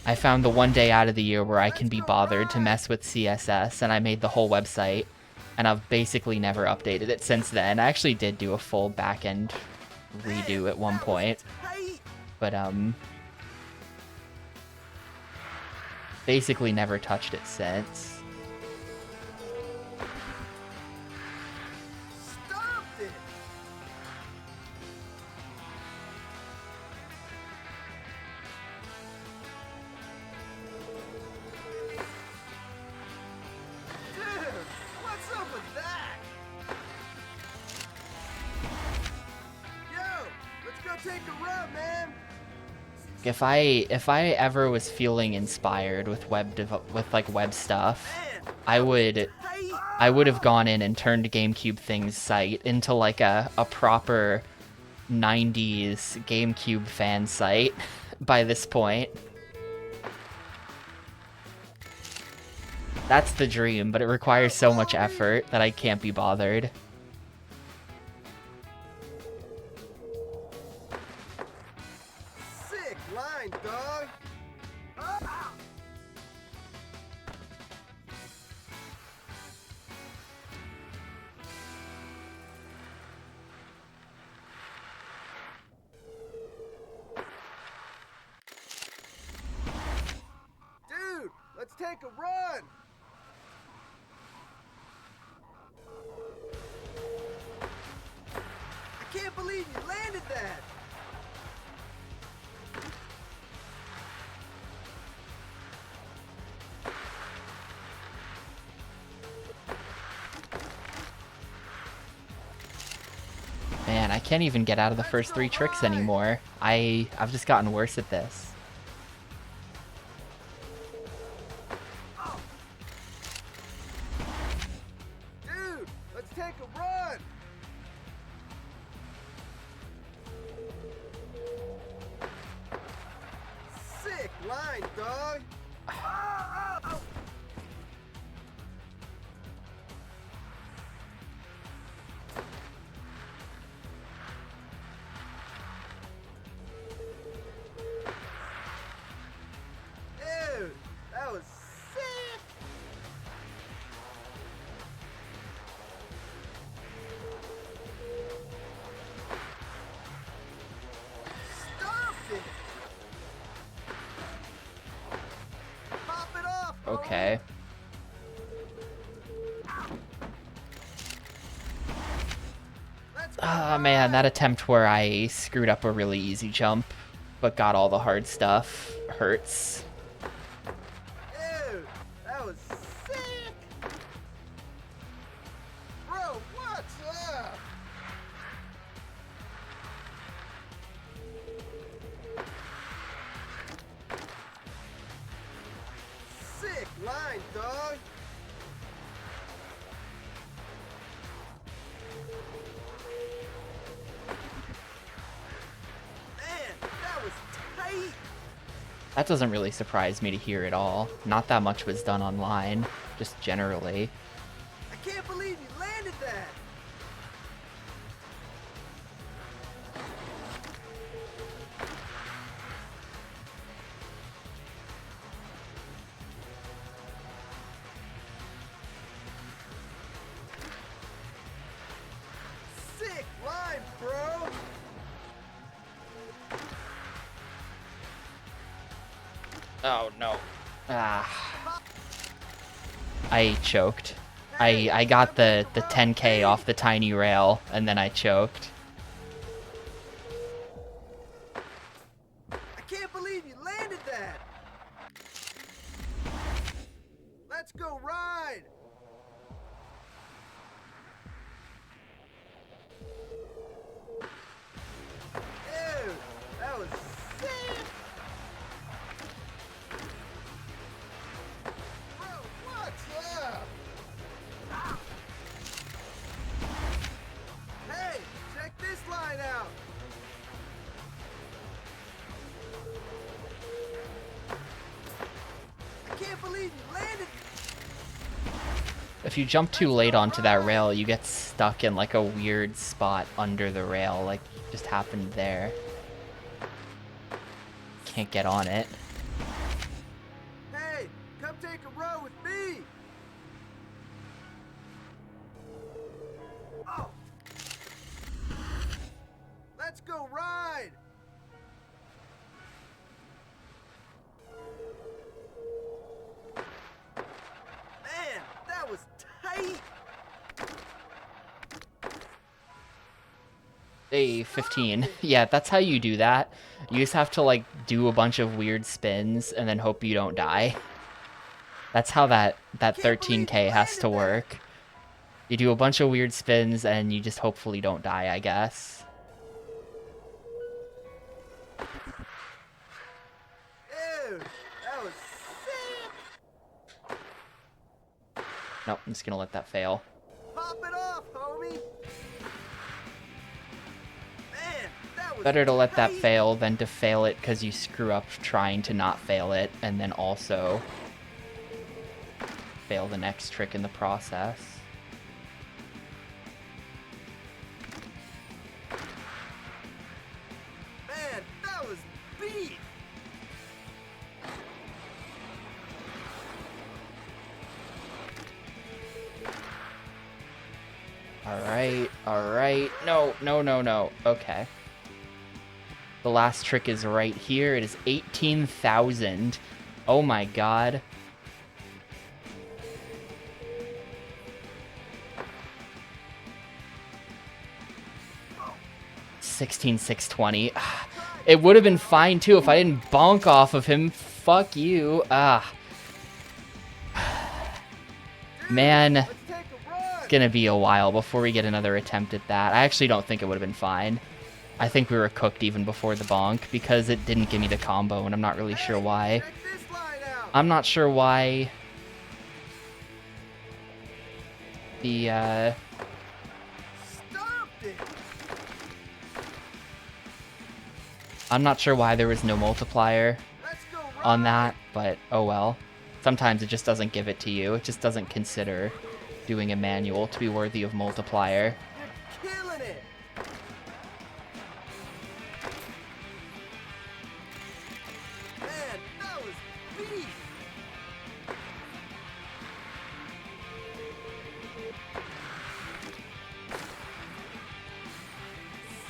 I found the one day out of the year where I can be bothered to mess with CSS, and I made the whole website, and I've basically never updated it since then. I actually did do a full backend redo at one point, Tight! but basically never touched it since. Stopped it! Dude, what's up with that? Yo, let's go take a run, man! If I ever was feeling inspired with web stuff, Man, I would tight! have gone in and turned GameCube Things site into like a proper 90s GameCube fan site by this point. That's the dream, but it requires so much effort that I can't be bothered. Sick line, dog! Ah! Dude, let's take take a run! I can't believe you landed that! Man, I can't even get out of the first 3 tricks anymore. I've just gotten worse at this. Dude, let's take a run! Sick line, dog! Oh. Dude, that was sick! Stop it! Pop it off! homie. Okay. Let's go Ah, man, that ride. attempt where I screwed up a really easy jump, but got all the hard stuff hurts. Dude, that was sick! Bro, what's up? Sick line, dog! Man, that was tight! That doesn't really surprise me to hear at all. Not that much was done online, just generally. I can't believe you landed that! Sick line, bro! Oh, no. Ah. I choked. I got the 10K off the tiny rail, and then I choked. I can't believe you landed that! Let's go ride! Dude, that was sick! Bro, what's up? Hey, check this line out! I can't believe you landed. If you jump too late onto that rail, you get stuck in like a weird spot under the rail, like just happened there. Can't get on it. Hey, come take a row with me. Oh. Let's go ride. Man, that was tight. Hey, 15. Yeah, that's how you do that. You just have to like do a bunch of weird spins and then hope you don't die. That's how that Can't believe 13K you has to landed that. work. You do a bunch of weird spins and you just hopefully don't die, I guess. Dude, that was sick. Nope, I'm just gonna let that fail. Pop it off, homie. Man, that was Better to let that tight. fail than to fail it because you screw up trying to not fail it and then also fail the next trick in the process. Man, that was beat. Alright, alright. No, no, no, no. Okay. The last trick is right here. It is 18,000. Oh my god. 16,620. It would have been fine too if I didn't bonk off of him. Fuck you. Man, Let's take a run. it's gonna be a while before we get another attempt at that. I actually don't think it would have been fine. I think we were cooked even before the bonk because it didn't give me the combo, and I'm not really sure why. Check this line out. I'm not sure why the Stopped it. I'm not sure why there was no multiplier Let's go run. on that, but oh well. Sometimes it just doesn't give it to you. It just doesn't consider doing a manual to be worthy of multiplier. You're killing it. Man, that was beef.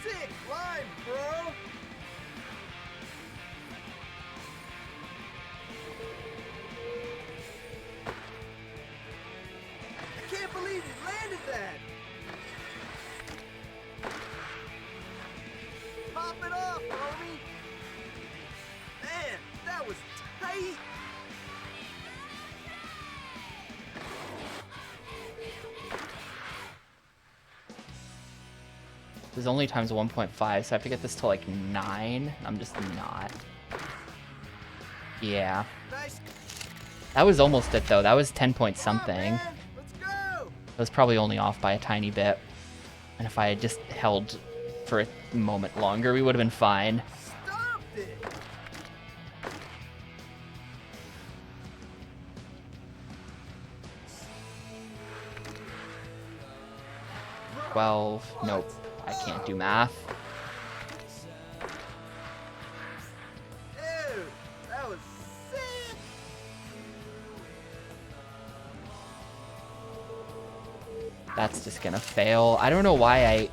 Sick line, bro. I can't believe he landed that. Pop it off, homie. Man, that was tight. This is only times 1.5, so I have to get this to like 9. I'm just not. Yeah. Nice. That was almost it though. That was 10 point Come on, something. man. Let's go. That was probably only off by a tiny bit. And if I had just held for a moment longer, we would have been fine. Stopped it. 12. Nope. I can't do math. Dude, that was sick. That's just gonna fail. I don't know why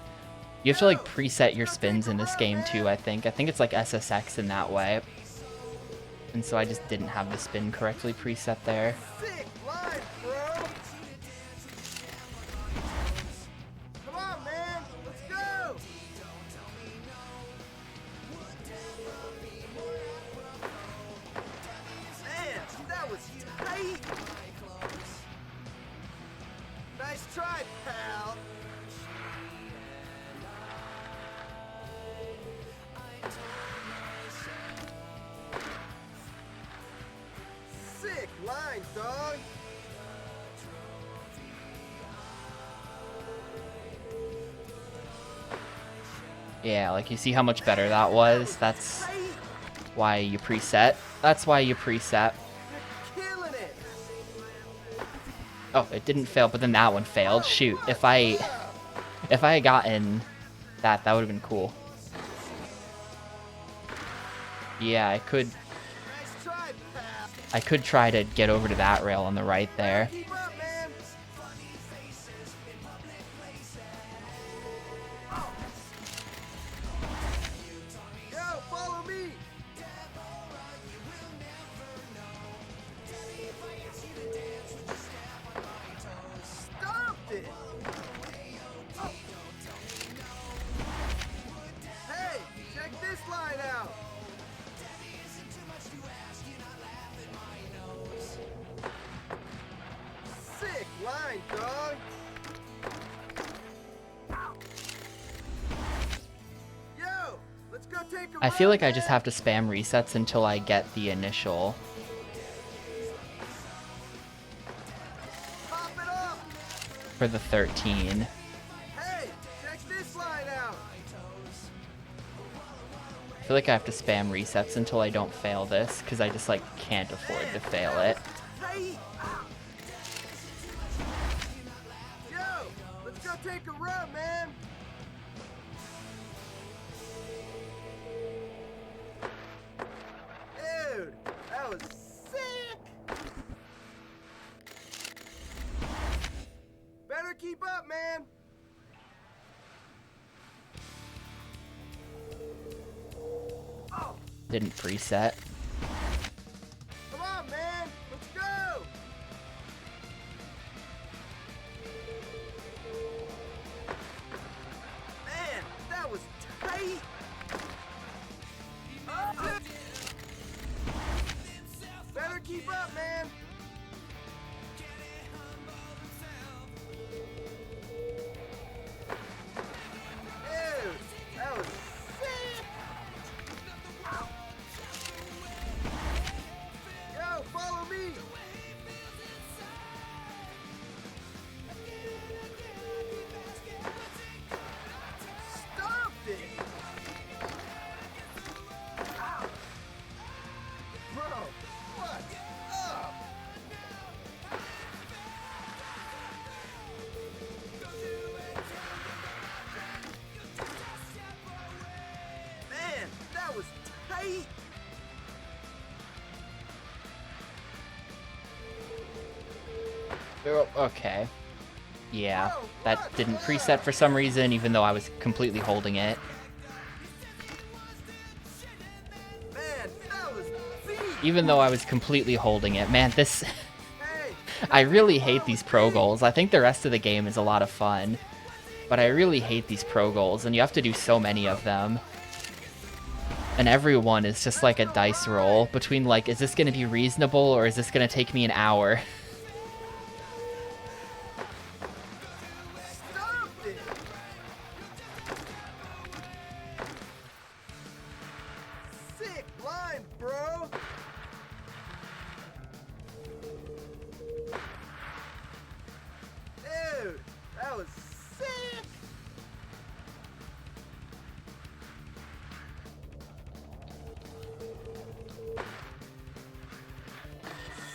you have to like preset your spins in this game too, I think. I think it's like SSX in that way. And so I just didn't have the spin correctly preset there. Sick line, bro. Come on, man. Let's go. Man, that was tight. Nice try, pal. Sick line, dog. Yeah, like you see how much better that was? That's Tight. why you preset. That's why you preset. You're killing it. Oh, it didn't fail, but then that one failed. Shoot, if I had gotten that, that would have been cool. Yeah, Nice try, pal. I could try to get over to that rail on the right there. Keep up, man. Yo, follow me. Stopped it. Hey, check this line out. Sick line, dog. Yo, let's go take a I feel run, like I just man. have to spam resets until I get the initial. Pop it up. For the 13. Hey, check this line out. I feel like I have to spam resets until I don't fail this, because I just like can't afford to fail it. Tight. Yo, let's go take a run, man. Dude, that was sick. Better keep up, man. Didn't preset. Come on, man. Let's go. Man, that was tight. that was tight. Okay. Yeah, that didn't preset for some reason, even though I was completely holding it. Man, that was beat. Even though I was completely holding it. Man, this... Hey, I really hate these pro goals. I think the rest of the game is a lot of fun. But I really hate these pro goals, and you have to do so many of them. And every one is just like a dice roll between like, is this going to be reasonable or is this going to take me an hour? stopped it. Sick line, bro. Dude, that was sick.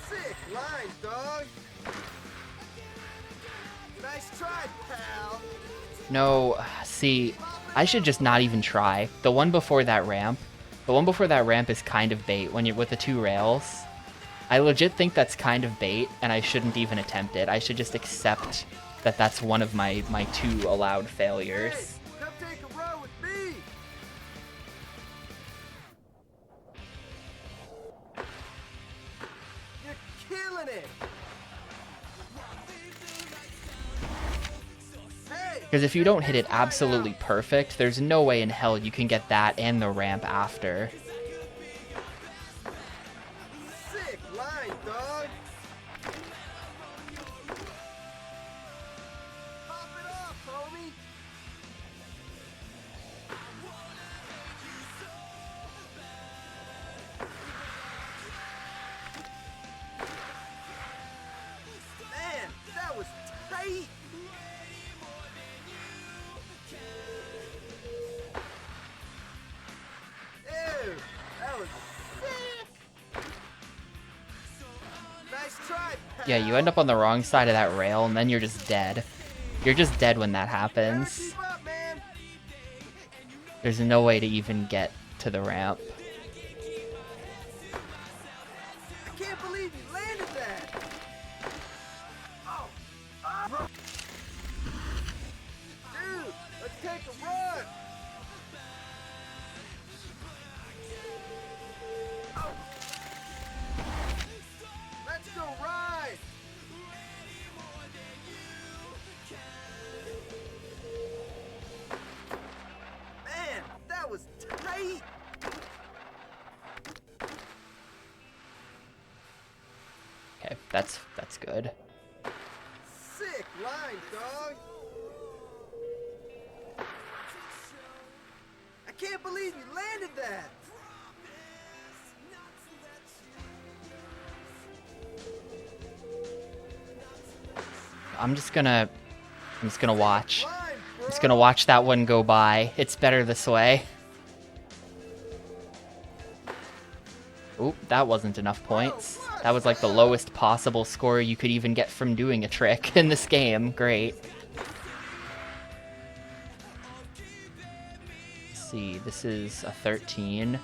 Sick line, dog. Nice try, pal. No, see, I should just not even try. The one before that ramp is kind of bait when you're with the two rails. I legit think that's kind of bait, and I shouldn't even attempt it. I should just accept that that's one of my two allowed failures. Hey, come take a row with me. You're killing it. Hey, Because if you don't hit it absolutely perfect, there's no way in hell you can get that and the ramp after. sick line, dog. Pop it up, homie. Man, that was tight. Ew, that was sick. Nice try, pal. Yeah, you end up on the wrong side of that rail, and then you're just dead. You're just dead when that Gotta happens. keep up, man. There's no way to even get to the ramp. I can't believe you landed that. Oh, dude, let's take a run. Oh. Let's go ride. Man, that was tight. Okay, that's good. Sick line, dog. I can't believe you landed that. I'm just gonna watch. Line, bro. I'm just gonna watch that one go by. It's better this way. Oop, that wasn't enough points. That was like the lowest possible score you could even get from doing a trick in this game. Great. Let's see, this is a 13.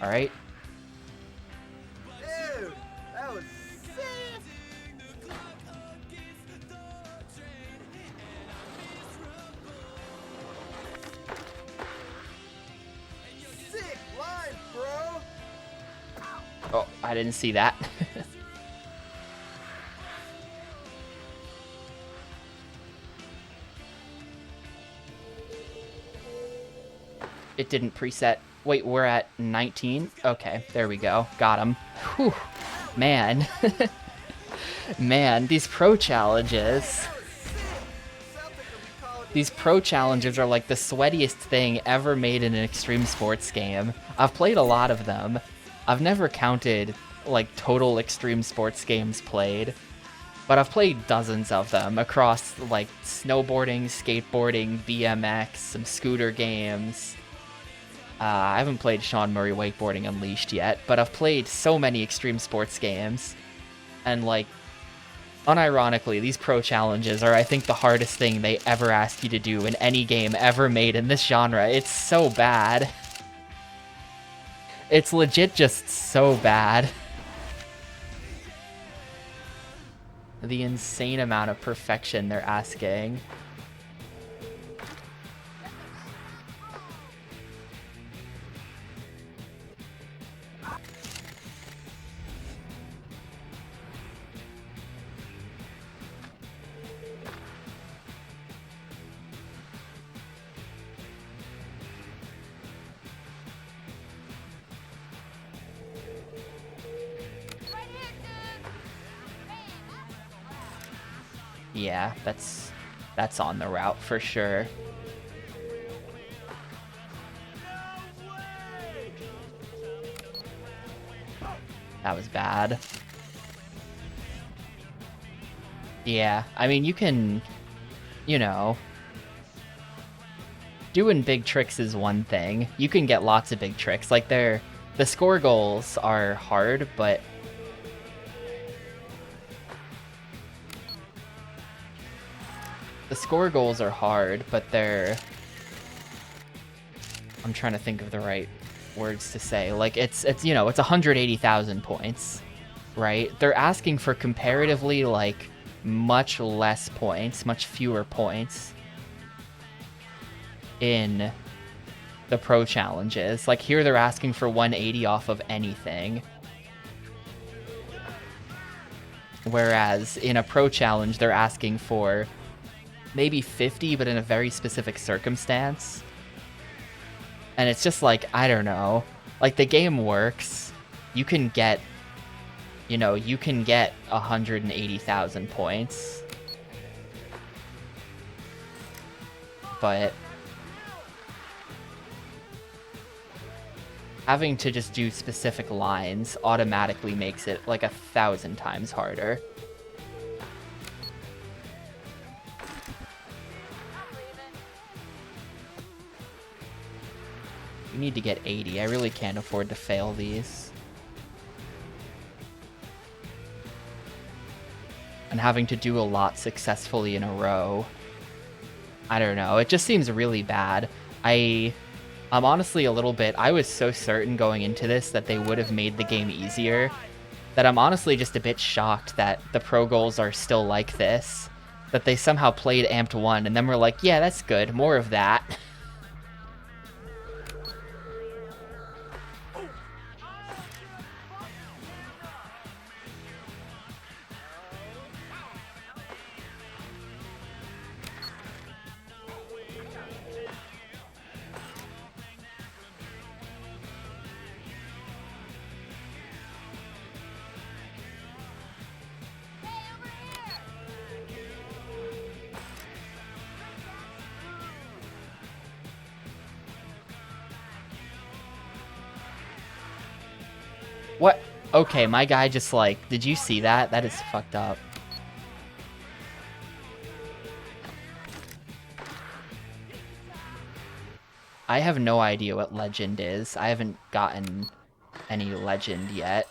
All right. Dude, that was sick. Sick line, bro. Oh, I didn't see that. It didn't preset. Wait, we're at 19? Okay, there we go. Got him. Whew. Man. Man, these pro challenges. That was sick. Celtic will be calling These pro challenges are like the sweatiest thing ever made in an extreme sports game. I've played a lot of them. I've never counted like total extreme sports games played, but I've played dozens of them across like snowboarding, skateboarding, BMX, some scooter games. I haven't played Sean Murray Wakeboarding Unleashed yet, but I've played so many extreme sports games, and like, unironically, these pro challenges are, I think, the hardest thing they ever asked you to do in any game ever made in this genre. It's so bad. It's legit just so bad. The insane amount of perfection they're asking. Right here, dude. Yeah, that's on the route for sure. That was bad. Yeah, I mean, you can, you know, doing big tricks is one thing. You can get lots of big tricks. Like, the score goals are hard, but they're, I'm trying to think of the right words to say. Like, it's you know, it's 180,000 points, right? They're asking for comparatively, like, much less points, much fewer points in the pro challenges. Like, here they're asking for 180 off of anything. Whereas in a pro challenge, they're asking for maybe 50, but in a very specific circumstance. And it's just like, I don't know. Like, the game works. You can get, you know, you can get 180,000 points. But having to just do specific lines automatically makes it like 1,000 times harder. You need to get 80. I really can't afford to fail these. And having to do a lot successfully in a row. I don't know. It just seems really bad. I'm honestly a little bit... I was so certain going into this that they would have made the game easier, that I'm honestly just a bit shocked that the pro goals are still like this. That they somehow played Amped 1 and then were like, yeah, that's good. More of that. What? Okay, my guy just like... Did you see that? That is fucked up. I have no idea what legend is. I haven't gotten any legend yet.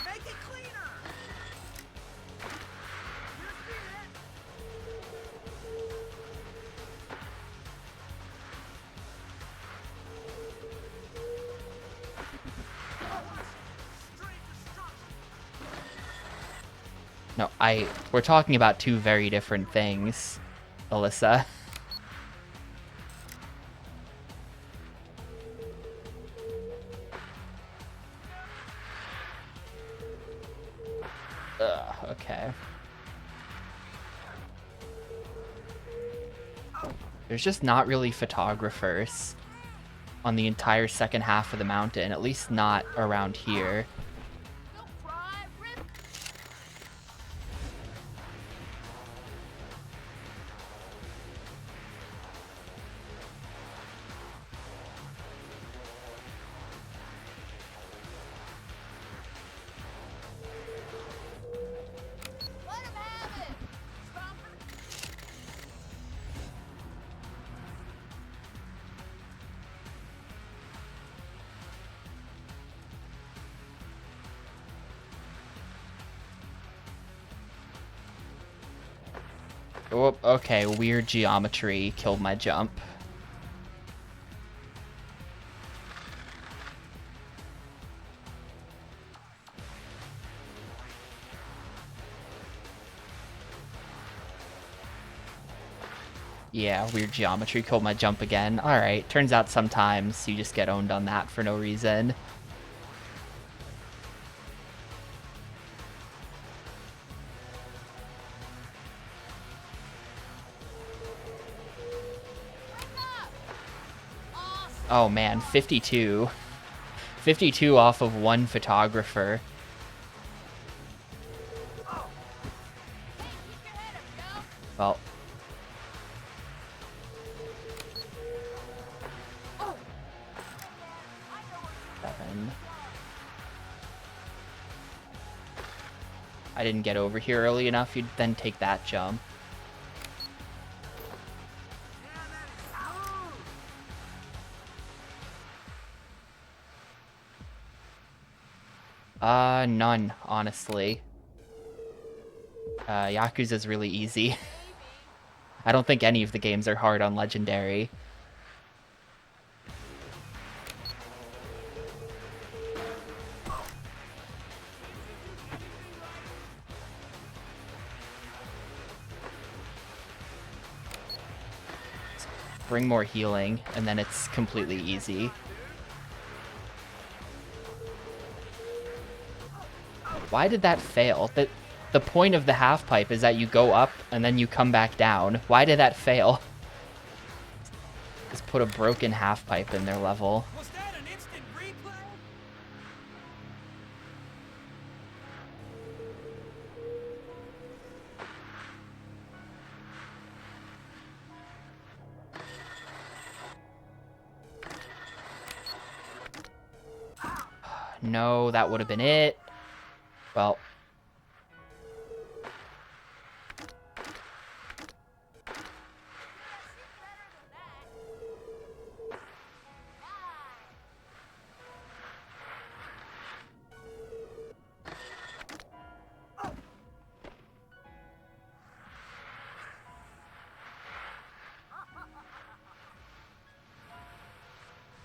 Make it cleaner. No, we're talking about two very different things, Alyssa. Ugh, okay. There's just not really photographers on the entire second half of the mountain, at least not around here. Don't cry, rip. Let him have it. Stomper. Oh, okay, weird geometry killed my jump. Yeah, weird geometry killed my jump again. Alright, turns out sometimes you just get owned on that for no reason. Oh man, 52. 52 off of one photographer. Well. Seven. I didn't get over here early enough, you'd then take that jump. None, honestly. Yakuza's really easy. I don't think any of the games are hard on Legendary. Bring more healing, and then it's completely easy. Why did that fail? The point of the half pipe is that you go up and then you come back down. Why did that fail? Just put a broken half pipe in their level. Was that an instant replay? No, that would have been it. Well.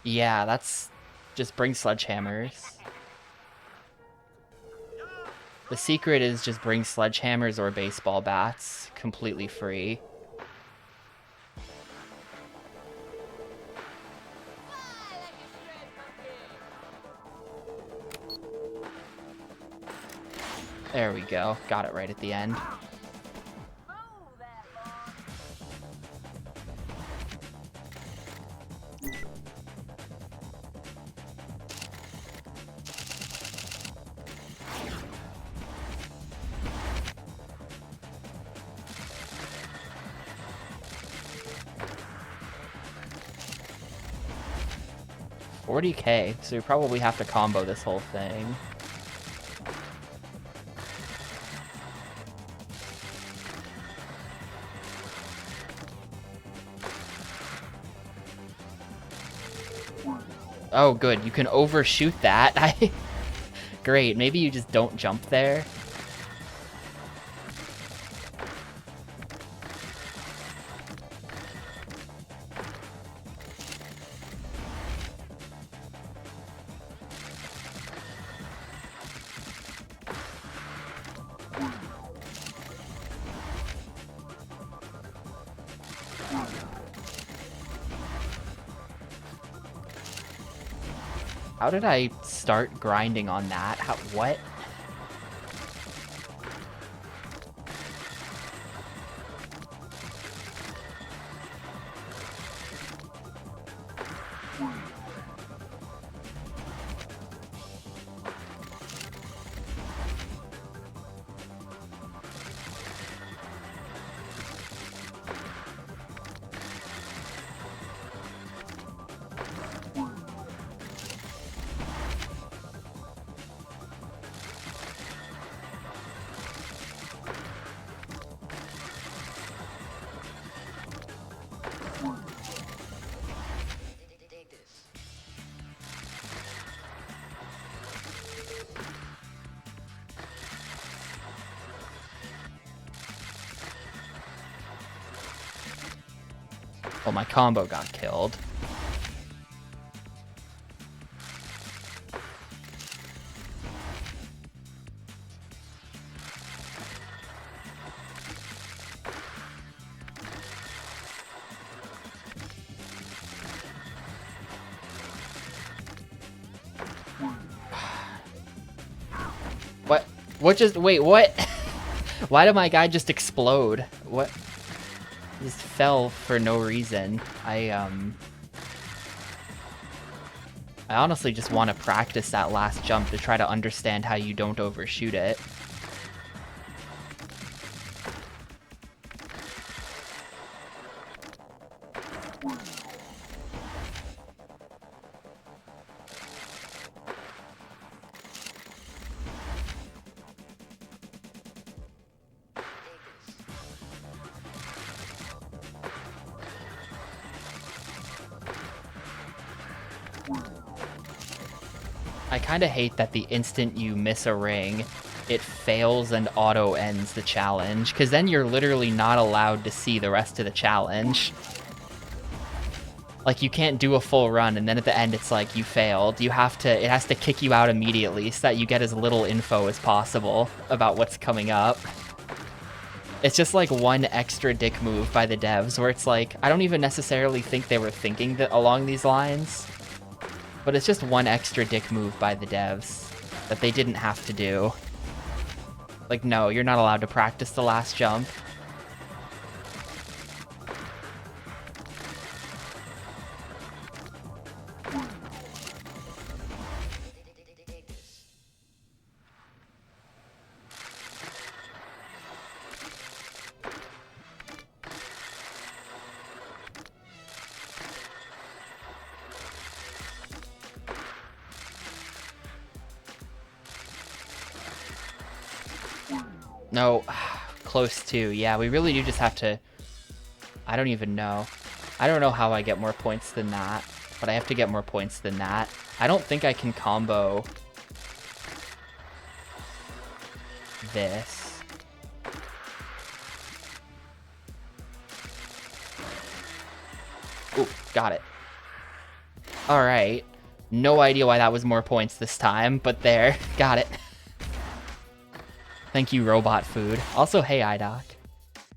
Yeah, that's... just bring sledgehammers. The secret is just bring sledgehammers or baseball bats. Completely free. There we go. Got it right at the end. 40k, so you probably have to combo this whole thing. Oh, good. You can overshoot that. Great. Maybe you just don't jump there. How did I start grinding on that? What? Well, my combo got killed. What? What just... Wait, what? Why did my guy just explode? What? Just fell for no reason. I honestly just want to practice that last jump to try to understand how you don't overshoot it. I kind of hate that the instant you miss a ring, it fails and auto ends the challenge, because then you're literally not allowed to see the rest of the challenge. Like, you can't do a full run, and then at the end it's like, you failed. You have to, it has to kick you out immediately so that you get as little info as possible about what's coming up. It's just like one extra dick move by the devs, where it's like, I don't even necessarily think they were thinking that along these lines. But it's just one extra dick move by the devs that they didn't have to do. Like, no, you're not allowed to practice the last jump. No, close to. Yeah, we really do just have to... I don't even know. I don't know how I get more points than that, but I have to get more points than that. I don't think I can combo this. Ooh, got it. Alright. No idea why that was more points this time, but there. Got it. Thank you, Robot Food. Also, hey, iDoc.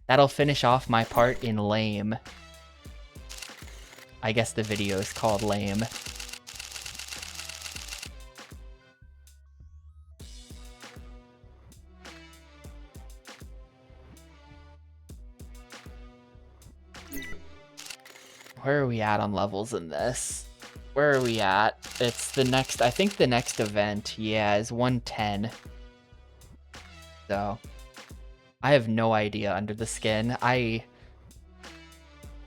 That'll finish off my part in Lame. I guess the video is called Lame. Where are we at on levels in this? Where are we at? It's the next, I think the next event, yeah, is 110. So, I have no idea under the skin. I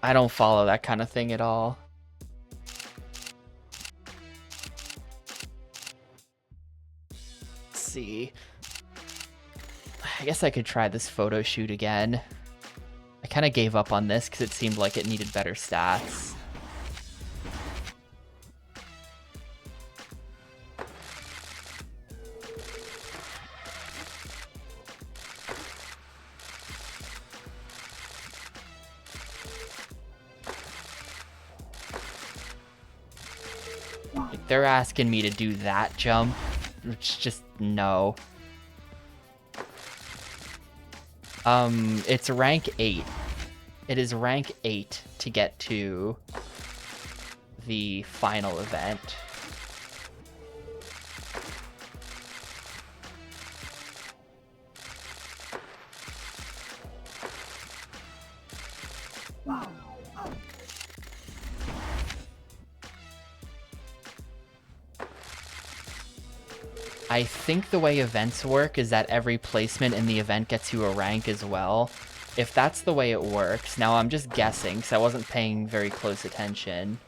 don't follow that kind of thing at all. Let's see. I guess I could try this photo shoot again. I kind of gave up on this because it seemed like it needed better stats. They're asking me to do that jump, which just no. It's rank 8. It is rank 8 to get to the final event. I think the way events work is that every placement in the event gets you a rank as well. If that's the way it works, now I'm just guessing because I wasn't paying very close attention.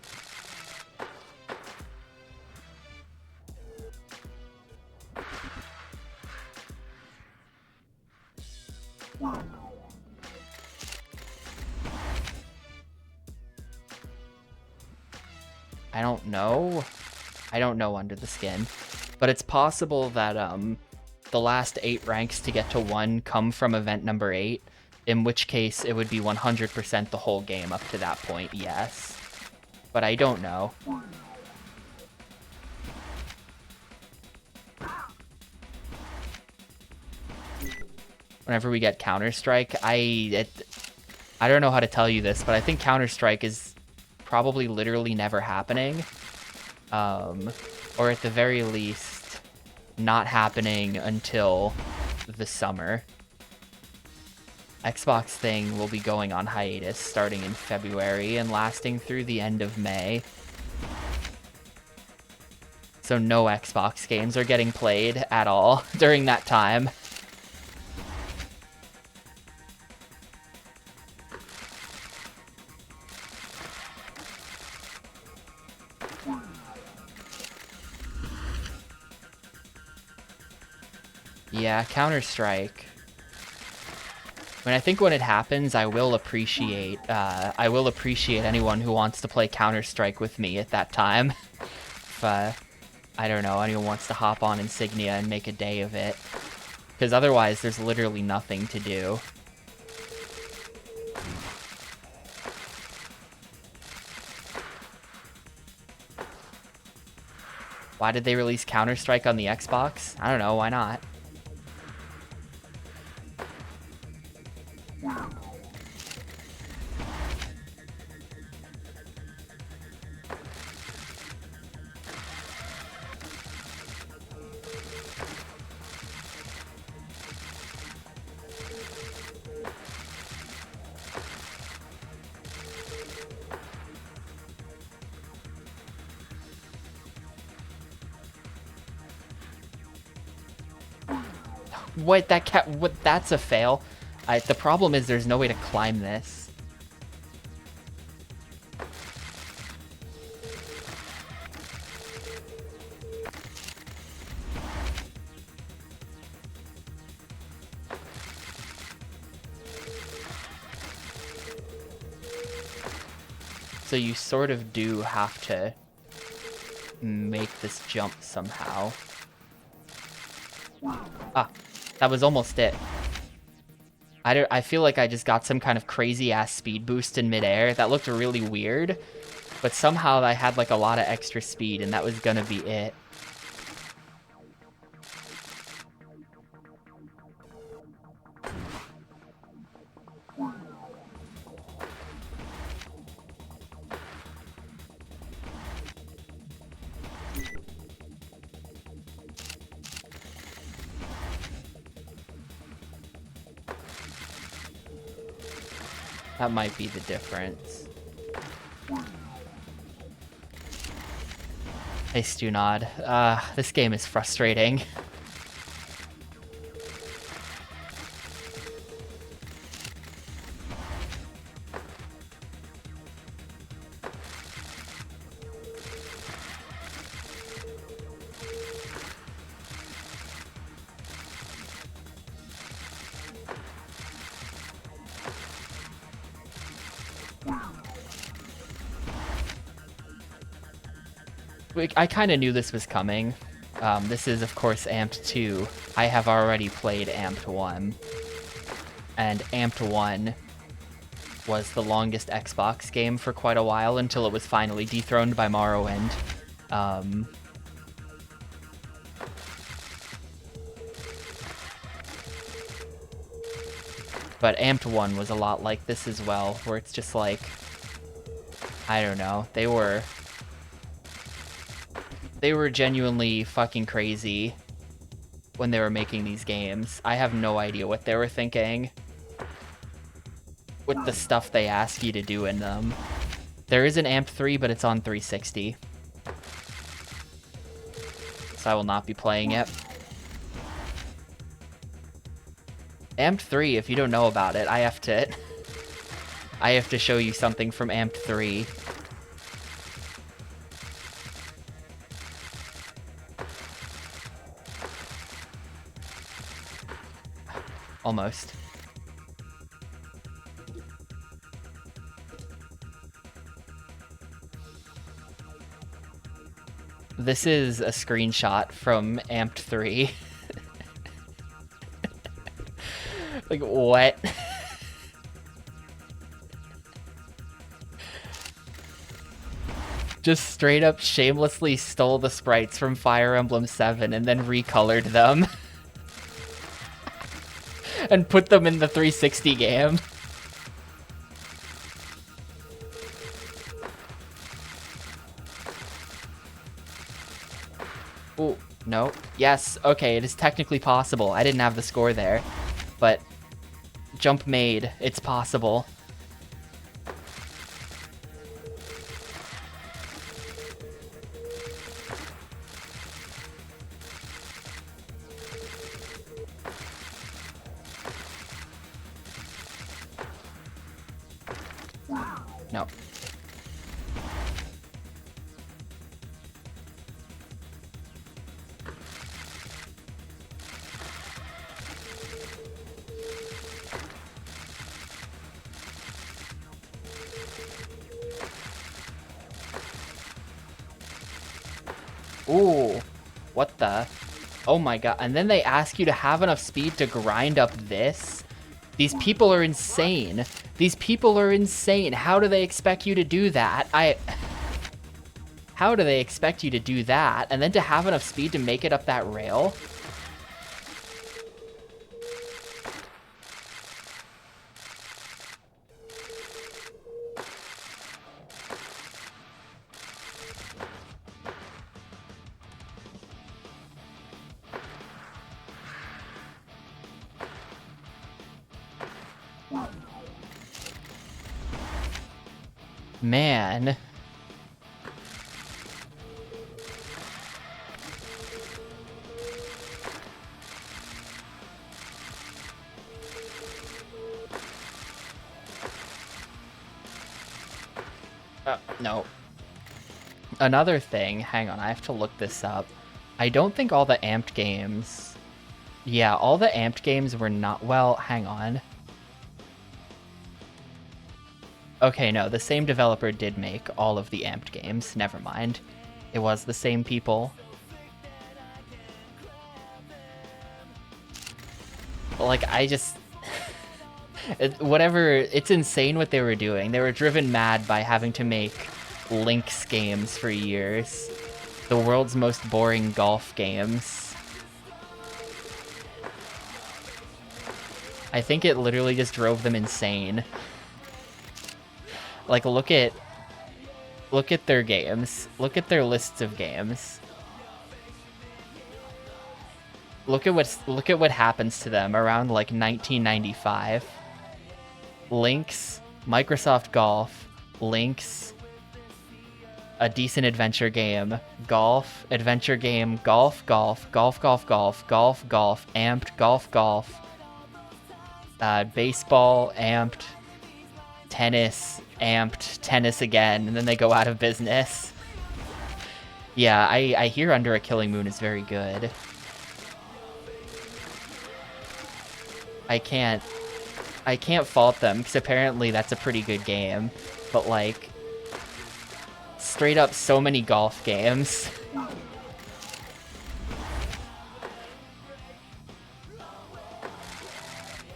I don't know. I don't know under the skin. But it's possible that the last 8 ranks to get to 1 come from event number 8. In which case, it would be 100% the whole game up to that point, yes. But I don't know. Whenever we get Counter-Strike, I don't know how to tell you this, but I think Counter-Strike is probably literally never happening. Or at the very least, not happening until the summer. Xbox thing will be going on hiatus starting in February and lasting through the end of May. So no Xbox games are getting played at all during that time. Yeah, Counter-Strike. I think when it happens, I will appreciate anyone who wants to play Counter-Strike with me at that time. If, I don't know, anyone wants to hop on Insignia and make a day of it. Because otherwise, there's literally nothing to do. Why did they release Counter-Strike on the Xbox? I don't know, why not? What, that cat, what, that's a fail. The problem is there's no way to climb this. So you sort of do have to make this jump somehow. Ah, that was almost it. I feel like I just got some kind of crazy-ass speed boost in midair. That looked really weird, but somehow I had like a lot of extra speed, and that was gonna be it. That might be the difference. Hey, Stunod. This game is frustrating. I kind of knew this was coming. This is, of course, Amped 2. I have already played Amped 1. And Amped 1 was the longest Xbox game for quite a while until it was finally dethroned by Morrowind. But Amped 1 was a lot like this as well, where it's just like, I don't know, they were genuinely fucking crazy when they were making these games. I have no idea what they were thinking with the stuff they ask you to do in them. There is an Amped 3, but it's on 360. So I will not be playing it. Amped 3, if you don't know about it, I have to show you something from Amped 3. Almost. This is a screenshot from Amped 3. Like, what? Just straight up shamelessly stole the sprites from Fire Emblem 7 and then recolored them. And put them in the 360 game. Ooh, no. Yes, okay, it is technically possible. I didn't have the score there. But jump made. It's possible. No. Ooh, what the? Oh my god, and then they ask you to have enough speed to grind up this? These people are insane. These people are insane. How do they expect you to do that? How do they expect you to do that? And then to have enough speed to make it up that rail? Man. No. Another thing, hang on, I have to look this up. I don't think all the Amped games... Yeah, all the Amped games were not... Well, hang on. Okay, no, the same developer did make all of the Amped games. Never mind. It was the same people. Like, I just... whatever, it's insane what they were doing. They were driven mad by having to make Lynx games for years. The world's most boring golf games. I think it literally just drove them insane. Like, look at their games. Look at their lists of games. Look at what happens to them around like 1995. Lynx, Microsoft Golf, Lynx, a decent adventure game, golf, adventure game, golf, golf, golf, golf, golf, golf, golf, amped, golf, golf, baseball, amped, tennis, amped, tennis again, and then they go out of business. Yeah, I hear Under a Killing Moon is very good. I can't fault them, because apparently that's a pretty good game, but like, straight up so many golf games.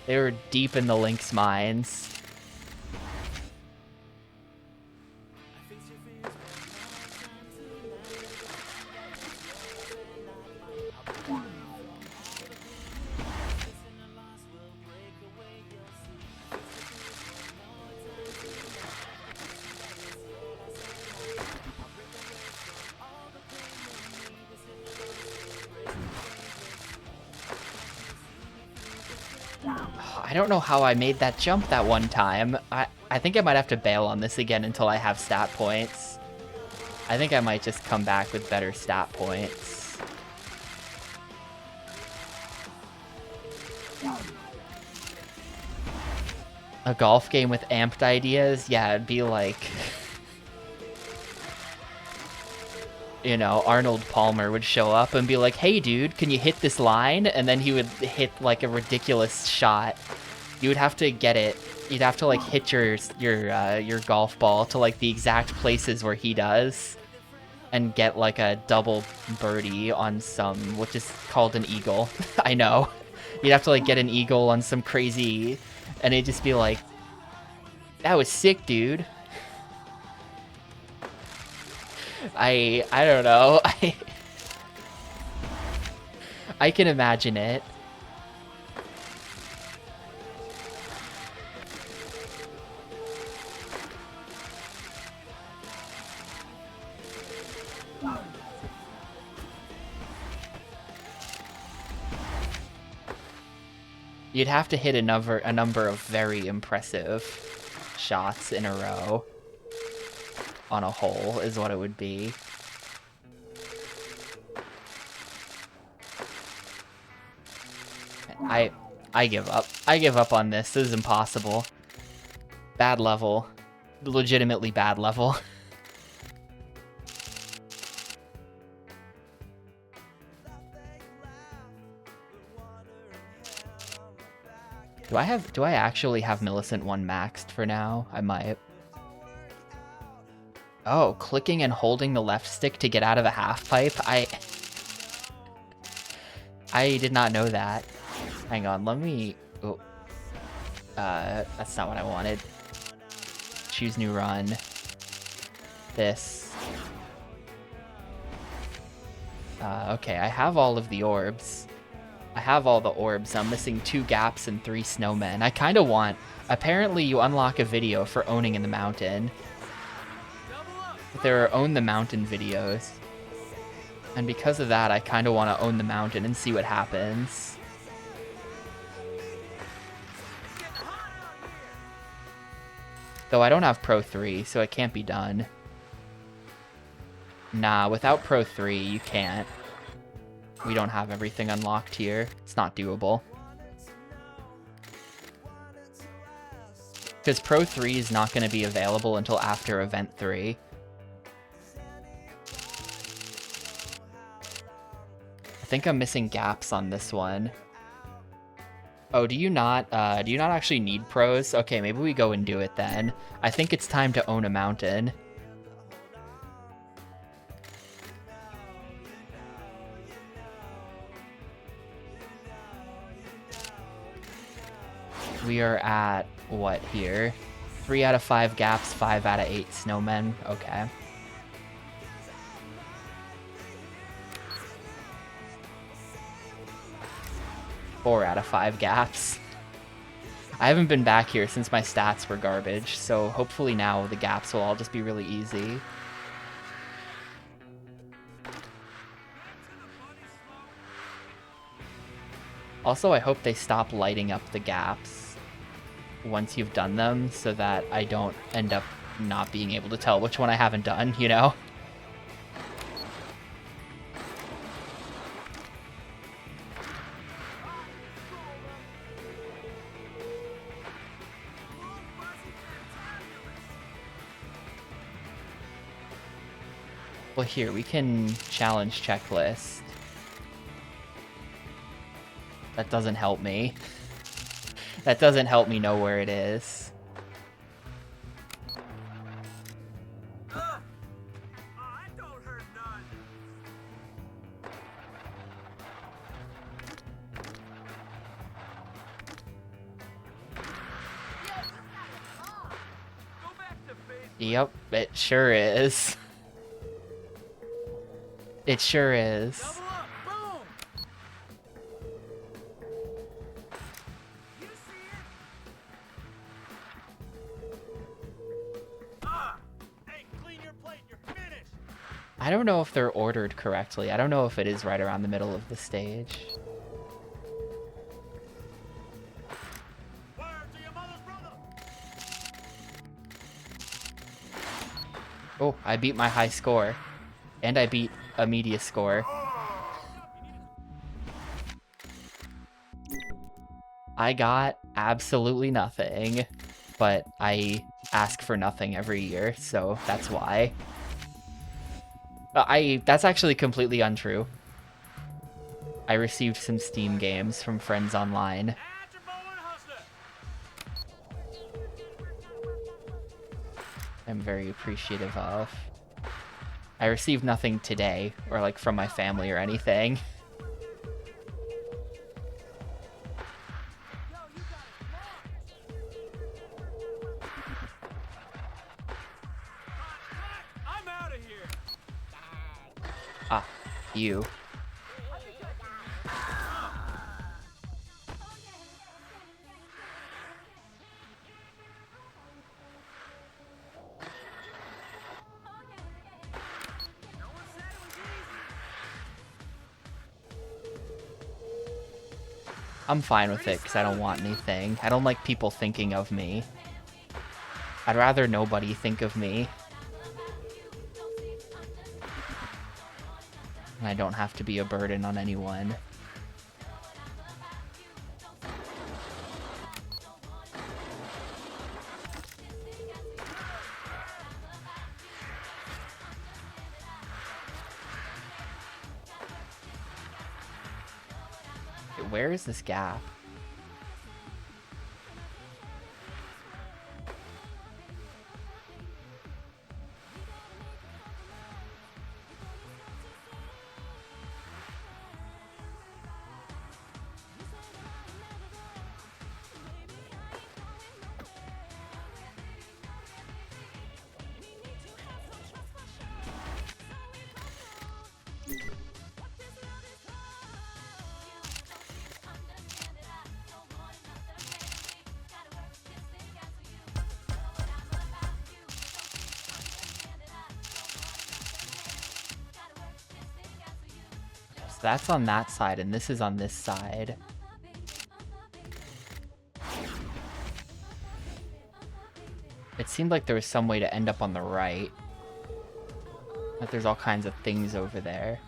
They were deep in the Lynx mines. I don't know how I made that jump that one time. I think I might have to bail on this again until I have stat points. I think I might just come back with better stat points. A golf game with amped ideas? Yeah, it'd be like... You know, Arnold Palmer would show up and be like, hey dude, can you hit this line? And then he would hit like a ridiculous shot. You would have to get it. You'd have to like hit your golf ball to like the exact places where he does. And get like a double birdie on some, which is called an eagle. I know. You'd have to like get an eagle on some crazy, and it'd just be like, that was sick, dude. I don't know. I can imagine it. You'd have to hit a number of very impressive shots in a row on a hole is what it would be. I give up. I give up on this. This is impossible. Bad level. Legitimately bad level. Do I actually have Millicent 1 maxed for now? I might. Oh, clicking and holding the left stick to get out of a half pipe? I did not know that. Hang on, let me... Oh. That's not what I wanted. Choose new run. This. Okay, I have all of the orbs. I have all the orbs. I'm missing 2 gaps and 3 snowmen. I kind of want... Apparently you unlock a video for owning in the mountain. There are own the mountain videos. And because of that, I kind of want to own the mountain and see what happens. Though I don't have Pro 3, so it can't be done. Nah, without Pro 3, you can't. We don't have everything unlocked here. It's not doable. Because Pro 3 is not going to be available until after Event 3. I think I'm missing gaps on this one. Oh, do you not actually need pros? Okay, maybe we go and do it then. I think it's time to own a mountain. We are at, what here? 3 out of 5 gaps, 5 out of 8 snowmen. Okay. Four out of 5 gaps. I haven't been back here since my stats were garbage, so hopefully now the gaps will all just be really easy. Also, I hope they stop lighting up the gaps once you've done them, so that I don't end up not being able to tell which one I haven't done, you know? Well, here, we can challenge checklist. That doesn't help me. That doesn't help me know where it is. That don't hurt none. Go back to base. Yep, it sure is. It sure is. Double up. Boom. You see it? Hey, clean your plate. You're finished. I don't know if they're ordered correctly. I don't know if it is right around the middle of the stage. Word to your mother's brother. Oh, I beat my high score. And I beat a media score. I got absolutely nothing, but I ask for nothing every year, so that's why. That's actually completely untrue. I received some Steam games from friends online. Add your bow and hustler. I'm very appreciative of. I received nothing today, or like from my family or anything. I'm out of here. You. I'm fine with it because I don't want anything. I don't like people thinking of me. I'd rather nobody think of me. And I don't have to be a burden on anyone. Where is this gap? So that's on that side, and this is on this side. It seemed like there was some way to end up on the right. Like there's all kinds of things over there.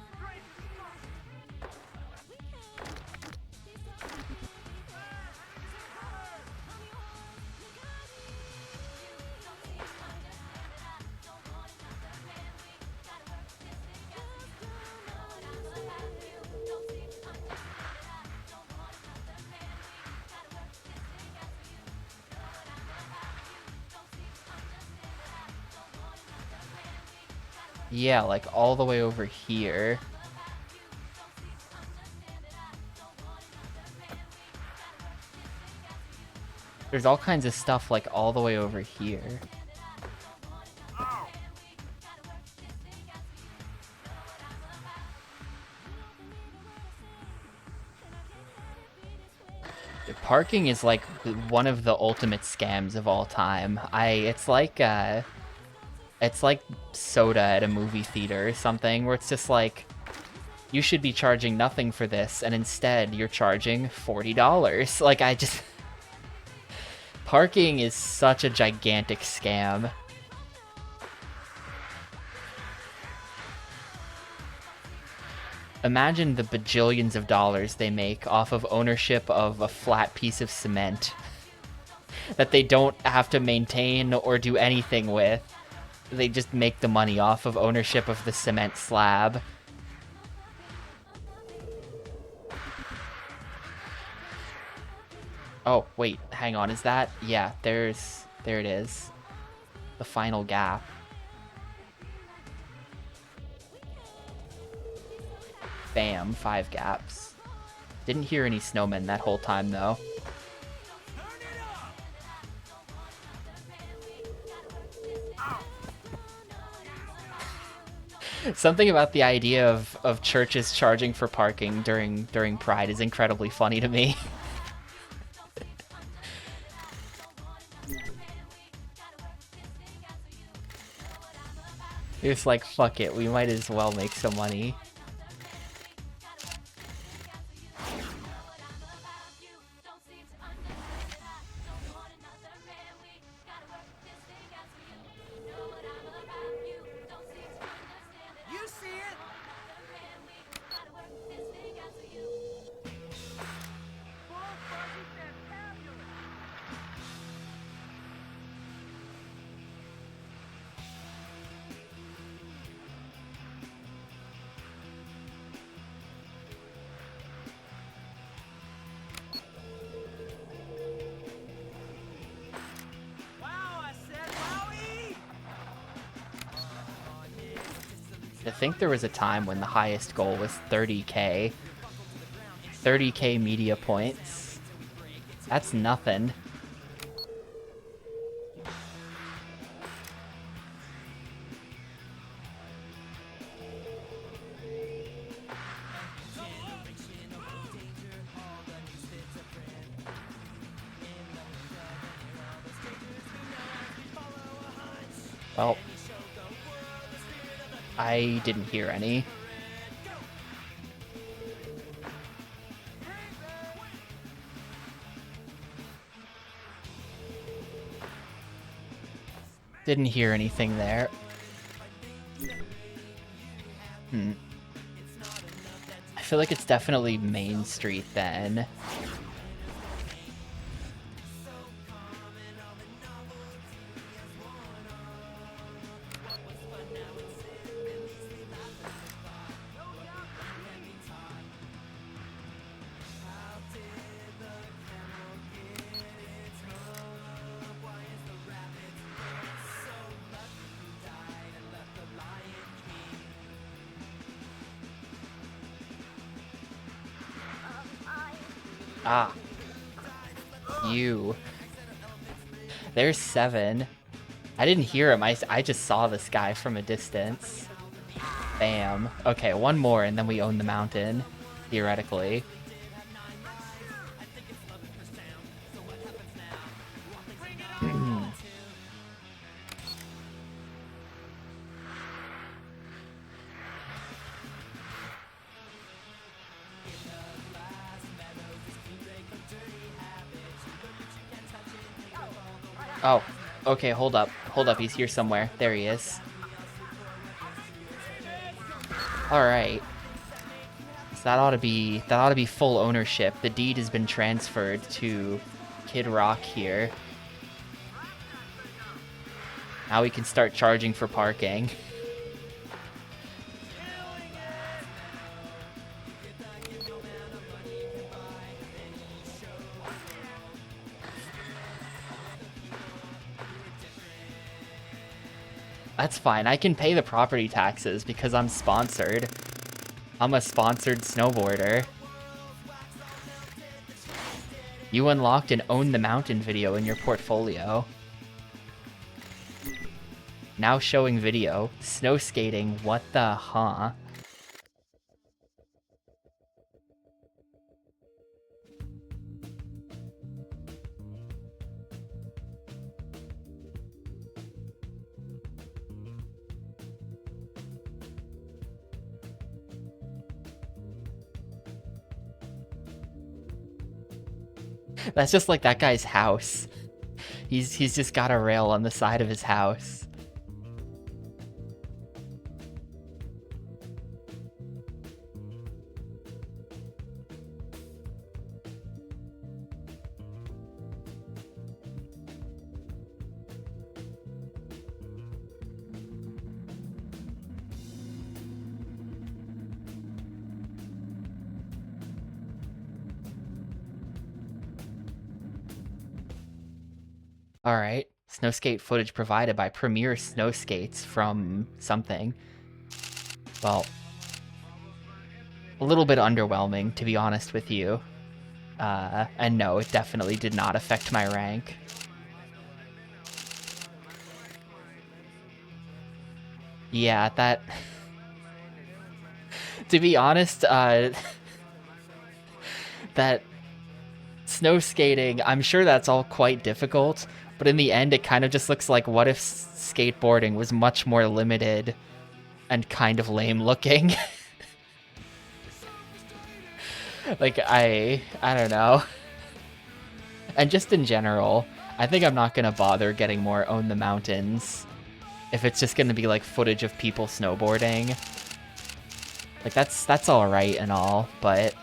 Yeah, like all the way over here. There's all kinds of stuff like all the way over here. Parking is like one of the ultimate scams of all time. It's like soda at a movie theater or something, where it's just like, you should be charging nothing for this, and instead you're charging $40. Like, parking is such a gigantic scam. Imagine the bajillions of dollars they make off of ownership of a flat piece of cement that they don't have to maintain or do anything with. They just make the money off of ownership of the cement slab. Oh, wait, hang on, is that? Yeah, there it is. The final gap. Bam, 5 gaps. Didn't hear any snowmen that whole time, though. Something about the idea of churches charging for parking during Pride is incredibly funny to me. It's like, fuck it, we might as well make some money. You see it? Full fuzzy fantabulous. Wow, I said wowie! I think there was a time when the highest goal was 30k. 30k media points. That's nothing. Well, I didn't hear any. Didn't hear anything there. I feel like it's definitely Main Street then. Ah. You. There's 7. I didn't hear him. I just saw this guy from a distance. Bam. Okay, one more and then we own the mountain. Theoretically. Oh, okay, hold up. Hold up, he's here somewhere. There he is. Alright. So that ought to be full ownership. The deed has been transferred to Kid Rock here. Now we can start charging for parking. That's fine. I can pay the property taxes because I'm sponsored. I'm a sponsored snowboarder. You unlocked an Own the Mountain video in your portfolio. Now showing video. Snow skating. What the huh? That's just like that guy's house. He's just got a rail on the side of his house. Alright. Snow skate footage provided by Premier Snow Skates from something. Well, a little bit underwhelming, to be honest with you. And no, it definitely did not affect my rank. Yeah, that... to be honest, that snow skating, I'm sure that's all quite difficult, but in the end it kind of just looks like what if skateboarding was much more limited and kind of lame looking. Like, I don't know. And just in general, I think I'm not gonna bother getting more Own the Mountains if it's just gonna be like footage of people snowboarding. Like, that's alright and all, but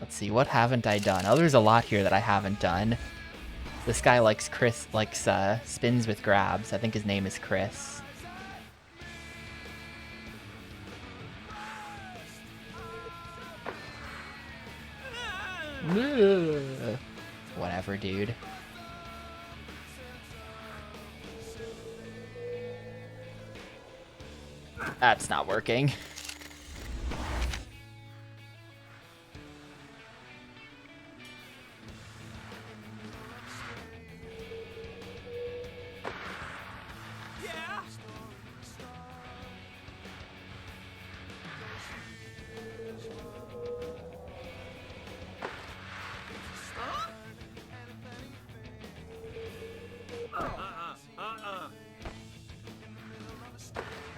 let's see, what haven't I done? Oh, there's a lot here that I haven't done. This guy likes spins with grabs. I think his name is Chris. Whatever, dude. That's not working.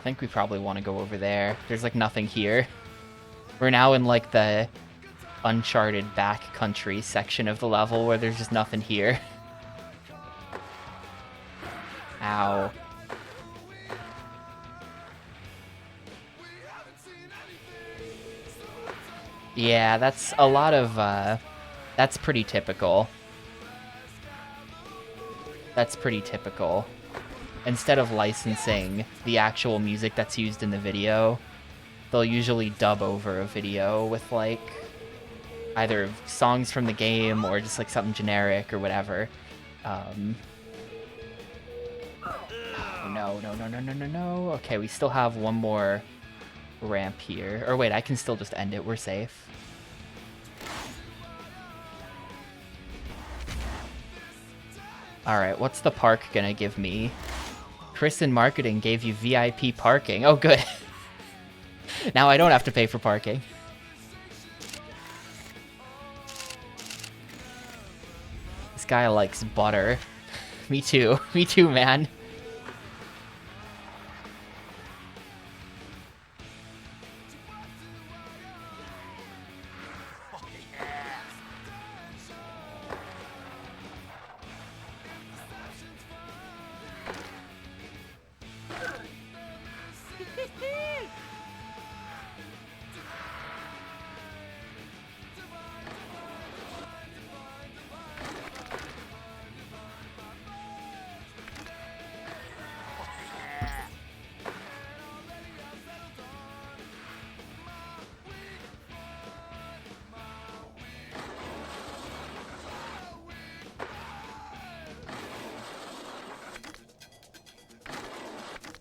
I think we probably want to go over there. There's like nothing here. We're now in like the uncharted backcountry section of the level where there's just nothing here. Ow. Yeah, that's a lot of, that's pretty typical. That's pretty typical. Instead of licensing the actual music that's used in the video, they'll usually dub over a video with, like, either songs from the game or just, like, something generic or whatever. Oh, no. Okay, we still have one more ramp here. Or wait, I can still just end it. We're safe. Alright, what's the park gonna give me? Chris in marketing gave you VIP parking. Oh, good. Now I don't have to pay for parking. This guy likes butter. Me too. Me too, man.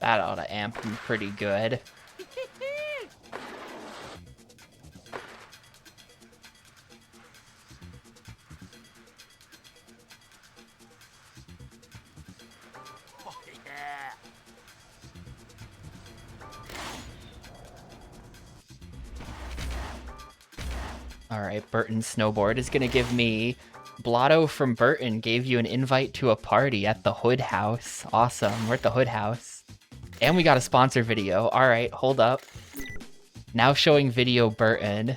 That ought to amp him pretty good. Alright, Burton Snowboard is gonna give me... Blotto from Burton gave you an invite to a party at the Hood House. Awesome, we're at the Hood House. And we got a sponsor video. Alright, hold up. Now showing video Burton.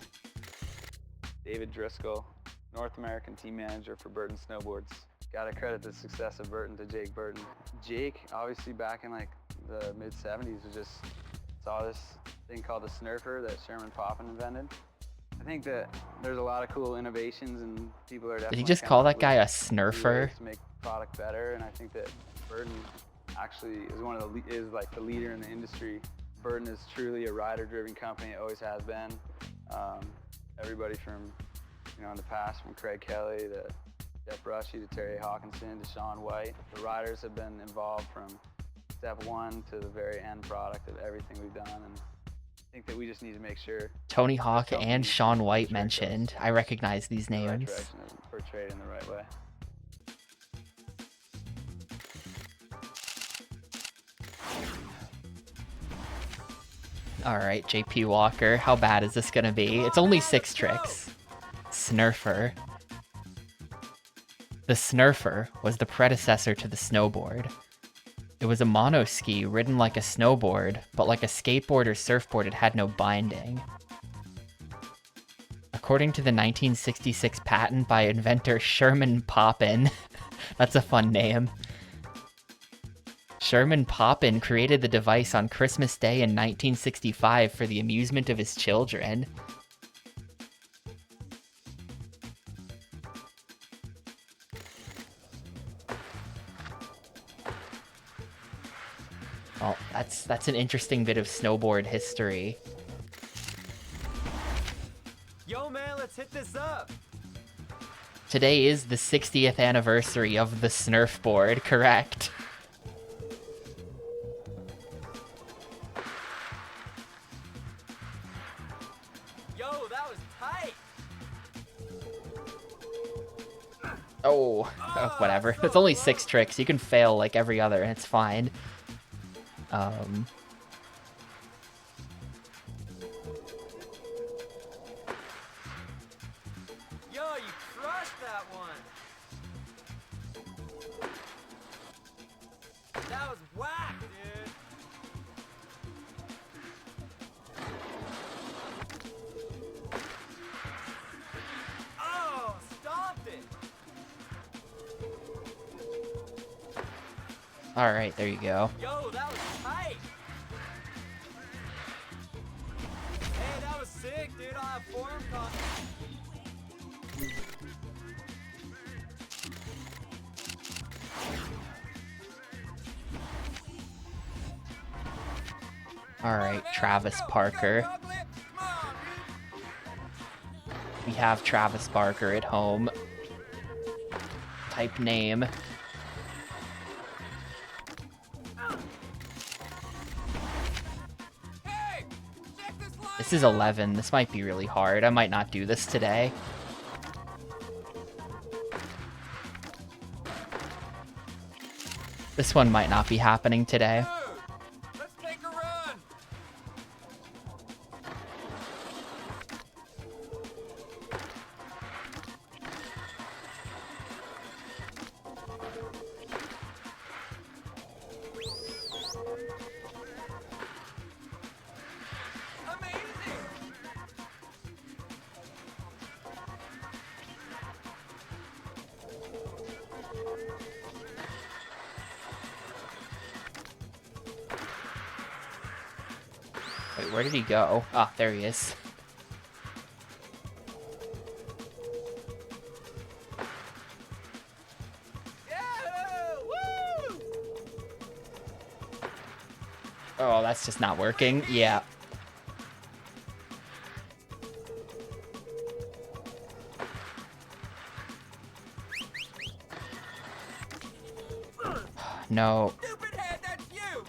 David Driscoll, North American team manager for Burton Snowboards. Gotta credit the success of Burton to Jake Burton. Jake, obviously back in like the mid-70s, was just saw this thing called a Snurfer that Sherman Poppin invented. I think that there's a lot of cool innovations and people are definitely... Did he just call that guy a Snurfer? ...to make product better, and I think that Burton actually is like the leader in the industry. Burton is truly a rider-driven company. It always has been. Everybody from, in the past, from Craig Kelly to Jeff Brushy to Terry Hawkinson to Sean White. The riders have been involved from step one to the very end product of everything we've done. And I think that we just need to make sure Tony Hawk and Sean White mentioned. I recognize these the right names. direction is portrayed in the right way. Alright, JP Walker, how bad is this gonna be? It's only 6 tricks. Snurfer. The Snurfer was the predecessor to the snowboard. It was a monoski ridden like a snowboard, but like a skateboard or surfboard, it had no binding. According to the 1966 patent by inventor Sherman Poppin, that's a fun name. Sherman Poppin created the device on Christmas Day in 1965 for the amusement of his children. Well, that's an interesting bit of snowboard history. Yo, man, let's hit this up. Today is the 60th anniversary of the Snurfboard, correct? Yo, that was tight. Oh, whatever. It's only 6 tricks. You can fail like every other, and it's fine. Yo, you crushed that one. That was whack, dude. All right, there you go. Yo, that was tight. Hey, that was sick, dude. I'll have forum con. All right, Travis Parker. We have Travis Parker at home. Type name. This is 11. This might be really hard. I might not do this today. This one might not be happening today. Let's take a run. Amazing. Wait, where did he go? Ah, there he is. Yeah! Woo! Oh, that's just not working. Yeah. No. Stupid head, that's you!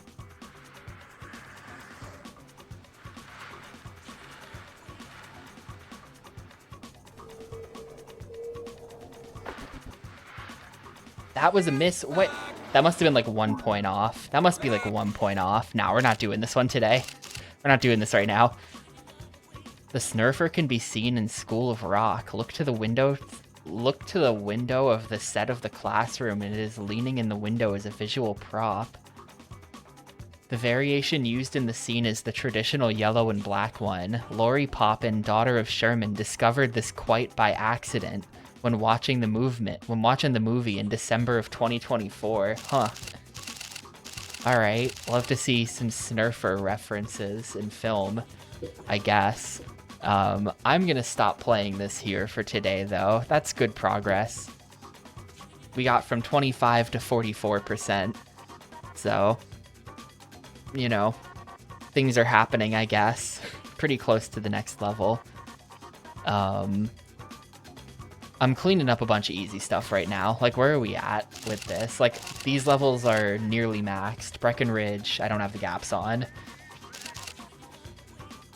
That was a miss. What? That must have been like 1 point off. That must be like 1 point off. Now we're not doing this one today. We're not doing this right now. The Snurfer can be seen in School of Rock. Look to the window of the set of the classroom, and it is leaning in the window as a visual prop. The variation used in the scene is the traditional yellow and black one. Lori Poppin, daughter of Sherman, discovered this quite by accident when watching the movie in December of 2024. Huh. Alright, love to see some Snurfer references in film, I guess. I'm gonna stop playing this here for today, though. That's good progress. We got from 25 to 44%. So, you know, things are happening, I guess. Pretty close to the next level. I'm cleaning up a bunch of easy stuff right now. Like, where are we at with this? Like, these levels are nearly maxed. Breckenridge, I don't have the gaps on.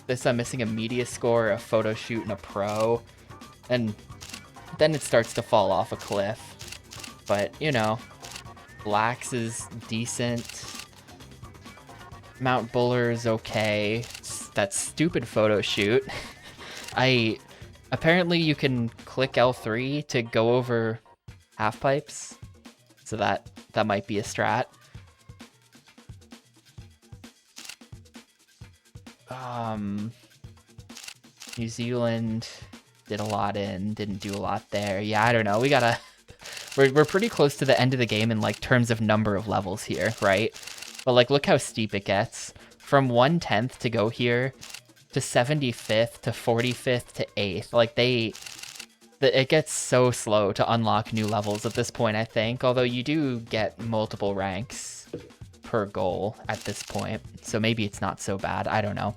This, I'm missing a media score, a photo shoot, and a pro. And then it starts to fall off a cliff. But, you know, Blacks is decent. Mount Buller is okay. That stupid photo shoot. Apparently you can click L3 to go over half pipes. So that might be a strat. New Zealand did a lot didn't do a lot there. Yeah, I don't know. We're pretty close to the end of the game in like terms of number of levels here, right? But like, look how steep it gets. From 1/10 to go here to 75th to 45th to 8th. Like it gets so slow to unlock new levels at this point, I think. Although you do get multiple ranks per goal at this point. So maybe it's not so bad. I don't know.